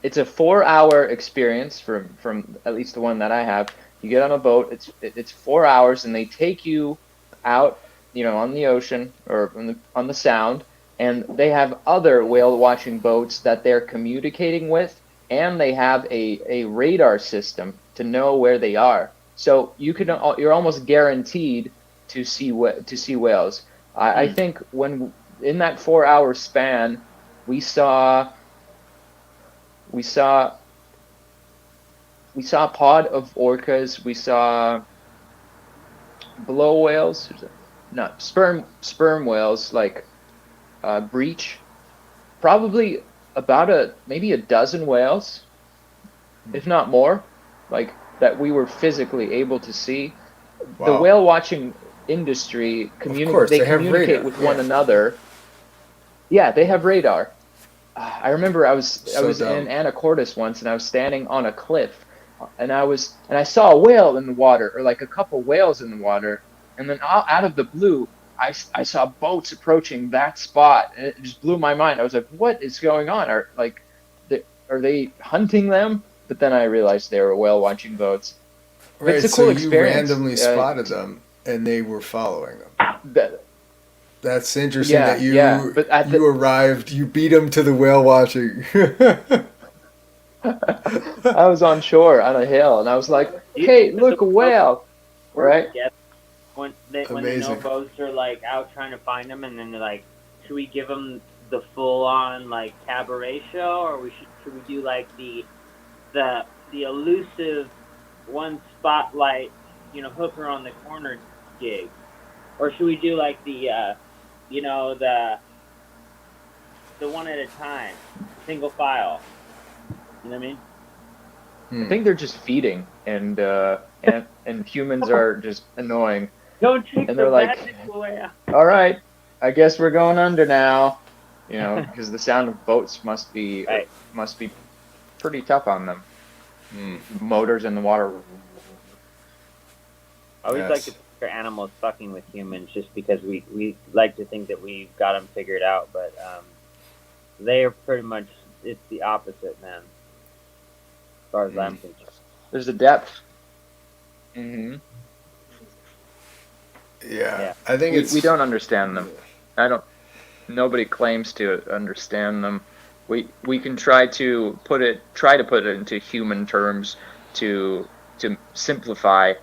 it's a 4-hour experience from at least the one that I have. You get on a boat. It's 4 hours, and they take you out, you know, on the ocean or on the Sound, and they have other whale watching boats that they're communicating with, and they have a radar system to know where they are. So you're almost guaranteed to see whales. I think when in that 4-hour span, we saw a pod of orcas. We saw below whales, not sperm whales, like breach. Probably about maybe a dozen whales, if not more, like that we were physically able to see. Wow. The whale watching industry they communicate with one another. Yeah, they have radar. I remember I was in Anacortes once, and I was standing on a cliff, and I saw a whale in the water, or like a couple whales in the water, and then out of the blue, I saw boats approaching that spot, and it just blew my mind. I was like, "What is going on? Are they hunting them?" But then I realized they were whale watching boats. Right, it's a cool so experience. You randomly spotted them, and they were following them. That's interesting that you arrived, you beat them to the whale watching. I was on shore on a hill, and I was like, "Hey, look, a whale!" Right? When the no boats are like out trying to find them, and then they're like, "Should we give them the full-on like cabaret show, or should we do like the elusive one spotlight, you know, hooker on the corner gig, or should we do like the the one at a time, single file? You know what I mean? I think they're just feeding, and humans are just annoying. Don't take and they're like, "All right, I guess we're going under now," you know, because the sound of boats must be pretty tough on them. Motors in the water. I always like to picture animals fucking with humans, just because we like to think that we've got them figured out, but they are pretty much, it's the opposite, man. As far as I'm concerned. There's a depth. Mm-hmm. Yeah, I think we don't understand them. Nobody claims to understand them. We can try to put it into human terms to simplify,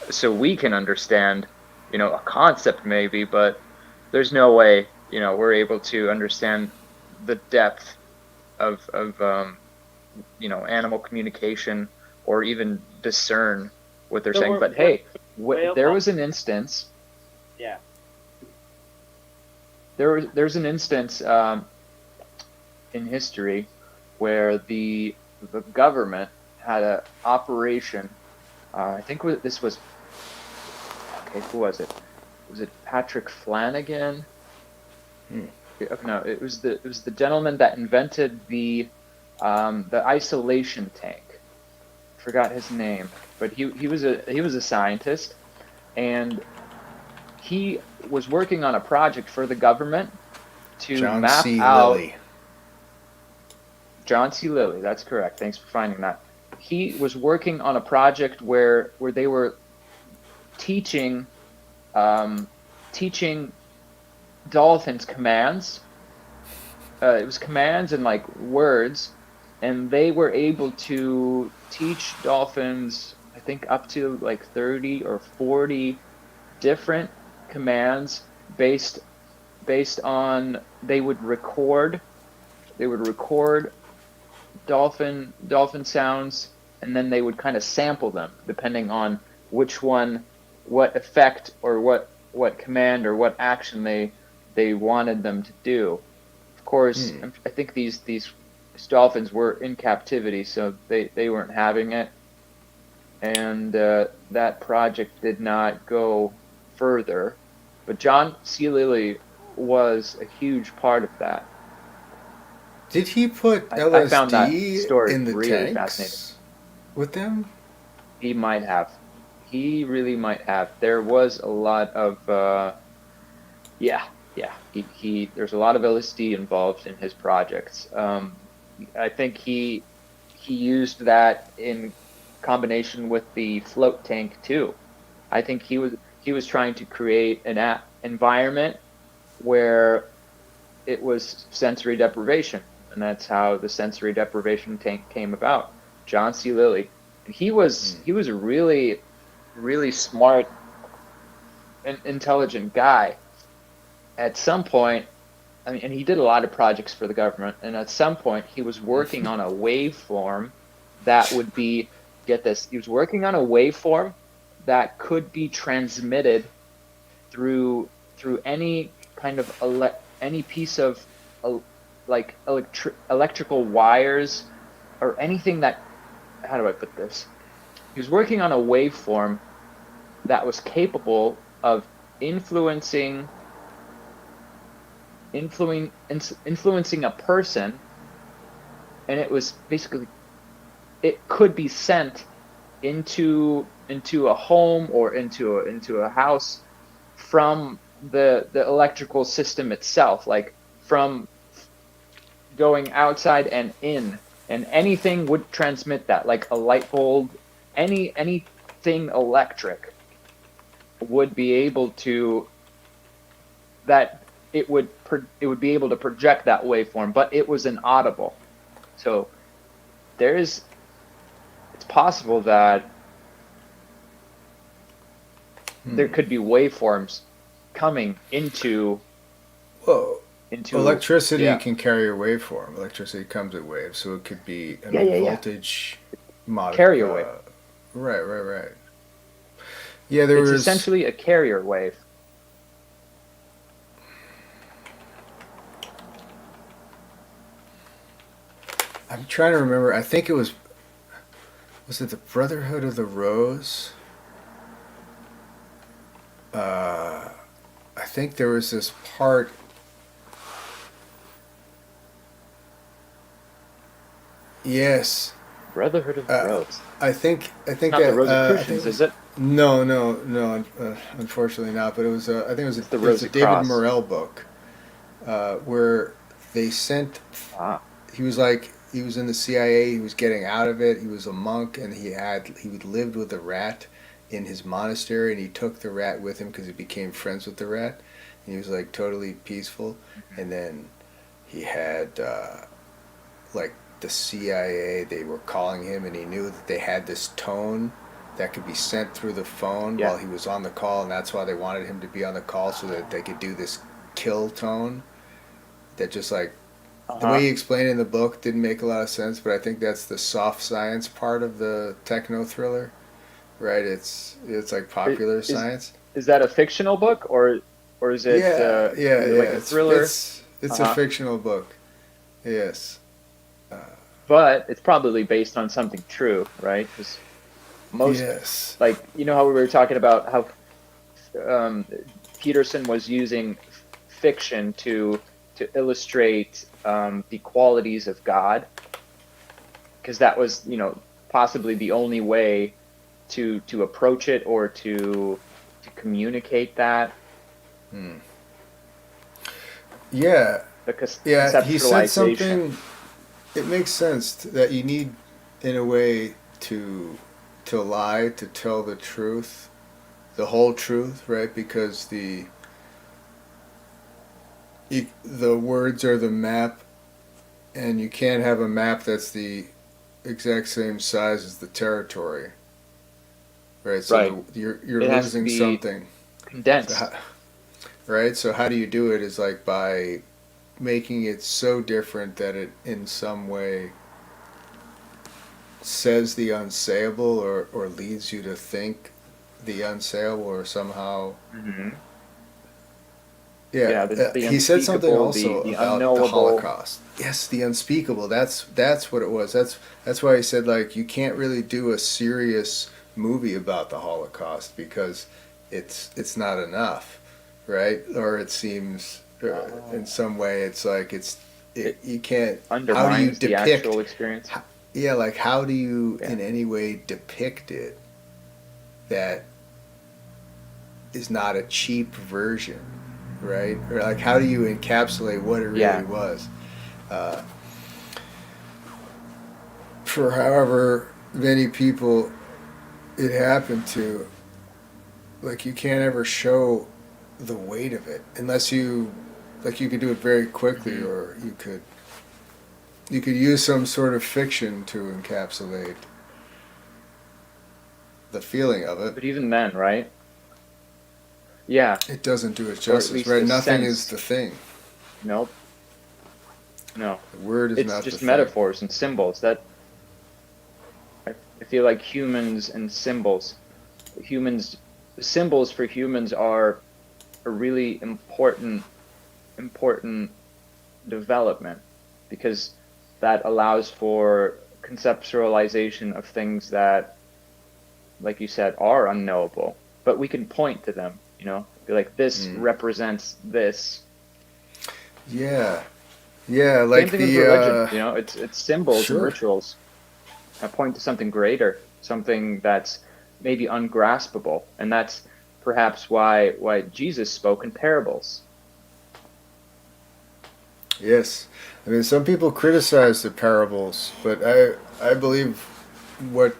so we can understand, you know, a concept maybe, but there's no way, you know, we're able to understand the depth of you know, animal communication, or even discern what they're saying. But hey, there was an instance. Yeah. There's an instance in history where the government had an operation. I think this was. Okay, who was it? Was it Patrick Flanagan? No, it was the gentleman that invented the isolation tank. Forgot his name, but he was a scientist, and he was working on a project for the government to map out. John C. Lilly, that's correct. Thanks for finding that. He was working on a project where they were teaching dolphins commands. It was commands and like words, and they were able to teach dolphins, I think, up to like 30 or 40 different commands based on they would record dolphin sounds, and then they would kind of sample them depending on which one, what effect or what command or what action they wanted them to do. Of course, I think these dolphins were in captivity, so they weren't having it, and that project did not go further. But John C. Lilly was a huge part of that. Did he put I found that LSD story in the really tanks fascinating. with them? He might have. He really might have. There was a lot of yeah. There's a lot of LSD involved in his projects. I think he used that in combination with the float tank too. I think he was trying to create an environment where it was sensory deprivation, and that's how the sensory deprivation tank came about. John C. Lilly. And he was a really, really smart and intelligent guy. At some point, I mean, and he did a lot of projects for the government, and at some point he was working on a waveform that would be, get this, he was working on a waveform that could be transmitted through any kind of any piece of like electrical wires or anything that, how do I put this? He was working on a waveform that was capable of influencing a person, and it was basically, it could be sent into a home or into a house from the electrical system itself, like from going outside and in, and anything would transmit that, like a light bulb, anything electric would be able to, that it would be able to project that waveform, but it was inaudible. So it's possible that there could be waveforms coming into electricity yeah. can carry a waveform. Electricity comes at waves, so it could be a voltage carrier wave. Right. Yeah, it's essentially a carrier wave. I'm trying to remember. I think it was it the Brotherhood of the Rose? I think there was this part. Yes. Brotherhood of the Rose. I think not the Rosicrucians, is it? No. Unfortunately not. But it was. I think it was a David Morrell book, where they sent. He was in the CIA. He was getting out of it. He was a monk, and he lived with a rat in his monastery, and he took the rat with him because he became friends with the rat, and he was like totally peaceful. And then he had like the CIA. They were calling him, and he knew that they had this tone that could be sent through the phone while he was on the call, and that's why they wanted him to be on the call, so that they could do this kill tone that just like. The way he explained it in the book didn't make a lot of sense, but I think that's the soft science part of the techno thriller, right? It's like popular science. Is that a fictional book, or is it like a thriller? It's a fictional book. Yes. But it's probably based on something true, right? Because most, like, you know how we were talking about how Peterson was using fiction to illustrate the qualities of God, because that was, possibly the only way to approach it or to communicate that. Yeah. Yeah. He said something. It makes sense that you need, in a way, to lie, to tell the truth, the whole truth, right? Because the words are the map and you can't have a map that's the exact same size as the territory, right? So Right. you're It has to losing be something, so condensed. right? So how do you do it? Is like by making it so different that it in some way says the unsayable, or leads you to think the unsayable, or somehow. Hmm. Yeah, Yeah, the he said something unspeakable, also the about the unknowable. Holocaust. Yes, the unspeakable. That's what it was. That's why he said, like, you can't really do a serious movie about the Holocaust because it's not enough, right? Or it seems in some way it's like It you can't. How do you undermines the depict? actual experience. Yeah, like how do you Yeah. in any way depict it that is not a cheap version, right? Or like, how do you encapsulate what it really Yeah. was? Uh, for however many people it happened to, like, you can't ever show the weight of it unless you, like, you could do it very quickly, Hmm. or you could use some sort of fiction to encapsulate the feeling of it. But even then, right? Yeah. It doesn't do it Or at justice, least right? the Nothing is sense. the thing. Nope. No. The word is It's not the just thing. metaphors and symbols. That I feel like humans and symbols, humans, symbols for humans are a really important development because that allows for conceptualization of things that, like you said, are unknowable, but we can point to them, be like, this represents this. Yeah, yeah, Same like thing with the religion, it's symbols and sure. rituals that point to something greater, something that's maybe ungraspable, and that's perhaps why Jesus spoke in parables. Yes, I mean, some people criticize the parables, but I believe what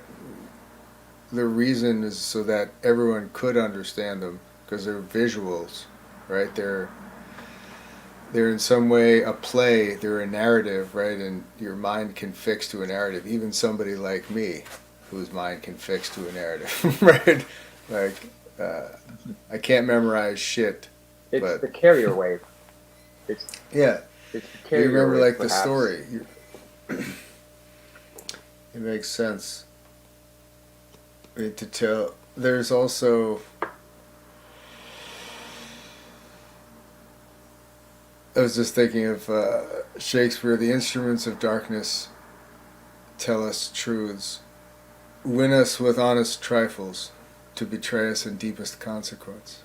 the reason is so that everyone could understand them because they're visuals, right? They're in some way a play. They're a narrative, right? And your mind can fix to a narrative. Even somebody like me, whose mind can fix to a narrative, right? Like, uh, I can't memorize shit, It's but the carrier wave. It's yeah, it's the you carrier remember wave, like the perhaps. story. It makes sense. I mean, to tell. There's also. I was just thinking of Shakespeare. The instruments of darkness tell us truths, win us with honest trifles, to betray us in deepest consequence.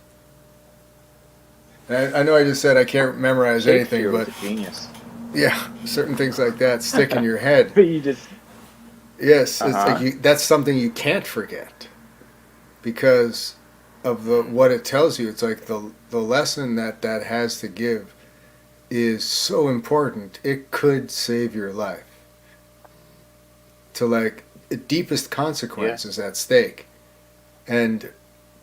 And I know I just said I can't memorize anything, Shakespeare was but a genius. yeah, certain things like that stick in your head. But you just Yes, it's like uh-huh. that's something you can't forget because of the what it tells you. It's like the lesson that has to give is so important. It could save your life. To like the deepest Yeah. consequence is at stake, and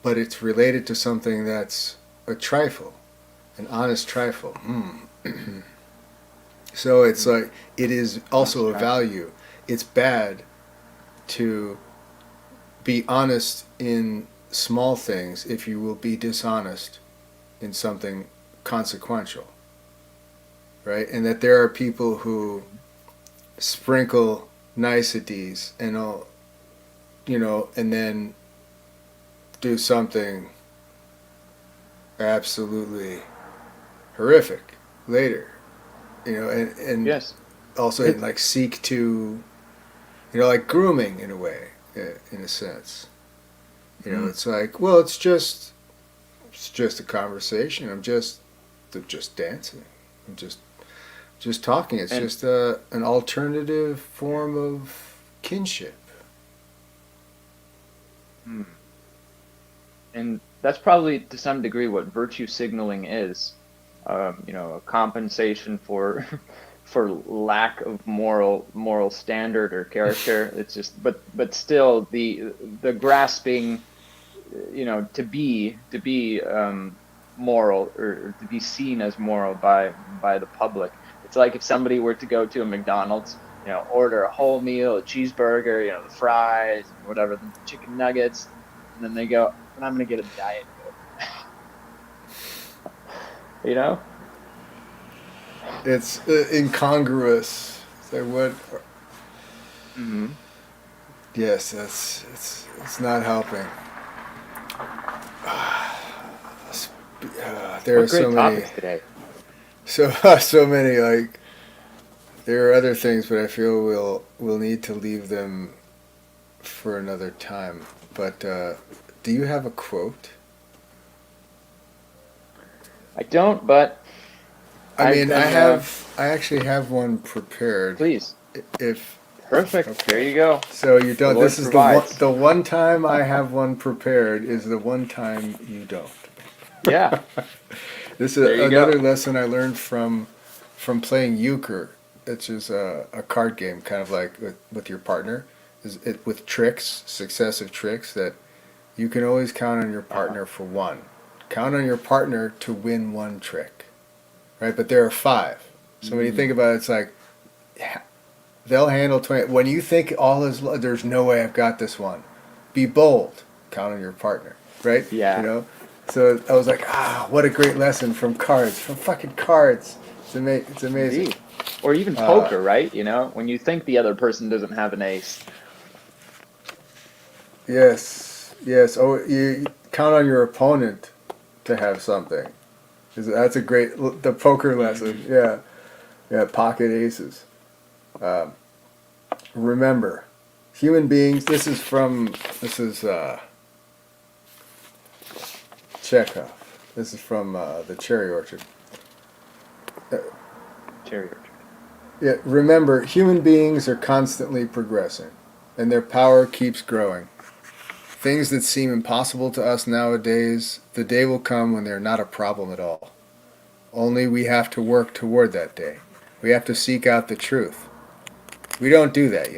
but it's related to something that's a trifle, an honest trifle. So it's like it is Honest also a trifle. value. It's bad to be honest in small things if you will be dishonest in something consequential, right? And that there are people who sprinkle niceties and all, and then do something absolutely horrific later, and Yes. also It like seek to, like grooming in a way, in a sense. mm, It's like, well, it's just a conversation. They're just dancing. I'm just talking. It's and just an alternative form of kinship. mm, and that's probably to some degree what virtue signaling is. A compensation for for lack of moral standard or character. It's just, but still the grasping, to be moral or to be seen as moral by the public. It's like if somebody were to go to a McDonald's, order a whole meal, a cheeseburger, the fries, whatever, the chicken nuggets, and then they go, "And I'm gonna get a Diet Coke." It's incongruous. So what? Mm-hmm. Yes, it's not helping. There What are great so many topics today. so many, like, there are other things, but I feel we'll need to leave them for another time. But do you have a quote? I don't, but I mean, been, I actually have one prepared. Please. If Perfect. okay. There you go. So you don't. The Lord This is provides. the one time I have one prepared is the one time you don't. Yeah. This There is you another go. lesson I learned from playing euchre, which is a card game, kind of like with your partner, is it with tricks, successive tricks that you can always count on your partner for one. Count on your partner to win one trick, right? But there are 5. So when you think about it, it's like they'll handle 20. When you think all is, there's no way I've got this one. Be bold. Count on your partner, right? Yeah. So I was like, what a great lesson from cards, from fucking cards. It's amazing. Indeed. Or even poker, right? When you think the other person doesn't have an ace. Yes. Oh, you count on your opponent to have something. That's a great, the poker lesson. Yeah, pocket aces. Remember, human beings, this is Chekhov. This is from the Cherry Orchard. Cherry Orchard. Yeah, remember, human beings are constantly progressing, and their power keeps growing. Things that seem impossible to us nowadays, the day will come when they're not a problem at all. Only we have to work toward that day. We have to seek out the truth. We don't do that,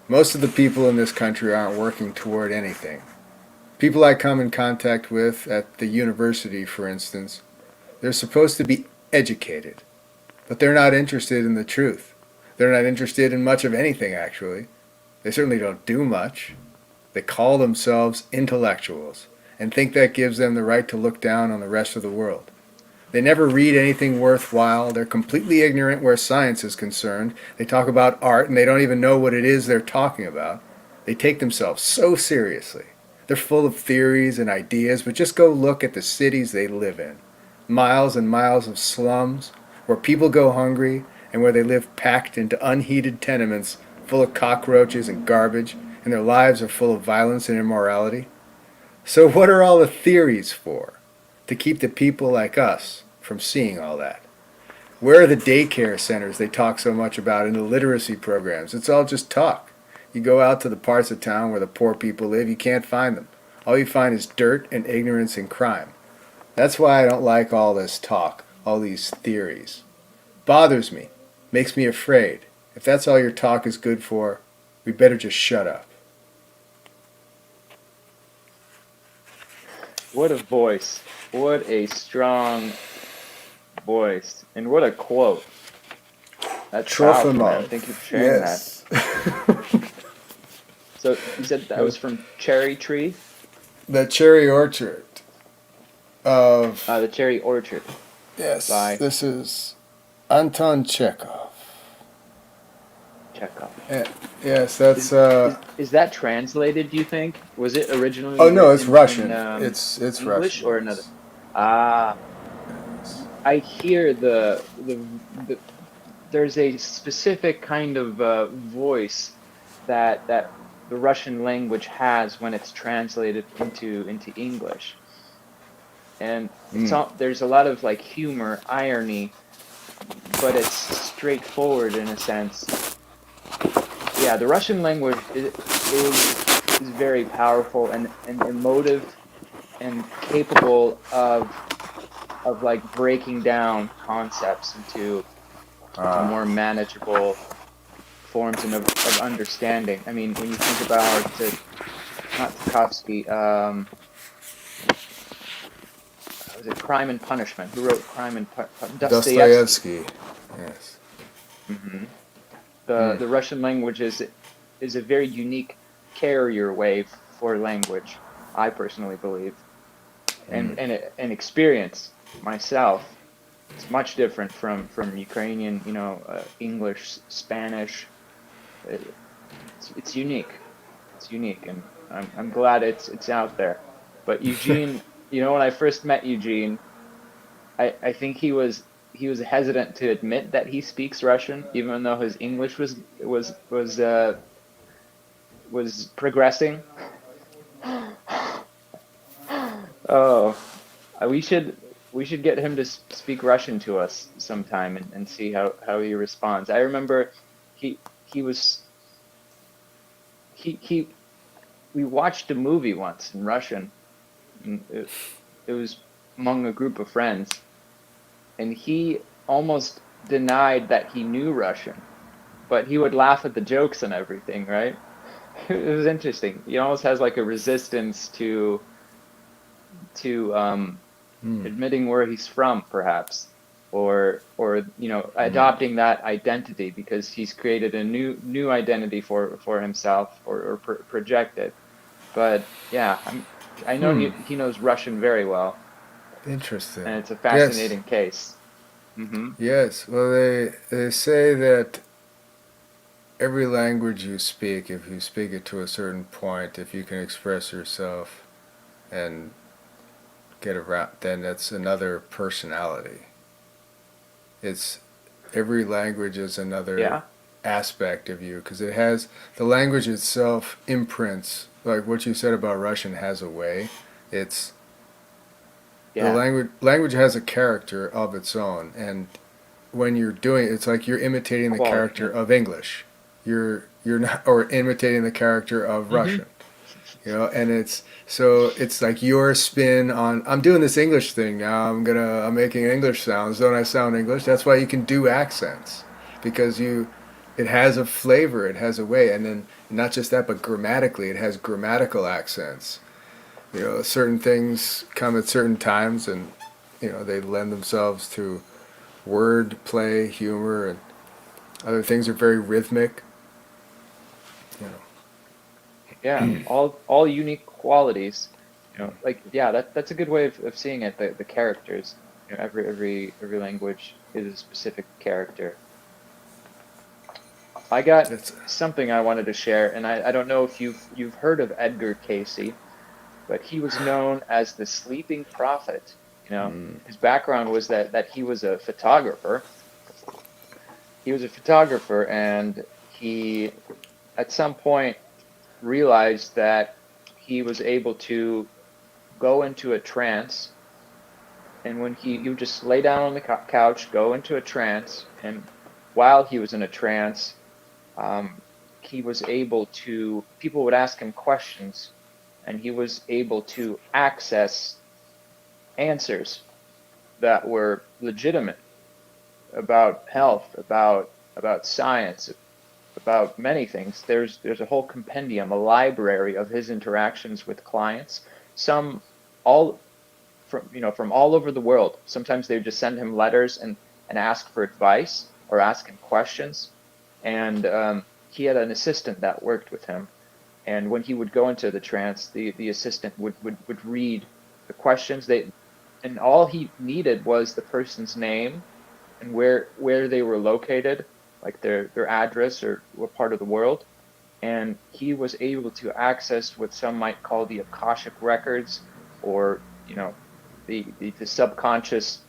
Most of the people in this country aren't working toward anything. People I come in contact with at the university, for instance, they're supposed to be educated, but they're not interested in the truth. They're not interested in much of anything, actually. They certainly don't do much. They call themselves intellectuals and think that gives them the right to look down on the rest of the world. They never read anything worthwhile. They're completely ignorant where science is concerned. They talk about art and they don't even know what it is they're talking about. They take themselves so seriously. They're full of theories and ideas, but just go look at the cities they live in. Miles and miles of slums where people go hungry and where they live packed into unheated tenements full of cockroaches and garbage, and their lives are full of violence and immorality. So what are all the theories for? To keep the people like us from seeing all that. Where are the daycare centers they talk so much about in the literacy programs? It's all just talk. You go out to the parts of town where the poor people live, you can't find them. All you find is dirt and ignorance and crime. That's why I don't like all this talk, all these theories. Bothers me, makes me afraid. If that's all your talk is good for, we better just shut up. What a voice. What a strong voice. And what a quote. That's powerful, man. Thank you for sharing that. So you said that was from Cherry Tree? The Cherry Orchard of... the Cherry Orchard. Yes, By this is Anton Chekhov. Chekhov. Yes, that's... Is that translated, do you think? Was it originally... Oh, no, it's Russian. In, it's English Russian. Or another? I hear the there's a specific kind of voice that the Russian language has when it's translated into English, and there's a lot of like humor, irony, but it's straightforward in a sense. Yeah, the Russian language is very powerful and emotive and capable of like breaking down concepts into more manageable forms of understanding. I mean, when you think about not Tarkovsky, was it Crime and Punishment? Who wrote Crime and Punishment? Dostoevsky. Yes. Hmm. The Russian language is a very unique carrier wave for language, I personally believe, and experience myself. It's much different from Ukrainian, English, Spanish. It's unique. It's unique, and I'm glad it's out there. But Eugene, when I first met Eugene, I think he was hesitant to admit that he speaks Russian, even though his English was progressing. Oh, we should get him to speak Russian to us sometime and see how he responds. I remember he was he we watched a movie once in Russian. And it was among a group of friends, and he almost denied that he knew Russian, but he would laugh at the jokes and everything, right? It was interesting. He almost has like a resistance to admitting where he's from, perhaps, or adopting that identity because he's created a new identity for himself or projected. But yeah, I know he knows Russian very well. Interesting. And it's a fascinating case. Mm-hmm. Yes. Well, they say that every language you speak, if you speak it to a certain point, if you can express yourself and get around, then that's another personality. It's every language is another aspect of you because it has the language itself imprints, like what you said about Russian has a way. It's the language has a character of its own, and when you're doing it, it's like you're imitating the character of English. You're not, or imitating the character of Russian. And it's like your spin on, I'm doing this English thing now, I'm making English sounds, don't I sound English? That's why you can do accents, because it has a flavor, it has a way, and then not just that, but grammatically it has grammatical accents. Certain things come at certain times, and they lend themselves to word play, humor, and other things are very rhythmic. Yeah, all unique qualities. That's a good way of seeing it. The characters. Every language is a specific character. I got something I wanted to share, and I don't know if you've heard of Edgar Cayce, but he was known as the Sleeping Prophet. His background was that he was a photographer. He was a photographer, and he, at some point, realized that he was able to go into a trance, and when he would just lay down on the couch, go into a trance, and while he was in a trance, he was able to, people would ask him questions, and he was able to access answers that were legitimate about health, about science, about many things. There's a whole compendium, a library of his interactions with clients. Some all from all over the world. Sometimes they would just send him letters and ask for advice or ask him questions. And he had an assistant that worked with him. And when he would go into the trance, the assistant would read the questions. And all he needed was the person's name and where they were located, like their address or what part of the world. And he was able to access what some might call the Akashic records, or the subconscious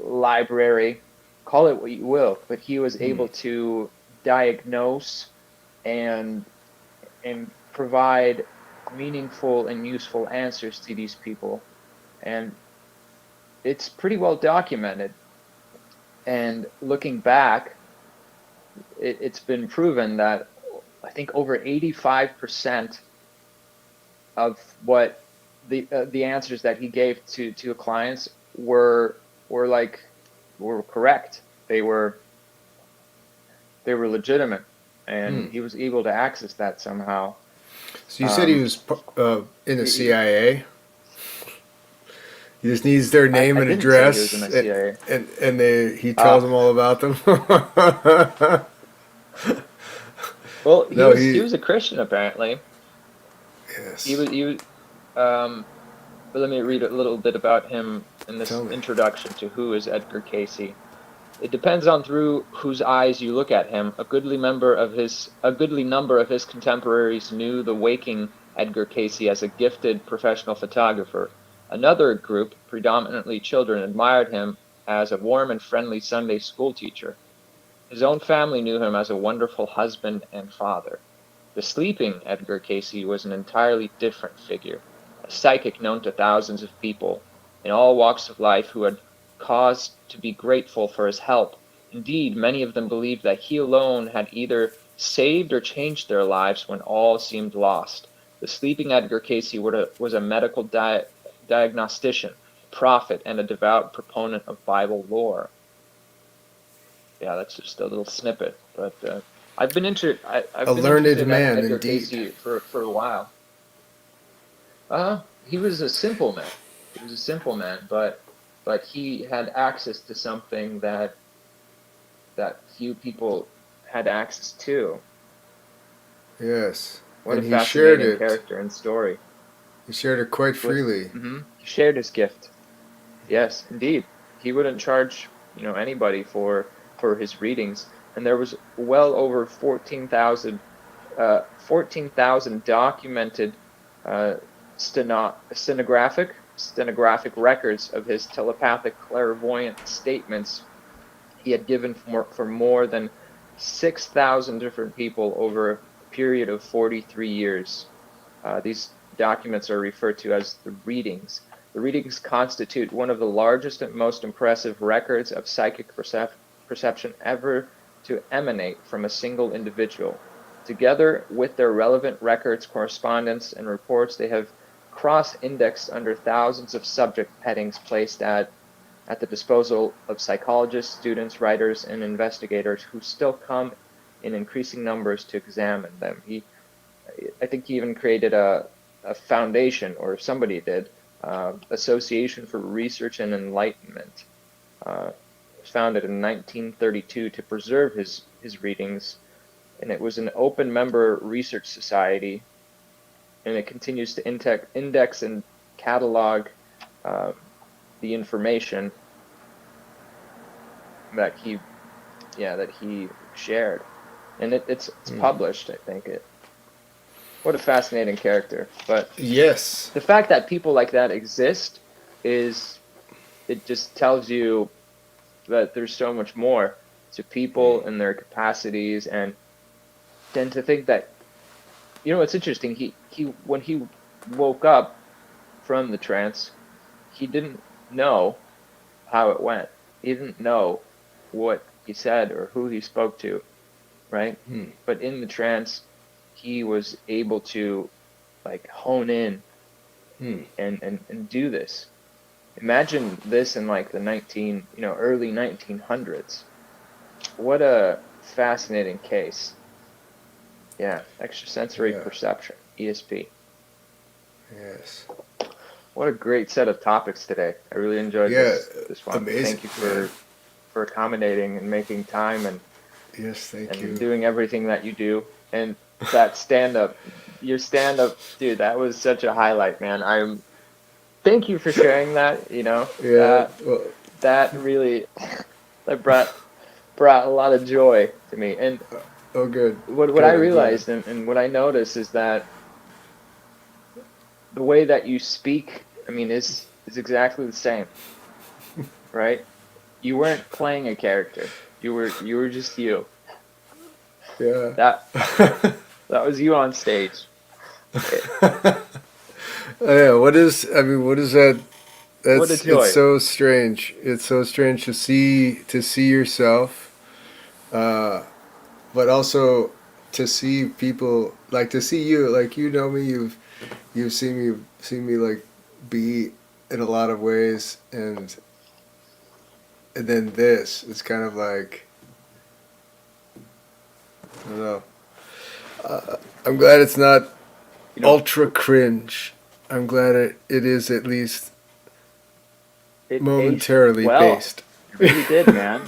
library, call it what you will, but he was able to diagnose and provide meaningful and useful answers to these people. And it's pretty well documented. And looking back, it's been proven that I think over 85% of what the answers that he gave to clients were correct. They were legitimate, and he was able to access that somehow. So you said he was in the CIA. He just needs their name I and didn't say he was in address, the CIA. and he tells them all about them. Well, No, he he was a Christian apparently. He yes. was but let me read a little bit about him in this Tell me. introduction to who is Edgar Casey. It depends on through whose eyes you look at him. A goodly number of his contemporaries knew the waking Edgar Casey as a gifted professional photographer. Another group, predominantly children, admired him as a warm and friendly Sunday school teacher. His own family knew him as a wonderful husband and father. The sleeping Edgar Casey was an entirely different figure, a psychic known to thousands of people in all walks of life who had cause to be grateful for his help. Indeed, many of them believed that he alone had either saved or changed their lives when all seemed lost. The sleeping Edgar Casey was a medical diagnostician, a prophet, and a devout proponent of Bible lore. Yeah, that's just a little snippet, but I've been interested in man, Edgar indeed. Casey for a while. He was a simple man. He was a simple man, but he had access to something that few people had access to. Yes, What and a he shared fascinating it. character and story. He shared it quite freely. He shared his gift. Yes, indeed. He wouldn't charge anybody for his readings, and there was well over 14,000 documented stenographic records of his telepathic clairvoyant statements he had given for more than 6,000 different people over a period of 43 years. These documents are referred to as the readings. The readings constitute one of the largest and most impressive records of psychic perception ever to emanate from a single individual. Together with their relevant records, correspondence, and reports, they have cross-indexed under thousands of subject headings placed at the disposal of psychologists, students, writers, and investigators who still come in increasing numbers to examine them. I think he even created a foundation, or somebody did, Association for Research and Enlightenment. It was founded in 1932 to preserve his readings, and it was an open member research society, and it continues to index and catalog the information that he shared, and it's published. I think it. What a fascinating character! But yes, the fact that people like that exist it just tells you that there's so much more to people and their capacities, and then to think that it's interesting. He when he woke up from the trance, he didn't know how it went. He didn't know what he said or who he spoke to, right? But in the trance, he was able to hone in and do this. Imagine this in the early 1900s. What a fascinating case. Yeah, extrasensory perception, ESP. Yes. What a great set of topics today. I really enjoyed this one. Amazing. Thank you for accommodating and making time and yes, thank you. Doing everything that you do. And that your stand up, dude, that was such a highlight, man. Thank you for sharing that, Yeah. that really brought a lot of joy to me. And oh good. What I realized and what I noticed is that the way that you speak, is exactly the same. Right? You weren't playing a character. You were just you. Yeah. That was you on stage. Yeah, what is that? What a joy. It's so strange. It's so strange to see yourself, but also to see people, to see you, me. You've seen me be in a lot of ways, and then this. It's kind of I don't know. I'm glad it's not ultra cringe. I'm glad it is at least it momentarily aged well. based. It really did, man.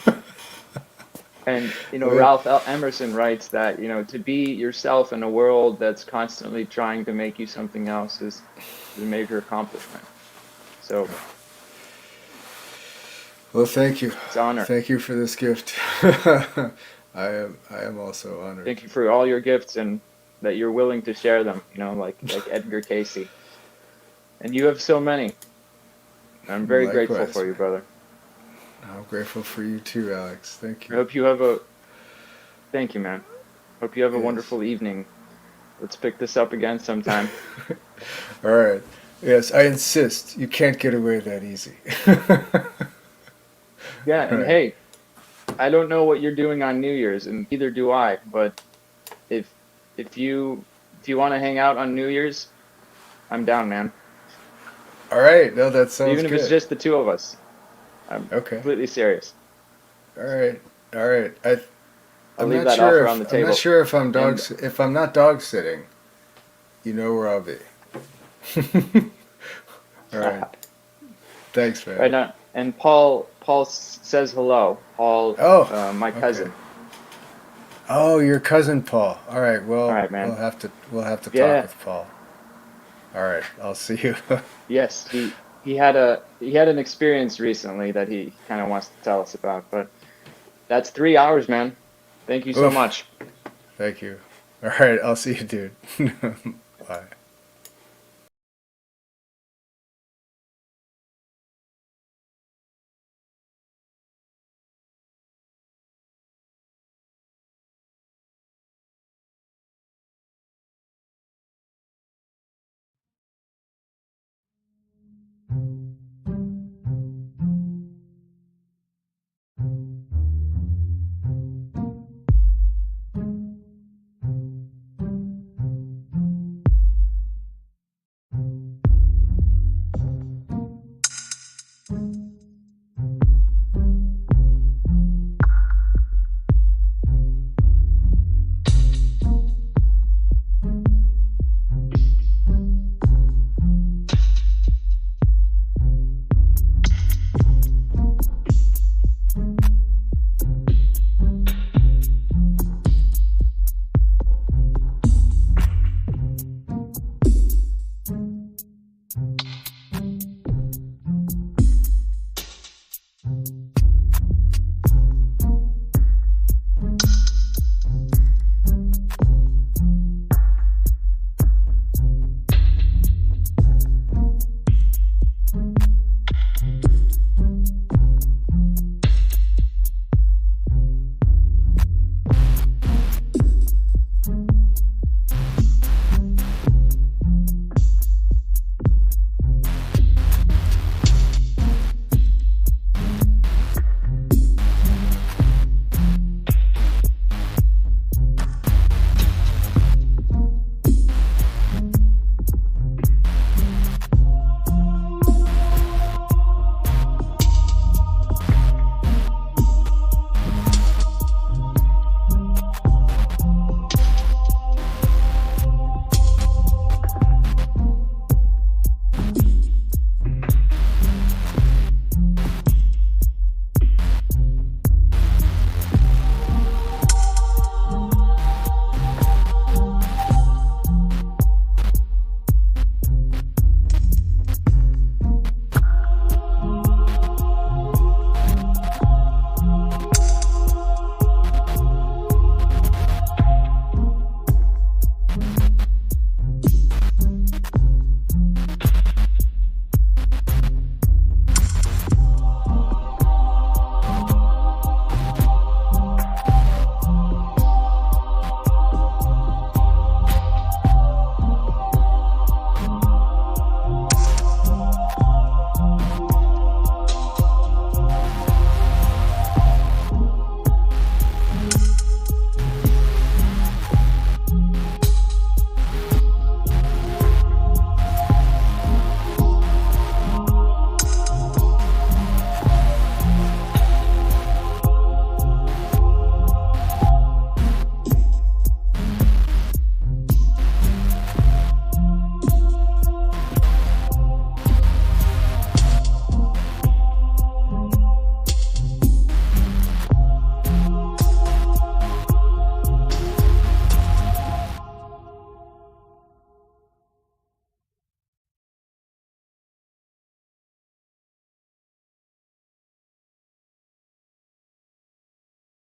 And Ralph Emerson writes that to be yourself in a world that's constantly trying to make you something else is a major accomplishment. So, well, thank you. It's an honor. Thank you for this gift. I am also honored. Thank you for all your gifts and that you're willing to share them. Like Edgar Casey. And you have so many. I'm very grateful for you, brother. I'm grateful for you too, Alex. Thank you. I hope you have Thank you, man. Hope you have a wonderful evening. Let's pick this up again sometime. All right. Yes, I insist. You can't get away that easy. Yeah, and hey, I don't know what you're doing on New Year's, and neither do I. But if you want to hang out on New Year's, I'm down, man. All right. No, that sounds Even if it's just the two of us. I'm completely serious. All right. I'll leave that offer on the table. I'm not sure if if I'm not dog sitting, you know where I'll be. All right. Thanks, man. Right now, and Paul says hello. Paul, my cousin. Okay. Oh, your cousin Paul. All right. Well, all right, man. we'll have to talk with Paul. All right. I'll see you. Yes, he had an experience recently that he kind of wants to tell us about. But that's 3 hours, man. Thank you so much. Thank you. All right. I'll see you, dude. Bye.